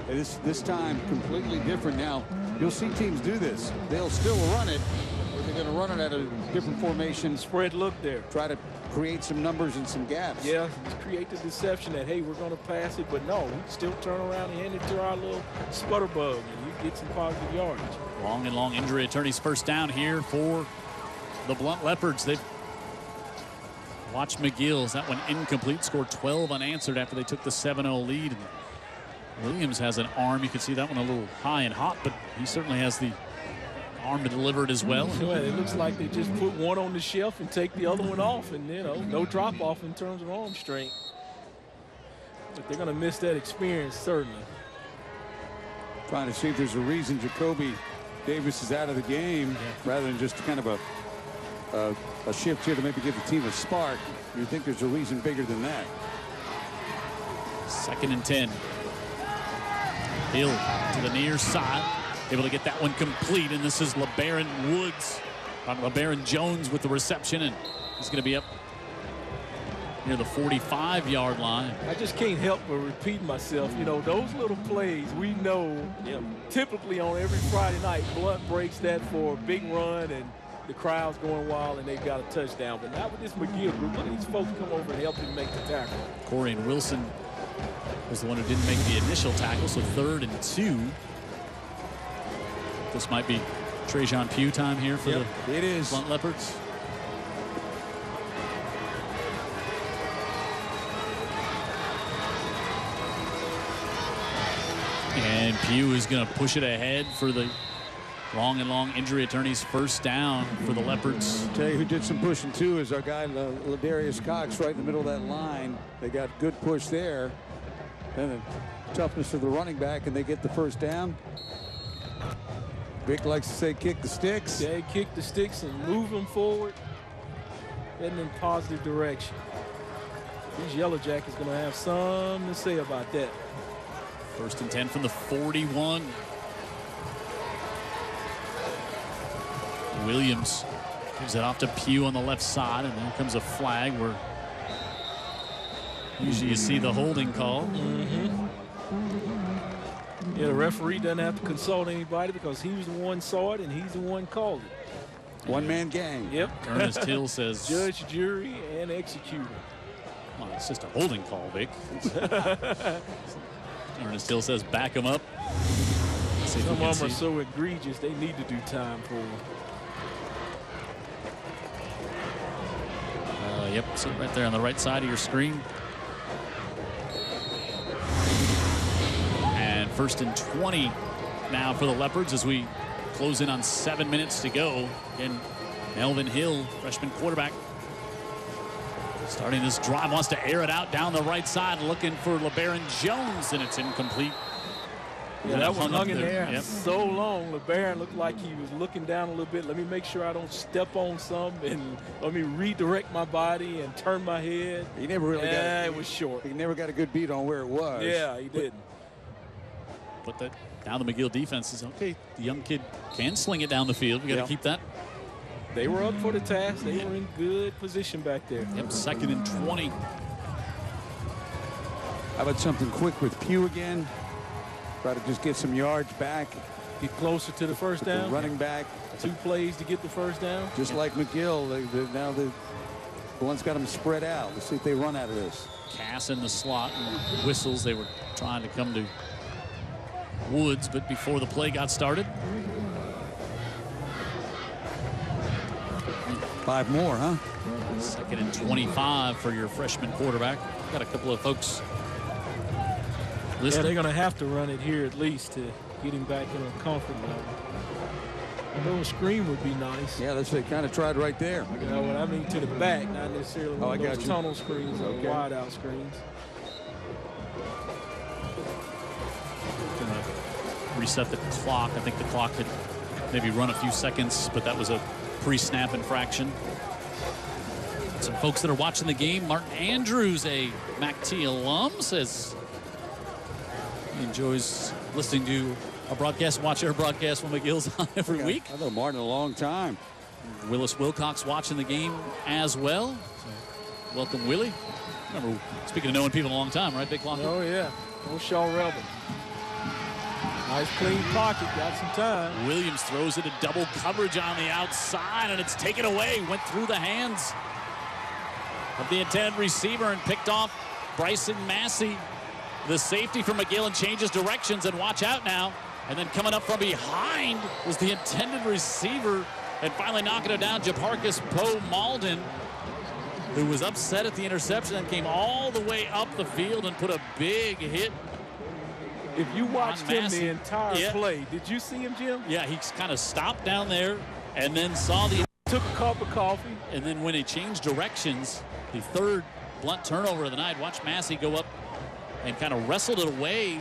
And this time completely different now. You'll see teams do this. They'll still run it, but they're going to run it at a different formation. Spread look there. Try to create some numbers and some gaps. Yeah, create the deception that, hey, we're going to pass it, but no, we can still turn around and hand it to our little sputter bug, and you get some positive yardage. Long and long injury attorney's first down here for the Blount Leopards. They've watched McGill's. That one incomplete, scored 12 unanswered after they took the 7-0 lead. And Williams has an arm. You can see that one a little high and hot, but he certainly has the arm to deliver it as well. It looks like they just put one on the shelf and take the other one off, and no drop off in terms of arm strength. But they're going to miss that experience, certainly. Trying to see if there's a reason Jacoby Davis is out of the game, rather than just kind of a shift here to maybe give the team a spark. You think there's a reason bigger than that? 2nd and 10. Hill to the near side, able to get that one complete, and this is LeBaron Jones with the reception, and he's going to be up near the 45-yard line. I just can't help but repeat myself. Those little plays, we know typically on every Friday night, Blount breaks that for a big run, and the crowd's going wild, and they've got a touchdown. But not with this McGill group. Look at these folks come over and help him make the tackle. Corey Wilson was the one who didn't make the initial tackle, so 3rd and 2. This might be Trajan Pugh time here for the Blount Leopards. And Pugh is going to push it ahead for the long and long injury attorney's first down for the Leopards. I'll tell you who did some pushing too is our guy Ladarius Cox right in the middle of that line. They got good push there. And the toughness of the running back, and they get the first down. Vic likes to say kick the sticks. Yeah, kick the sticks and move them forward, heading in positive direction. These Yellow Jackets going to have something to say about that. 1st and 10 from the 41. Williams gives it off to Pugh on the left side, and then comes a flag where usually you see the holding call. Yeah, the referee doesn't have to consult anybody because he was the one saw it and he's the one called it. One-man gang. Yep. Ernest Hill says judge, jury, and executor. Well, it's just a holding call, Vic. Ernest Hill says back him up. Some of them are so egregious they need to do time for them. Yep, so right there on the right side of your screen. And 1st and 20 now for the Leopards as we close in on 7 minutes to go. And Melvin Hill, freshman quarterback, starting this drive, wants to air it out down the right side, looking for LeBaron Jones, and it's incomplete. Yeah, that one hung in there so long. LeBaron looked like he was looking down a little bit. Let me make sure I don't step on something, and let me redirect my body and turn my head. He never really got it. It was short. He never got a good beat on where it was. Yeah, he didn't. But that now the McGill defense is okay. The young kid can sling it down the field. We got to keep that. They were up for the task. They were in good position back there. Yep, 2nd and 20. How about something quick with Pugh again? Try to just get some yards back. Get closer to the first down. Running back. 2 plays to get the first down. Just like McGill, now the one's got them spread out. Let's see if they run out of this. Cass in the slot and whistles. They were trying to come to Woods, but before the play got started. 5 more, huh? 2nd and 25 for your freshman quarterback. Got a couple of folks listed. Yeah, they're going to have to run it here at least to get him back in a comfort level. A little screen would be nice. Yeah, that's what they kind of tried right there. You know what I mean, to the back, not necessarily one of those you. tunnel screens or wide out screens. Gonna reset the clock. I think the clock had maybe run a few seconds, but that was a pre-snap infraction. Some folks that are watching the game, Martin Andrews, a MAC-T alum, says he enjoys listening to a broadcast, watch our broadcast when McGill's on every week. I've known Martin a long time. Willis Wilcox watching the game as well. So, welcome, Willie. Remember, speaking of knowing people a long time, right, Big Clock? Oh, yeah. No Shaw Rebel. Nice clean pocket, got some time. Williams throws it a double coverage on the outside, and it's taken away. Went through the hands of the intended receiver and picked off Bryson Massey, the safety from McGill, and changes directions. And watch out now. And then coming up from behind was the intended receiver, and finally knocking it down, Japarcus Poe Malden, who was upset at the interception and came all the way up the field and put a big hit. If you watched him the entire play, did you see him, Jim? Yeah, he kind of stopped down there and then saw the... Took a cup of coffee. And then when he changed directions, the third Blount turnover of the night, watch Massey go up and kind of wrestled it away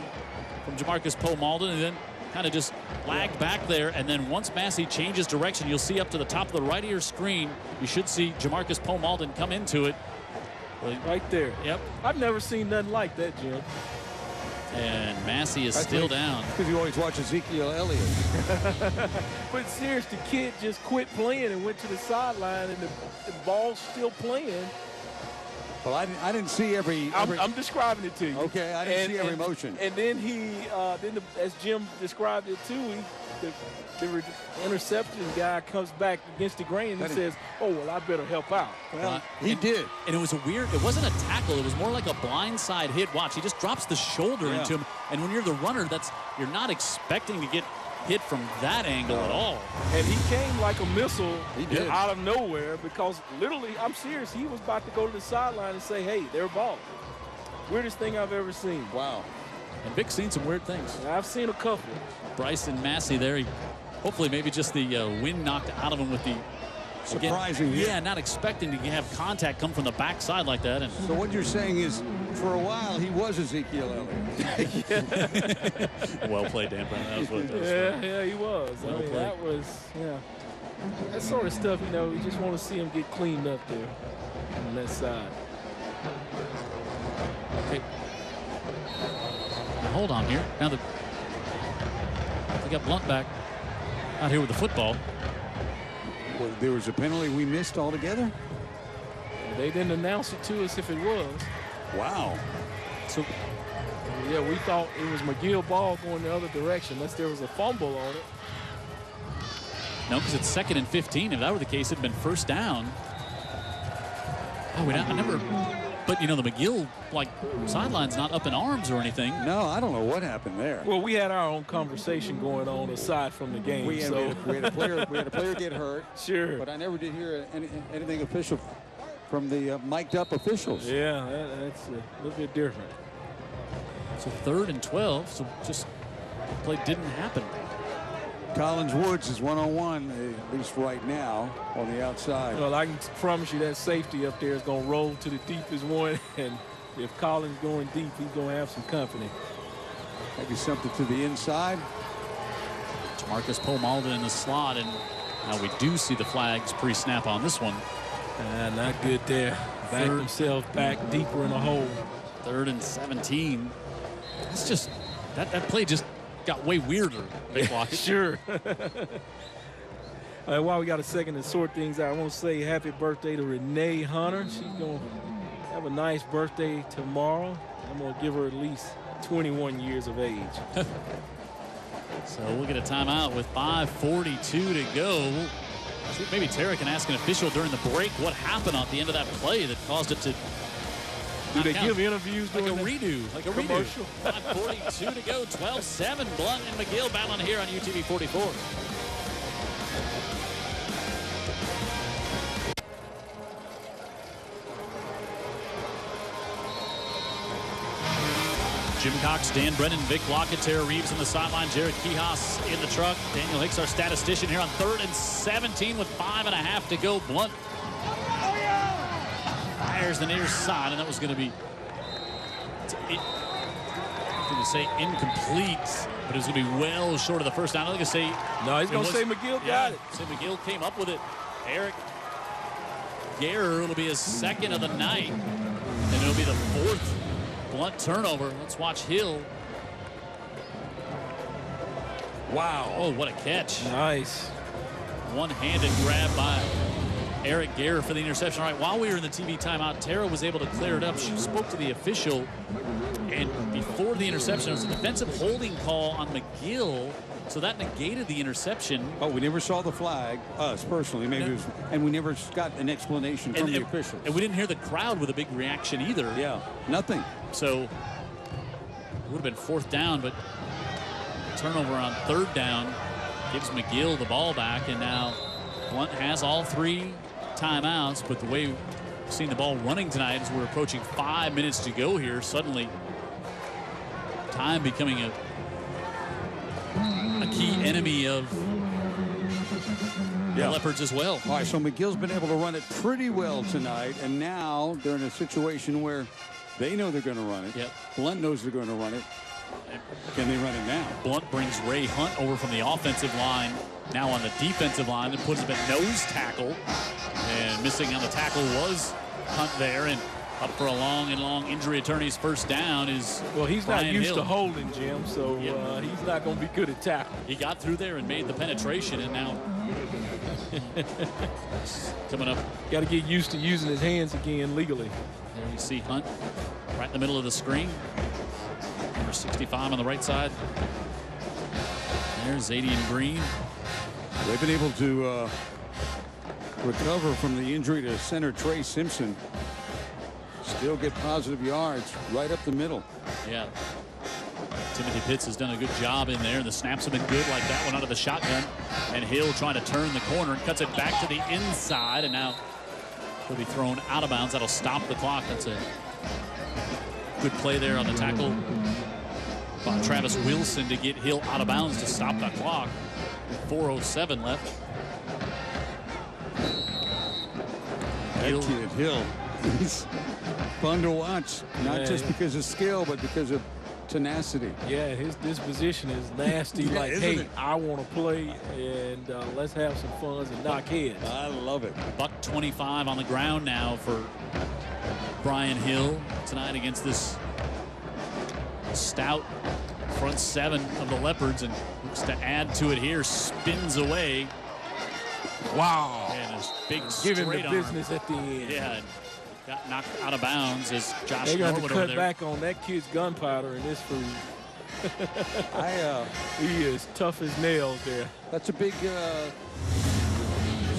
from Jamarcus Poe Malden, and then kind of just lagged back there. And then once Massey changes direction, you'll see up to the top of the right of your screen, you should see Jamarcus Poe Malden come into it. Right there. Yep. I've never seen nothing like that, Jim. And Massey is still down. Because you always watch Ezekiel Elliott. But seriously, the kid just quit playing and went to the sideline, and the ball's still playing. Well, I didn't see every... I'm describing it to you. Okay, I didn't see every motion. And then as Jim described it too, the interception guy comes back against the grain and says, "Oh, well, I better help out." Well, he did. And it was it wasn't a tackle, it was more like a blindside hit. Watch, he just drops the shoulder into him. And when you're the runner, you're not expecting to get hit from that angle at all. And he came like a missile out of nowhere, because literally, I'm serious, he was about to go to the sideline and say, "Hey, they're ball." Weirdest thing I've ever seen. Wow. And Vic's seen some weird things. I've seen a couple. Bryson Massey there. Hopefully maybe just the wind knocked out of him with the... Surprising. Yeah, not expecting to have contact come from the backside like that. And so what you're saying is, for a while, he was Ezekiel Elliott. Well played, Dan Brennan. That was what that was. Yeah, he was. Well played. That was, that sort of stuff, you just want to see him get cleaned up there on that side. Okay. Now hold on here. Now they got Blount back out here with the football. Well, there was a penalty we missed altogether? They didn't announce it to us if it was. Wow. So, yeah, we thought it was McGill ball going the other direction unless there was a fumble on it. No, because it's 2nd and 15. If that were the case, it'd been first down. Oh, I never... But, the McGill, sideline's not up in arms or anything. No, I don't know what happened there. Well, we had our own conversation going on aside from the game. We had a player get hurt. Sure. But I never did hear anything official from the mic'd up officials. Yeah, that's a little bit different. So 3rd and 12, so just play didn't happen. Collins Woods is one-on-one, at least right now, on the outside. Well, I can promise you that safety up there is going to roll to the deepest one, and if Collins going deep, he's going to have some company. Maybe something to the inside. Jamarcus Poe Malden in the slot, and now we do see the flags pre-snap on this one. Not good there. Back themselves back deeper in the hole. 3rd and 17. That's just, that play just got way weirder. Sure. While we got a second to sort things out, I want to say happy birthday to Renee Hunter. She's going to have a nice birthday tomorrow. I'm going to give her at least 21 years of age. So we'll get a timeout with 5:42 to go. See if maybe Tara can ask an official during the break what happened at the end of that play that caused it to... Do they give interviews like a redo? Like a commercial? 5:42 to go. 12-7. Blount and McGill battling here on UTV 44. Jim Cox, Dan Brennan, Vic Lockett, Tara Reeves on the sideline, Jared Kihas in the truck. Daniel Hicks, our statistician, here on 3rd and 17 with 5.5 to go. Blount fires the near side, and that was going to be, I'm going to say incomplete, but it was going to be well short of the first down. I'm going to say no. He's going to say McGill got it. So McGill came up with it. Eric Gare. It'll be his second of the night, and it'll be the 4th Blount turnover. Let's watch Hill. Wow. Oh, what a catch. Nice. One-handed grab by Eric Gare for the interception. All right, while we were in the TV timeout, Tara was able to clear it up. She spoke to the official, and before the interception, it was a defensive holding call on McGill, so that negated the interception. Oh, we never saw the flag, us personally, maybe, it was, and we never got an explanation from the officials. And we didn't hear the crowd with a big reaction either. Yeah, nothing. So it would have been 4th down, but turnover on 3rd down gives McGill the ball back, and now Blount has all 3 timeouts, but the way we've seen the ball running tonight is we're approaching 5 minutes to go here. Suddenly, time becoming a key enemy of the Leopards as well. All right, so McGill's been able to run it pretty well tonight, and now they're in a situation where they know they're going to run it. Yep. Blount knows they're going to run it. Can they run it now? Blount brings Ray Hunt over from the offensive line, now on the defensive line, and puts him at nose tackle. And missing on the tackle was Hunt there, and up for a long injury attorney's first down is Well, he's Brian not used Hill. to holding, Jim, so he's not going to be good at tackling. He got through there and made the penetration, and now coming up. Got to get used to using his hands again legally. There you see Hunt right in the middle of the screen. Number 65 on the right side. There's Zadian Green. They've been able to recover from the injury to center Trey Simpson. Still get positive yards right up the middle. Yeah. Timothy Pitts has done a good job in there. The snaps have been good, like that one out of the shotgun. And Hill trying to turn the corner and cuts it back to the inside. And now he'll be thrown out of bounds. That'll stop the clock. That's a good play there on the tackle by Travis Wilson to get Hill out of bounds to stop the clock. With 4:07 left. That kid Hill, he's fun to watch. Not just because of skill, but because of tenacity. Yeah, his disposition is nasty. Yeah, like, isn't hey, it? I want to play, and let's have some fun and knock heads. I love it. $125 on the ground now for Brian Hill tonight against this stout front 7 of the Leopards, and looks to add to it here. Spins away. Wow. And a big Give him straight the arm. business at the end. Yeah, and got knocked out of bounds as Josh They got Norwood to over cut there. back on that kid's gunpowder in this food. He is tough as nails there. That's a big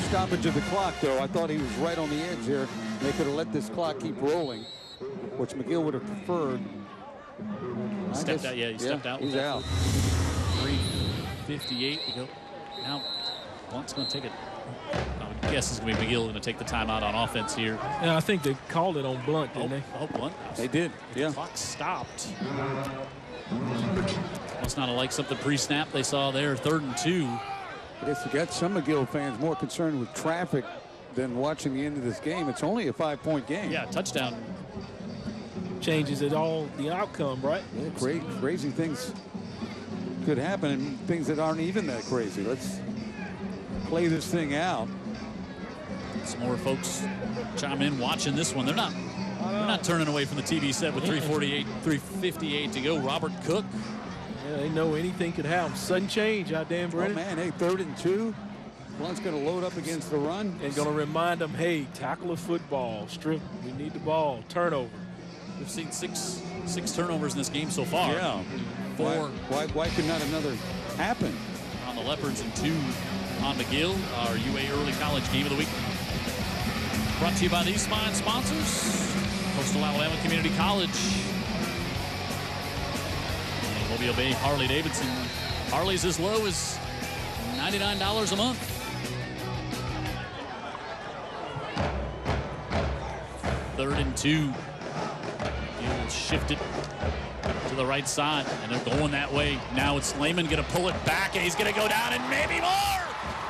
stoppage of the clock, though. I thought he was right on the edge there. They could have let this clock keep rolling, which McGill would have preferred. Stepped out, yeah, he stepped out. He's out. 3:58 to go. Now, Blount's going to take it. I guess it's going to be McGill going to take the timeout on offense here. Yeah, I think they called it on Blount, didn't they? Oh, Blount. They did, yeah. The clock stopped. Must not have liked something pre-snap they saw there. 3rd and 2. I guess you got some McGill fans more concerned with traffic than watching the end of this game. It's only a 5-point game. Yeah, touchdown. Changes it all, the outcome, right? Yeah, crazy things could happen, and things that aren't even that crazy. Let's play this thing out. Some more folks chime in watching this one. They're not turning away from the TV set with 3:58 to go. Robert Cook. Yeah, they know anything could happen. Sudden change out there, Oh, Brennan. man, hey, 3rd and 2. Blount's going to load up against the run. And going to remind them, hey, tackle a football. Strip, we need the ball. Turnover. We've seen six turnovers in this game so far. Yeah. 4 Why could not another happen? on the Leopards and 2 on McGill, our UA Early College Game of the Week. Brought to you by these fine sponsors. Coastal Alabama Community College. And Mobile Bay Harley-Davidson. Harley's as low as $99 a month. Third and 2. He'll shift it to the right side, and they're going that way. Now it's Lehman going to pull it back, and he's going to go down, and maybe more.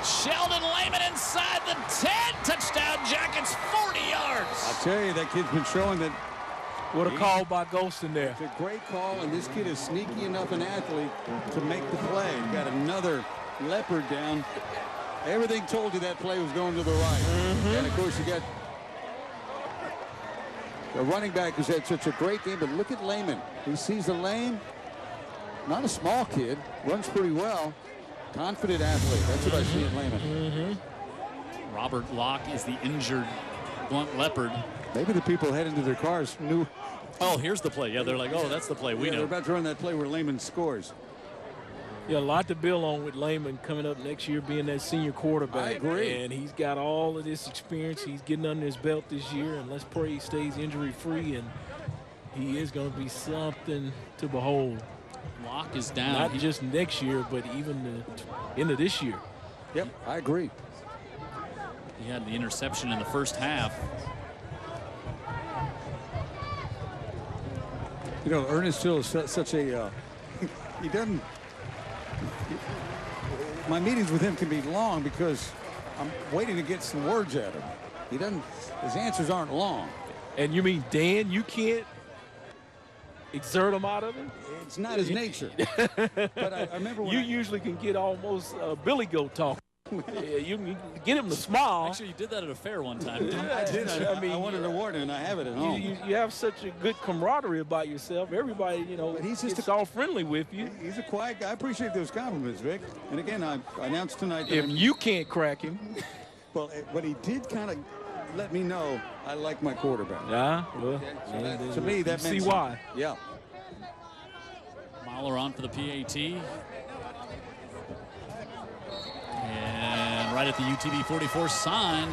Sheldon Lehman inside the 10. Touchdown Jackets, 40 yards. I'll tell you, that kid's been showing that. What a call by Golston there. It's a great call, and this kid is sneaky enough an athlete to make the play. Got another Leopard down. Everything told you that play was going to the right. And, of course, you got The running back has had such a great game, but look at Lehman. He sees the lane. Not a small kid. Runs pretty well. Confident athlete. That's what I see in Lehman. Robert Locke is the injured Blount Leopard. Maybe the people heading to their cars knew. Oh, here's the play. Yeah, they're like, oh, that's the play. We know. They're about to run that play where Lehman scores. Yeah, a lot to build on with Lehman coming up next year, being that senior quarterback. I agree. And he's got all of this experience. He's getting under his belt this year, and let's pray he stays injury-free, and he is going to be something to behold. Locke is down. Not just next year, but even the end of this year. Yep, I agree. He had the interception in the first half. You know, Ernest Hill is such a, he doesn't, my meetings with him can be long because I'm waiting to get some words at him. He doesn't, his answers aren't long. And you mean, Dan, you can't exert them out of him? It's not his nature. But I remember when you usually can get almost Billy Goat talk. Yeah, you can get him to smile. Actually, you did that at a fair one time. I did. I wanted a warning, and I have it at home. You have such a good camaraderie about yourself. Everybody, you know, he's just all friendly with you. He's a quiet guy. I appreciate those compliments, Vic. And again, I announced tonight. If you can't crack him. Well, but he did kind of let me know I like my quarterback. Yeah, well, to me, that meant see why. Yeah. Mahler on for the PAT. And right at the UTV 44 sign.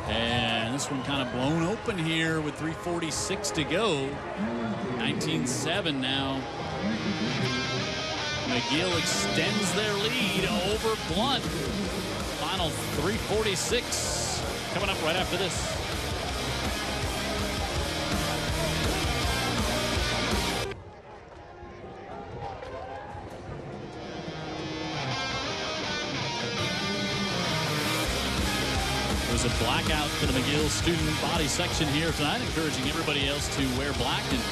And this one kind of blown open here with 3:46 to go. 19-7 now. McGill extends their lead over Blount. Final 3:46 coming up right after this. There's a blackout for the McGill student body section here tonight, encouraging everybody else to wear black and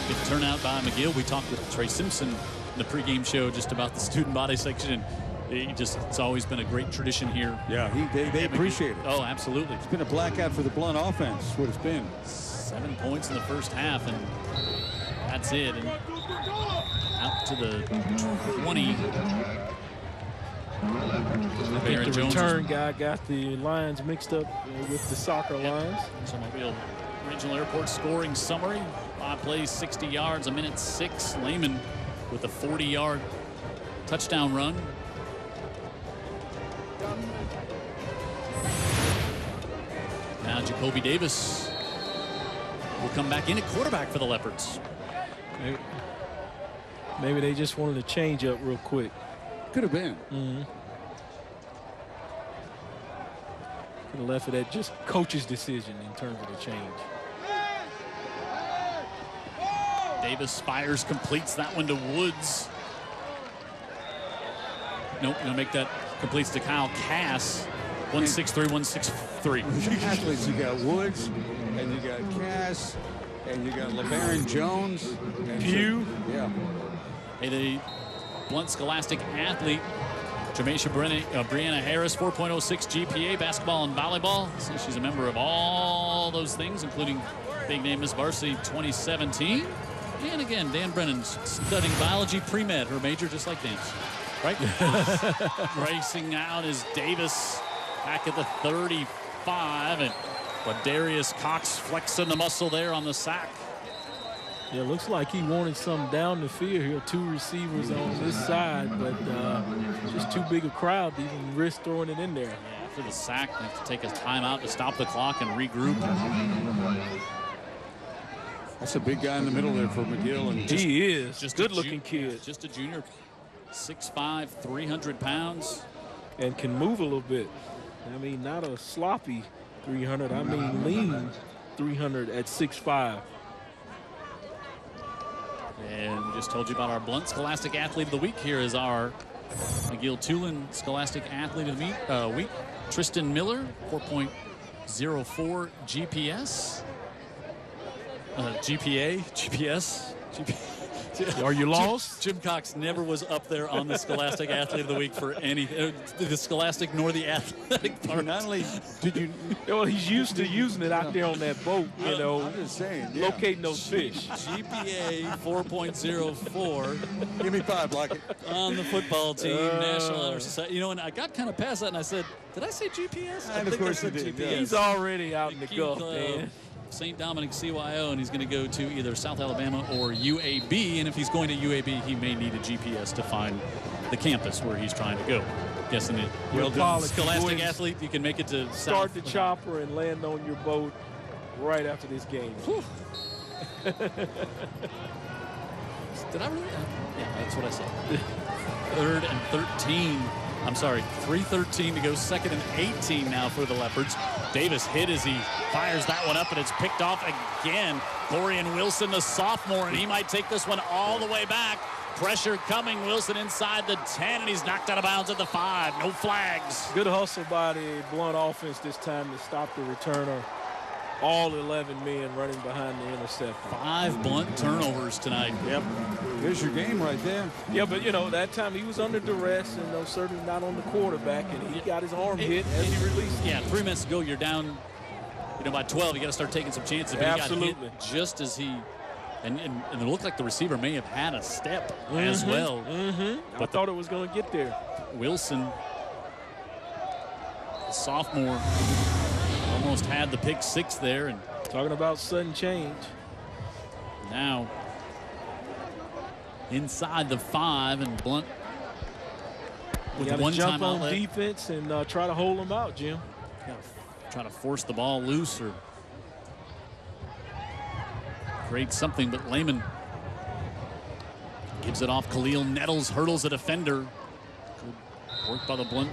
get the turnout by McGill. We talked with Trey Simpson in the pregame show just about the student body section, and it's always been a great tradition here. Yeah, they appreciate it. Oh, absolutely. It's been a blackout for the Blount offense, what it's been. 7 points in the first half, and that's it. And out to the 20. I think the return guy got the lines mixed up with the soccer lines. Mobile Regional Airport scoring summary. 5 plays, 60 yards, a minute 6. Lehman with a 40-yard touchdown run. Now Jacoby Davis will come back in at quarterback for the Leopards. Maybe they just wanted to change up real quick. Could have been. Could have left it at just coach's decision in terms of the change. Davis fires, completes that one to Woods. Nope, gonna make that, completes to Kyle Cass. 163, 163. Athletes, you got Woods, and you got Cass, and you got LeBaron Jones. And Pugh. Yeah. Hey, the Blount Scholastic athlete, Jameisha Brianna Harris, 4.06 GPA, basketball and volleyball. So she's a member of all those things, including big name Miss Varsity 2017. And again, Dan Brennan's studying biology pre-med, her major just like Dan's. Right? Racing out is Davis back at the 35. And Darius Cox flexing the muscle there on the sack. Yeah, looks like he wanted some down the field here. 2 receivers on this side, but just too big a crowd to even risk throwing it in there. Yeah, after the sack, they have to take a timeout to stop the clock and regroup. That's a big guy in the middle there for McGill. And he is. Just good-looking kid. Just a junior, 6'5", 300 pounds. And can move a little bit. I mean, not a sloppy 300. I mean, lean 300 at 6'5". And we just told you about our Blount Scholastic Athlete of the Week. Here is our McGill-Toolen Scholastic Athlete of the Week, Tristan Miller, 4.04 GPS. GPS. Are you lost? Jim Cox never was up there on the Scholastic Athlete of the Week for any the Scholastic nor the athletic part. Not only did you, well, he's used to using it out there on that boat, you know, I'm just saying, locating those fish. GPA 4.04. Give me 5, Lockett. On the football team, National Honor Society. You know, and I got kind of past that, and I said, did I say GPS? And of course you did. GPS. He's already out in the Gulf, man. St. Dominic CYO, and he's going to go to either South Alabama or UAB. And if he's going to UAB, he may need a GPS to find the campus where he's trying to go. Guessing it. Well done, Scholastic Athlete, you can make it to start South. the chopper and land on your boat right after this game. Did I really? Yeah, that's what I said. 3rd and 13. I'm sorry, 3:13 to go. 2nd and 18 now for the Leopards. Davis hit as he fires that one up, and it's picked off again. Corian Wilson, the sophomore, and he might take this one all the way back. Pressure coming. Wilson inside the 10, and he's knocked out of bounds at the 5. No flags. Good hustle by the Blount offense this time to stop the returner. All 11 men running behind the interception. 5 Blount turnovers tonight. Yep. There's your game right there. Yeah, but, you know, that time he was under duress and certainly not on the quarterback, and he got his arm hit as he released. Yeah, 3 minutes to go. You're down, you know, by 12. You got to start taking some chances. But Absolutely. He got hit just as he, and it looked like the receiver may have had a step as well. But I thought it was going to get there. Wilson, the sophomore, almost had the pick 6 there. And talking about sudden change. Now inside the 5, and Blount with one jump time on outlet. defense and try to hold them out, Jim. Try to force the ball loose or create something, but Lehman gives it off. Khalil Nettles hurdles a defender. Good work by the Blount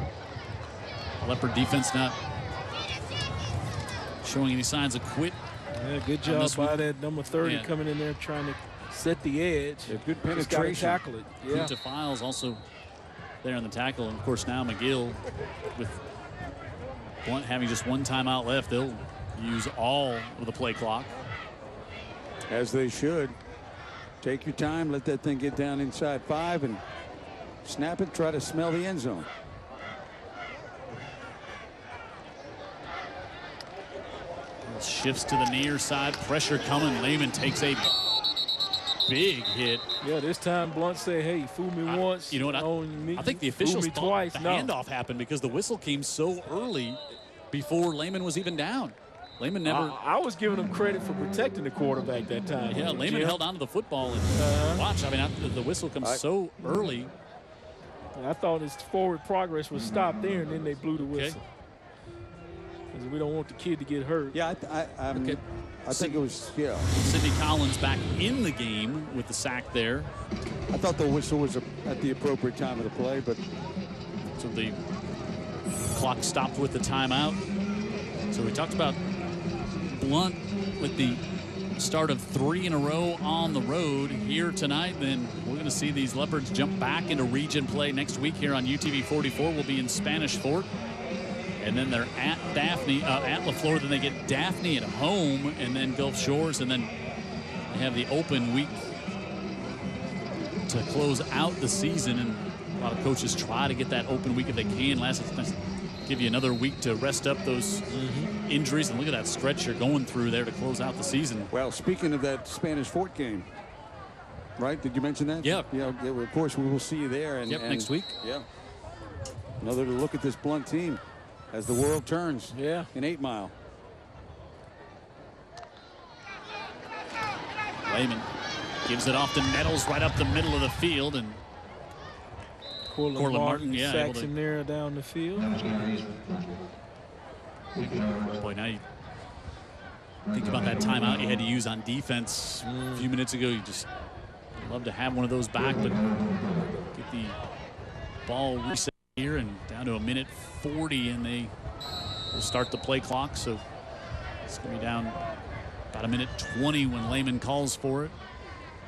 Leopard defense, not showing any signs of quit. Yeah, good job by that number 30 coming in there trying to set the edge. Yeah, good penetration. Tackle it. Yeah. Kunta Files also there on the tackle. And of course now McGill, with Blount having just 1 timeout left, they'll use all of the play clock. As they should. Take your time, let that thing get down inside 5 and snap it, try to smell the end zone. Shifts to the near side, pressure coming. Lehman takes a big hit. Yeah, this time Blount said, hey, fool me once. You know what? I think the officials thought twice. the handoff happened because the whistle came so early before Lehman was even down. Lehman never. I was giving him credit for protecting the quarterback that time. Yeah, Lehman held on to the football and watch. I mean, the whistle comes so early. I thought his forward progress was stopped there, and then they blew the whistle. Because we don't want the kid to get hurt. Yeah, I think it was, Sidney Collins back in the game with the sack there. I thought the whistle was at the appropriate time of the play, but. So the clock stopped with the timeout. So we talked about Blount with the start of 3 in a row on the road here tonight. Then we're going to see these Leopards jump back into region play next week here on UTV 44. We'll be in Spanish Fort. And then they're at at LaFleur. Then they get Daphne at home, and then Gulf Shores, and then they have the open week to close out the season. And a lot of coaches try to get that open week if they can. Give you another week to rest up those injuries. And look at that stretch you're going through there to close out the season. Well, speaking of that Spanish Fort game, right? Did you mention that? Yeah. Yeah. Of course, we will see you there. And next week. Yeah. Another look at this Blount team as the world turns. Yeah. In 8 Mile. Lehman gives it off to Nettles right up the middle of the field, and Cortland Martin sacks him there down the field. Boy, now you think about that timeout you had to use on defense a few minutes ago. You just love to have one of those back, but get the ball reset here and down to 1:40, and they will start the play clock. So it's going to be down about 1:20 when Lehman calls for it.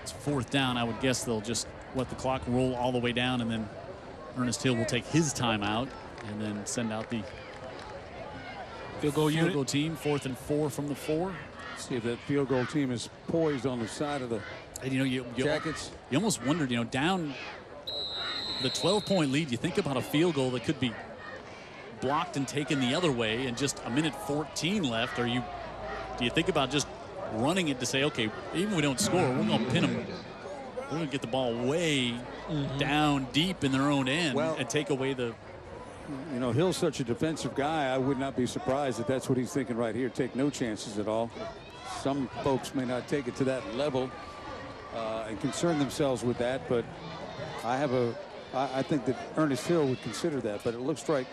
It's 4th down. I would guess they'll just let the clock roll all the way down, and then Ernest Hill will take his timeout and then send out the field goal team. 4th and 4 from the 4. See if that field goal team is poised on the side of the And, you Jackets. You almost wondered, down the 12-point lead, you think about a field goal that could be blocked and taken the other way, and just a minute 14 left. Do you think about just running it to say, okay, even if we don't score, we're going to pin them. We're going to get the ball way down deep in their own end and take away the. Hill's such a defensive guy. I would not be surprised if that's what he's thinking right here. Take no chances at all. Some folks may not take it to that level and concern themselves with that, but I think that Ernest Hill would consider that. But it looks like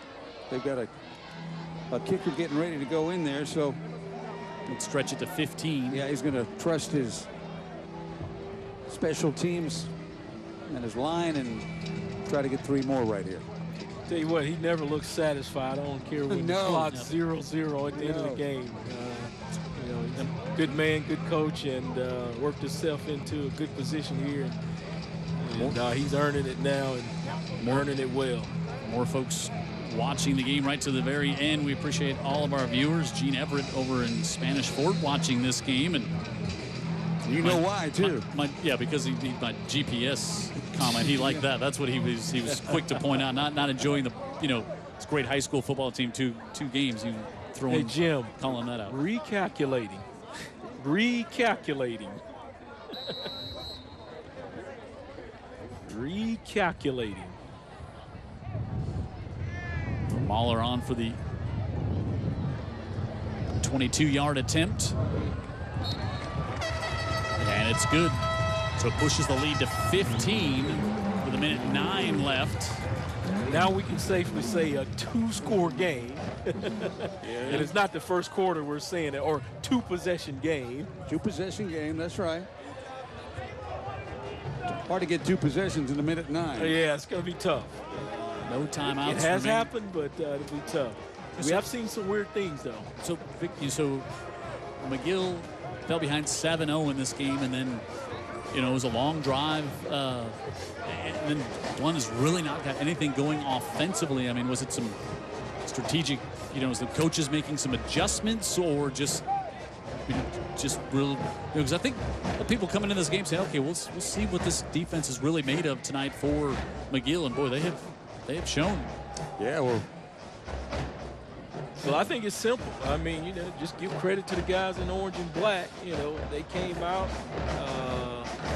they've got a kicker getting ready to go in there, so let's stretch it to 15. Yeah, he's going to trust his special teams and his line and try to get 3 more right here. Tell you what, he never looks satisfied. I don't care when the clock's 0-0 at the end of the game. He's a good man, good coach, and worked himself into a good position here. And he's earning it now and earning it well. More folks watching the game right to the very end. We appreciate all of our viewers. Gene Everett over in Spanish Fort watching this game, and you know why too. Because my GPS comment, he liked that. That's what he was quick to point out. Not enjoying the it's a great high school football team. Two games. You throwing. Hey Jim, calling that out. Recalculating. Recalculating. Mahler on for the 22-yard attempt. And it's good. So it pushes the lead to 15 with 1:09 left. Now we can safely say a 2-score game. And it's not the first quarter we're saying it, or 2-possession game. 2-possession game, that's right. Hard to get 2 possessions in 1:09. Yeah, it's going to be tough. No timeouts. It has happened, but it'll be tough. We have seen some weird things, though. So McGill fell behind 7-0 in this game, and then it was a long drive, and then Blount has really not got anything going offensively. I mean, was it some strategic, was the coaches making some adjustments, or just real? Because I think the people coming into this game say, okay, we'll see what this defense is really made of tonight for McGill, and boy, they have shown. Yeah, well, I think it's simple. I mean, just give credit to the guys in orange and black. They came out,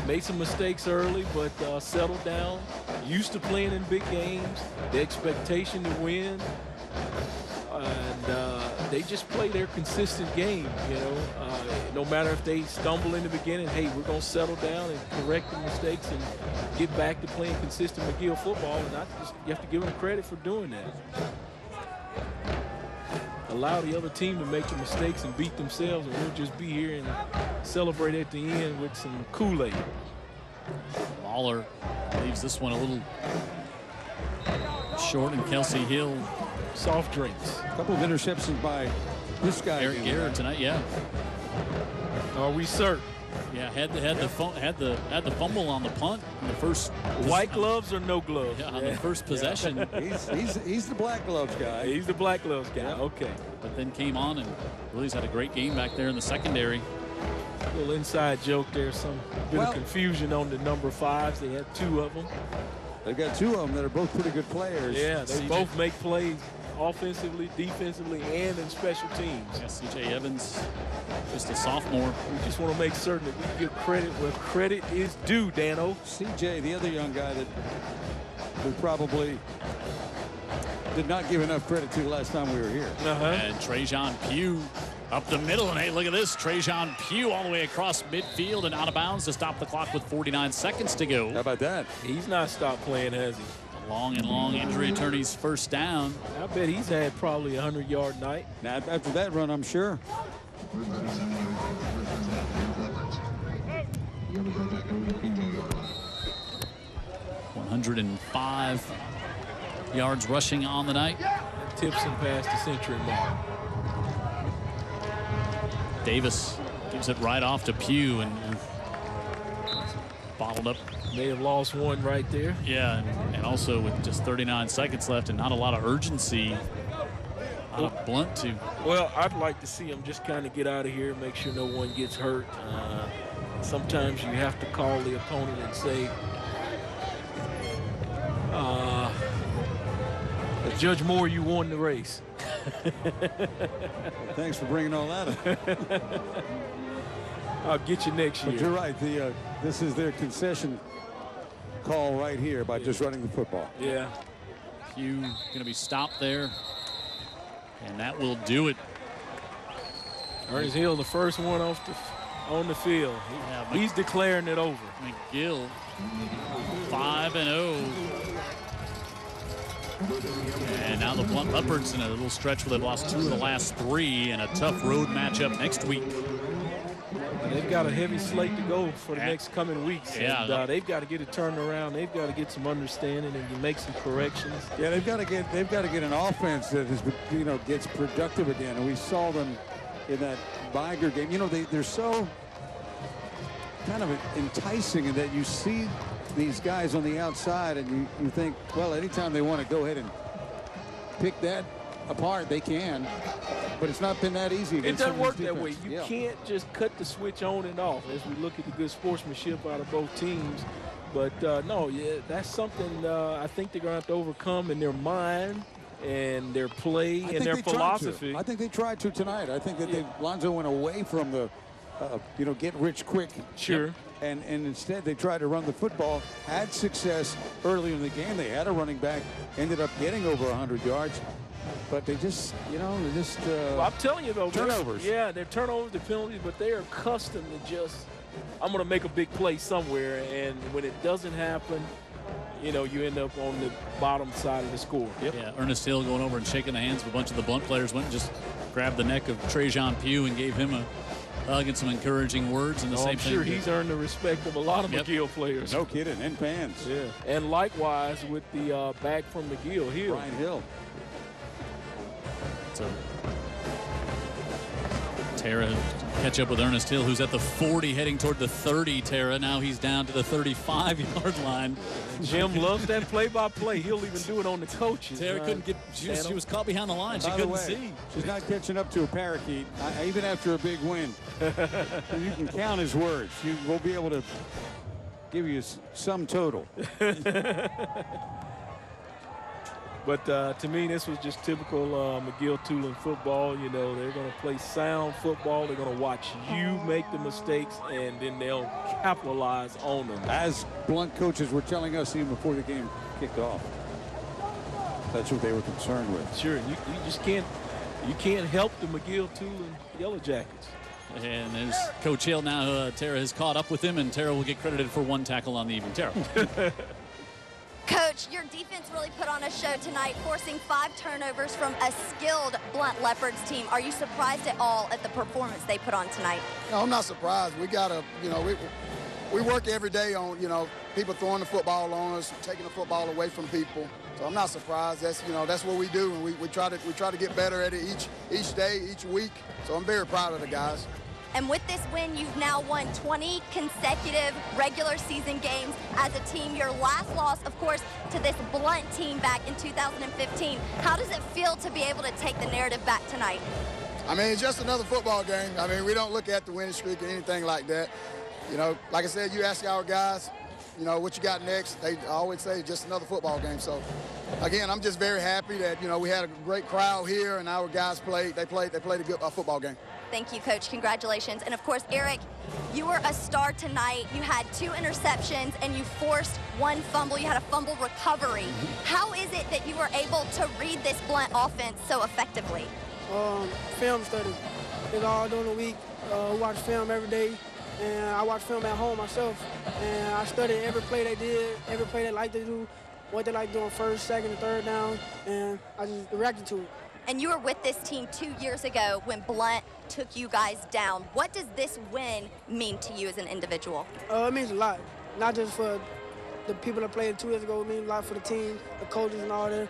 made some mistakes early, but settled down, used to playing in big games, the expectation to win, and they just play their consistent game, no matter if they stumble in the beginning, hey, we're going to settle down and correct the mistakes and get back to playing consistent McGill football, and you have to give them credit for doing that. Allow the other team to make the mistakes and beat themselves, and we'll just be here and celebrate at the end with some Kool-Aid. Mahler leaves this one a little short, and Kelsey Hill. Soft drinks. A couple of interceptions by this guy. Eric Garrett tonight, yeah. Are we certain? Yeah, had the fumble on the punt in the first. White gloves or no gloves? Yeah, on the first possession. He's the black gloves guy. He's the black gloves guy. Yeah. Okay. But then came on and Willie's had a great game back there in the secondary. A little inside joke there. Some bit of confusion on the number 5s. They had 2 of them. They've got 2 of them that are both pretty good players. Yeah, they both make plays offensively, defensively, and in special teams. Yeah, C.J. Evans, just a sophomore. We just want to make certain that we give credit where credit is due, Dano. C.J., the other young guy that we probably did not give enough credit to last time we were here. And Trajan Pugh up the middle, and hey, look at this. Trajan Pugh all the way across midfield and out of bounds to stop the clock with 49 seconds to go. How about that? He's not stopped playing, has he? Long injury attorney's first down. I bet he's had probably a 100-yard night. Now, after that run, I'm sure. 105 yards rushing on the night. Tips him past the century mark. Davis gives it right off to Pugh and bottled up. May have lost one right there. Yeah, and also with just 39 seconds left and not a lot of urgency out of Blount to. Well, I'd like to see him just kind of get out of here, make sure no one gets hurt. sometimes you have to call the opponent and say, Judge Moore, you won the race. Well, thanks for bringing all that up. I'll get you next year. But you're right. This is their concession call right here by just running the football. Yeah. Hugh going to be stopped there, and that will do it. Ernest Hill, the first one on the field. He's declaring it over. McGill, 5-0. And now the Blount Leopards in a little stretch where they've lost 2 of the last 3 and a tough road matchup next week. And they've got a heavy slate to go for the next coming weeks. Yeah, and, they've got to get it turned around. They've got to get some understanding and make some corrections. Yeah, they've got to get an offense that is, gets productive again. And we saw them in that Viger game. They're so kind of enticing in that you see these guys on the outside and you think, well, anytime they want to go ahead and pick that apart, they can. But it's not been that easy. It doesn't work that way. You can't just cut the switch on and off as we look at the good sportsmanship out of both teams. But, that's something I think they're going to have to overcome in their mind and their play and their philosophy. I think they tried to tonight. I think that Lonzo went away from the, get rich quick. Sure. And instead they tried to run the football, had success early in the game. They had a running back, ended up getting over 100 yards. But they just, well, I'm telling you, though. Turnovers. They're turnovers, the penalties, but they are accustomed to just, I'm going to make a big play somewhere. And when it doesn't happen, you end up on the bottom side of the score. Yep. Yeah, Ernest Hill going over and shaking the hands of a bunch of the Blount players, went and just grabbed the neck of Trajan Pugh and gave him a hug and some encouraging words. And the same I'm thing. Sure he's earned the respect of a lot of McGill players. No kidding, and fans. Yeah, and likewise with the back from McGill, Brian Hill. So Tara catch up with Ernest Hill, who's at the 40 heading toward the 30. Tara, now he's down to the 35-yard line. Jim loves that play-by-play. He'll even do it on the coaches. Tara couldn't get, she was caught behind the line. She couldn't see. She's not catching up to a parakeet, even after a big win. You can count his words. You will be able to give you some total. But to me, this was just typical McGill-Toolen football. They're going to play sound football. They're going to watch you make the mistakes, and then they'll capitalize on them. As Blount coaches were telling us even before the game kicked off. That's what they were concerned with. Sure, you just can't help the McGill-Toolen Yellow Jackets. And as Coach Hill now, Tara has caught up with him, and Tara will get credited for 1 tackle on the evening. Tara. Coach, your defense really put on a show tonight, forcing 5 turnovers from a skilled Blount Leopards team. Are you surprised at all at the performance they put on tonight? No, I'm not surprised. We got to, we work every day on, people throwing the football on us, taking the football away from people. So I'm not surprised. That's, that's what we do, and we try to get better at it each day, each week. So I'm very proud of the guys. And with this win, you've now won 20 consecutive regular season games as a team. Your last loss, of course, to this Blount team back in 2015. How does it feel to be able to take the narrative back tonight? I mean, it's just another football game. I mean, we don't look at the winning streak or anything like that. Like I said, you ask our guys, what you got next. They always say just another football game. So, again, I'm just very happy that, we had a great crowd here and our guys played a good football game. Thank you, Coach. Congratulations. And, of course, Eric, you were a star tonight. You had 2 interceptions, and you forced 1 fumble. You had a fumble recovery. How is it that you were able to read this Blount offense so effectively? Film study. It's all during the week. We watch film every day, and I watch film at home myself. And I studied every play they did, every play they like to do, what they like doing first, second, and third down, and I just reacted to it. And you were with this team 2 years ago when Blount took you guys down. What does this win mean to you as an individual? It means a lot, not just for the people that played 2 years ago. It means a lot for the team, the coaches and all that.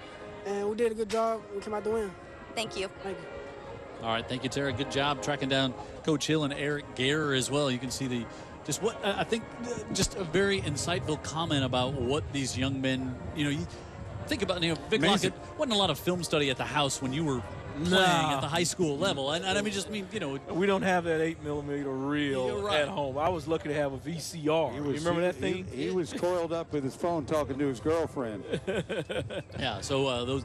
And we did a good job. We came out to win. Thank you. Thank you. All right, thank you, Tara. Good job tracking down Coach Hill and Eric Garer as well. You can see I think just a very insightful comment about what these young men, you think about, Vic Lockett, wasn't a lot of film study at the house when you were playing at the high school level. And I mean, you know. We don't have that 8mm reel at home. I was lucky to have a VCR. You remember that thing? He was coiled up with his phone talking to his girlfriend. Yeah, so those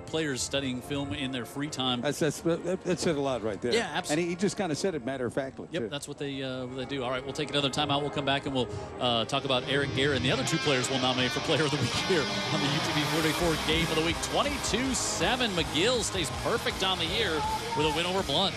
players studying film in their free time. That said a lot right there. Yeah, absolutely. And he just kind of said it matter-of-factly. Yep, too. that's what they do. All right, we'll take another timeout. We'll come back and we'll talk about Eric Gare and the other two players we'll nominate for Player of the Week here on the UTV 44 Game of the Week. 22-7. McGill stays perfect on the year with a win over Blount.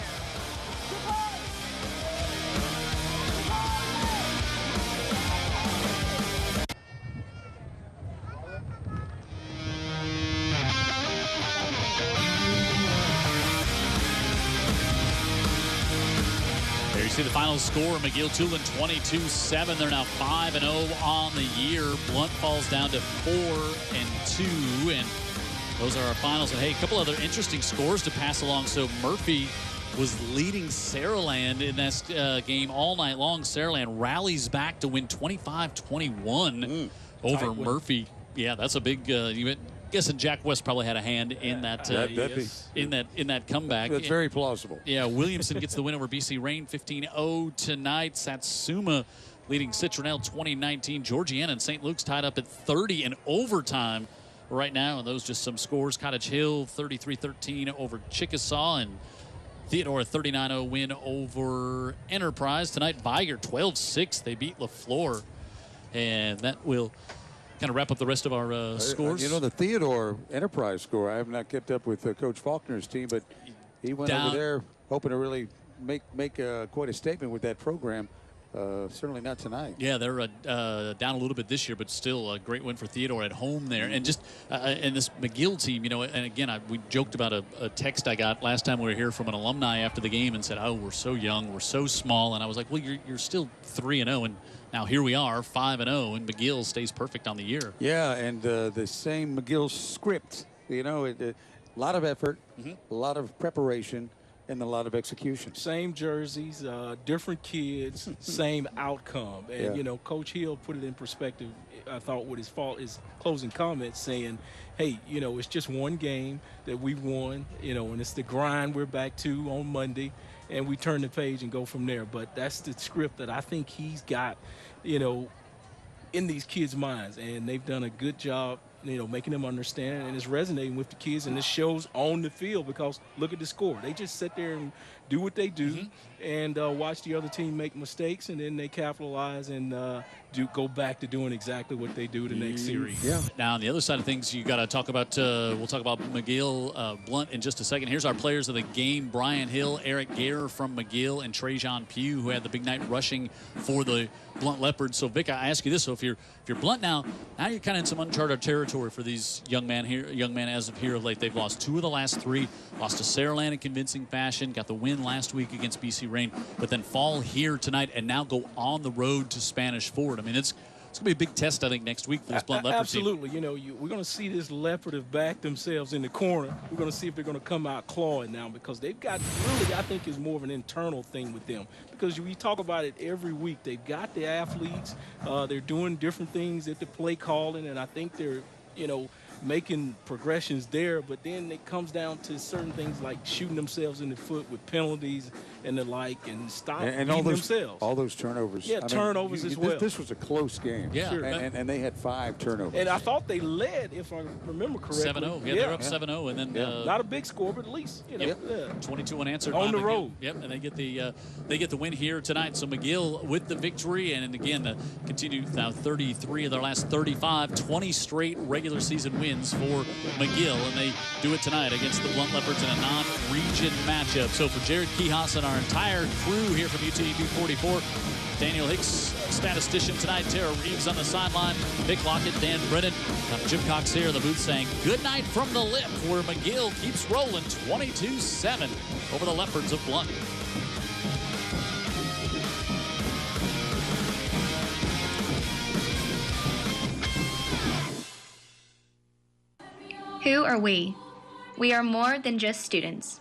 See the final score, McGill-Toolen 22-7. They're now 5-0 on the year. Blount falls down to 4-2, and those are our finals. And hey, a couple other interesting scores to pass along. So Murphy was leading Saraland in this game all night long. Saraland rallies back to win 25-21 over Murphy. Yeah, that's a big event. Guessing Jack West probably had a hand in that in that comeback. That's very plausible. Yeah, Williamson gets the win over BC Rain 15-0 tonight. Satsuma leading Citronelle 2019. Georgiana and St. Luke's tied up at 30 in overtime right now, and those just some scores. Cottage Hill 33-13 over Chickasaw, and Theodore a 39-0 win over Enterprise tonight. Viger 12-6. They beat LaFleur, and that will kind of wrap up the rest of our scores. You know, the Theodore Enterprise score, I have not kept up with Coach Faulkner's team, but he went over there hoping to really make quite a statement with that program. Certainly not tonight. Yeah, they're down a little bit this year, but still a great win for Theodore at home there. And just and this McGill team, you know, and again, we joked about a text I got last time we were here from an alumni after the game and said, oh, we're so young, we're so small. And I was like, well, you're still 3-0, and now here we are, 5-0, and McGill stays perfect on the year. Yeah, and the same McGill script. You know, a lot of effort, a lot of preparation, and a lot of execution. Same jerseys, different kids, same outcome. And, you know, Coach Hill put it in perspective, I thought, with his closing comments saying, hey, you know, it's just one game that we won, you know, and it's the grind we're back to on Monday, and we turn the page and go from there. But that's the script that I think he's got, you know, in these kids' minds, and they've done a good job, you know, making them understand, and it's resonating with the kids, and this shows on the field because look at the score. They just sit there and do what they do and watch the other team make mistakes, and then they capitalize and go back to doing exactly what they do the next series. Yeah. Now, on the other side of things, you got to talk about, we'll talk about McGill Blount in just a second. Here's our players of the game: Brian Hill, Eric Gare from McGill, and Trajan Pugh, who had the big night rushing for the Blount Leopards. So, Vic, I ask you this: so if you're Blount now you're kind of in some uncharted territory for these young men as of here of late. They've lost 2 of the last 3, lost to Saraland in convincing fashion, got the win last week against BC Rain, but then fall here tonight and now go on the road to Spanish Fort. I mean, it's going to be a big test, I think, next week for this Blount Leopard team. Absolutely. You know, we're going to see this Leopard have backed themselves in the corner. We're going to see if they're going to come out clawing now, because they've got really, I think, is more of an internal thing with them. Because we talk about it every week. They've got the athletes. They're doing different things at the play calling, and I think they're, you know, making progressions there, but then it comes down to certain things like shooting themselves in the foot with penalties and the like, and and all those turnovers. Yeah, turnovers as well. This was a close game. Yeah, sure. and they had 5 turnovers. And I thought they led, if I remember correctly. 7-0. Yeah, they're up 7-0, and then not a big score, but at least 22 unanswered on the McGill. road. Yep, and they get the win here tonight. So McGill with the victory, and again continue now 33 of their last 35, 20 straight regular season wins for McGill, and they do it tonight against the Blount Leopards in a non-region matchup. So for Jared Kihas and our entire crew here from UTV 44, Daniel Hicks, statistician tonight, Tara Reeves on the sideline, Vic Lockett, Dan Brennan, Jim Cox here in the booth saying good night from the lip, where McGill keeps rolling 22-7 over the Leopards of Blount. Who are we? We are more than just students.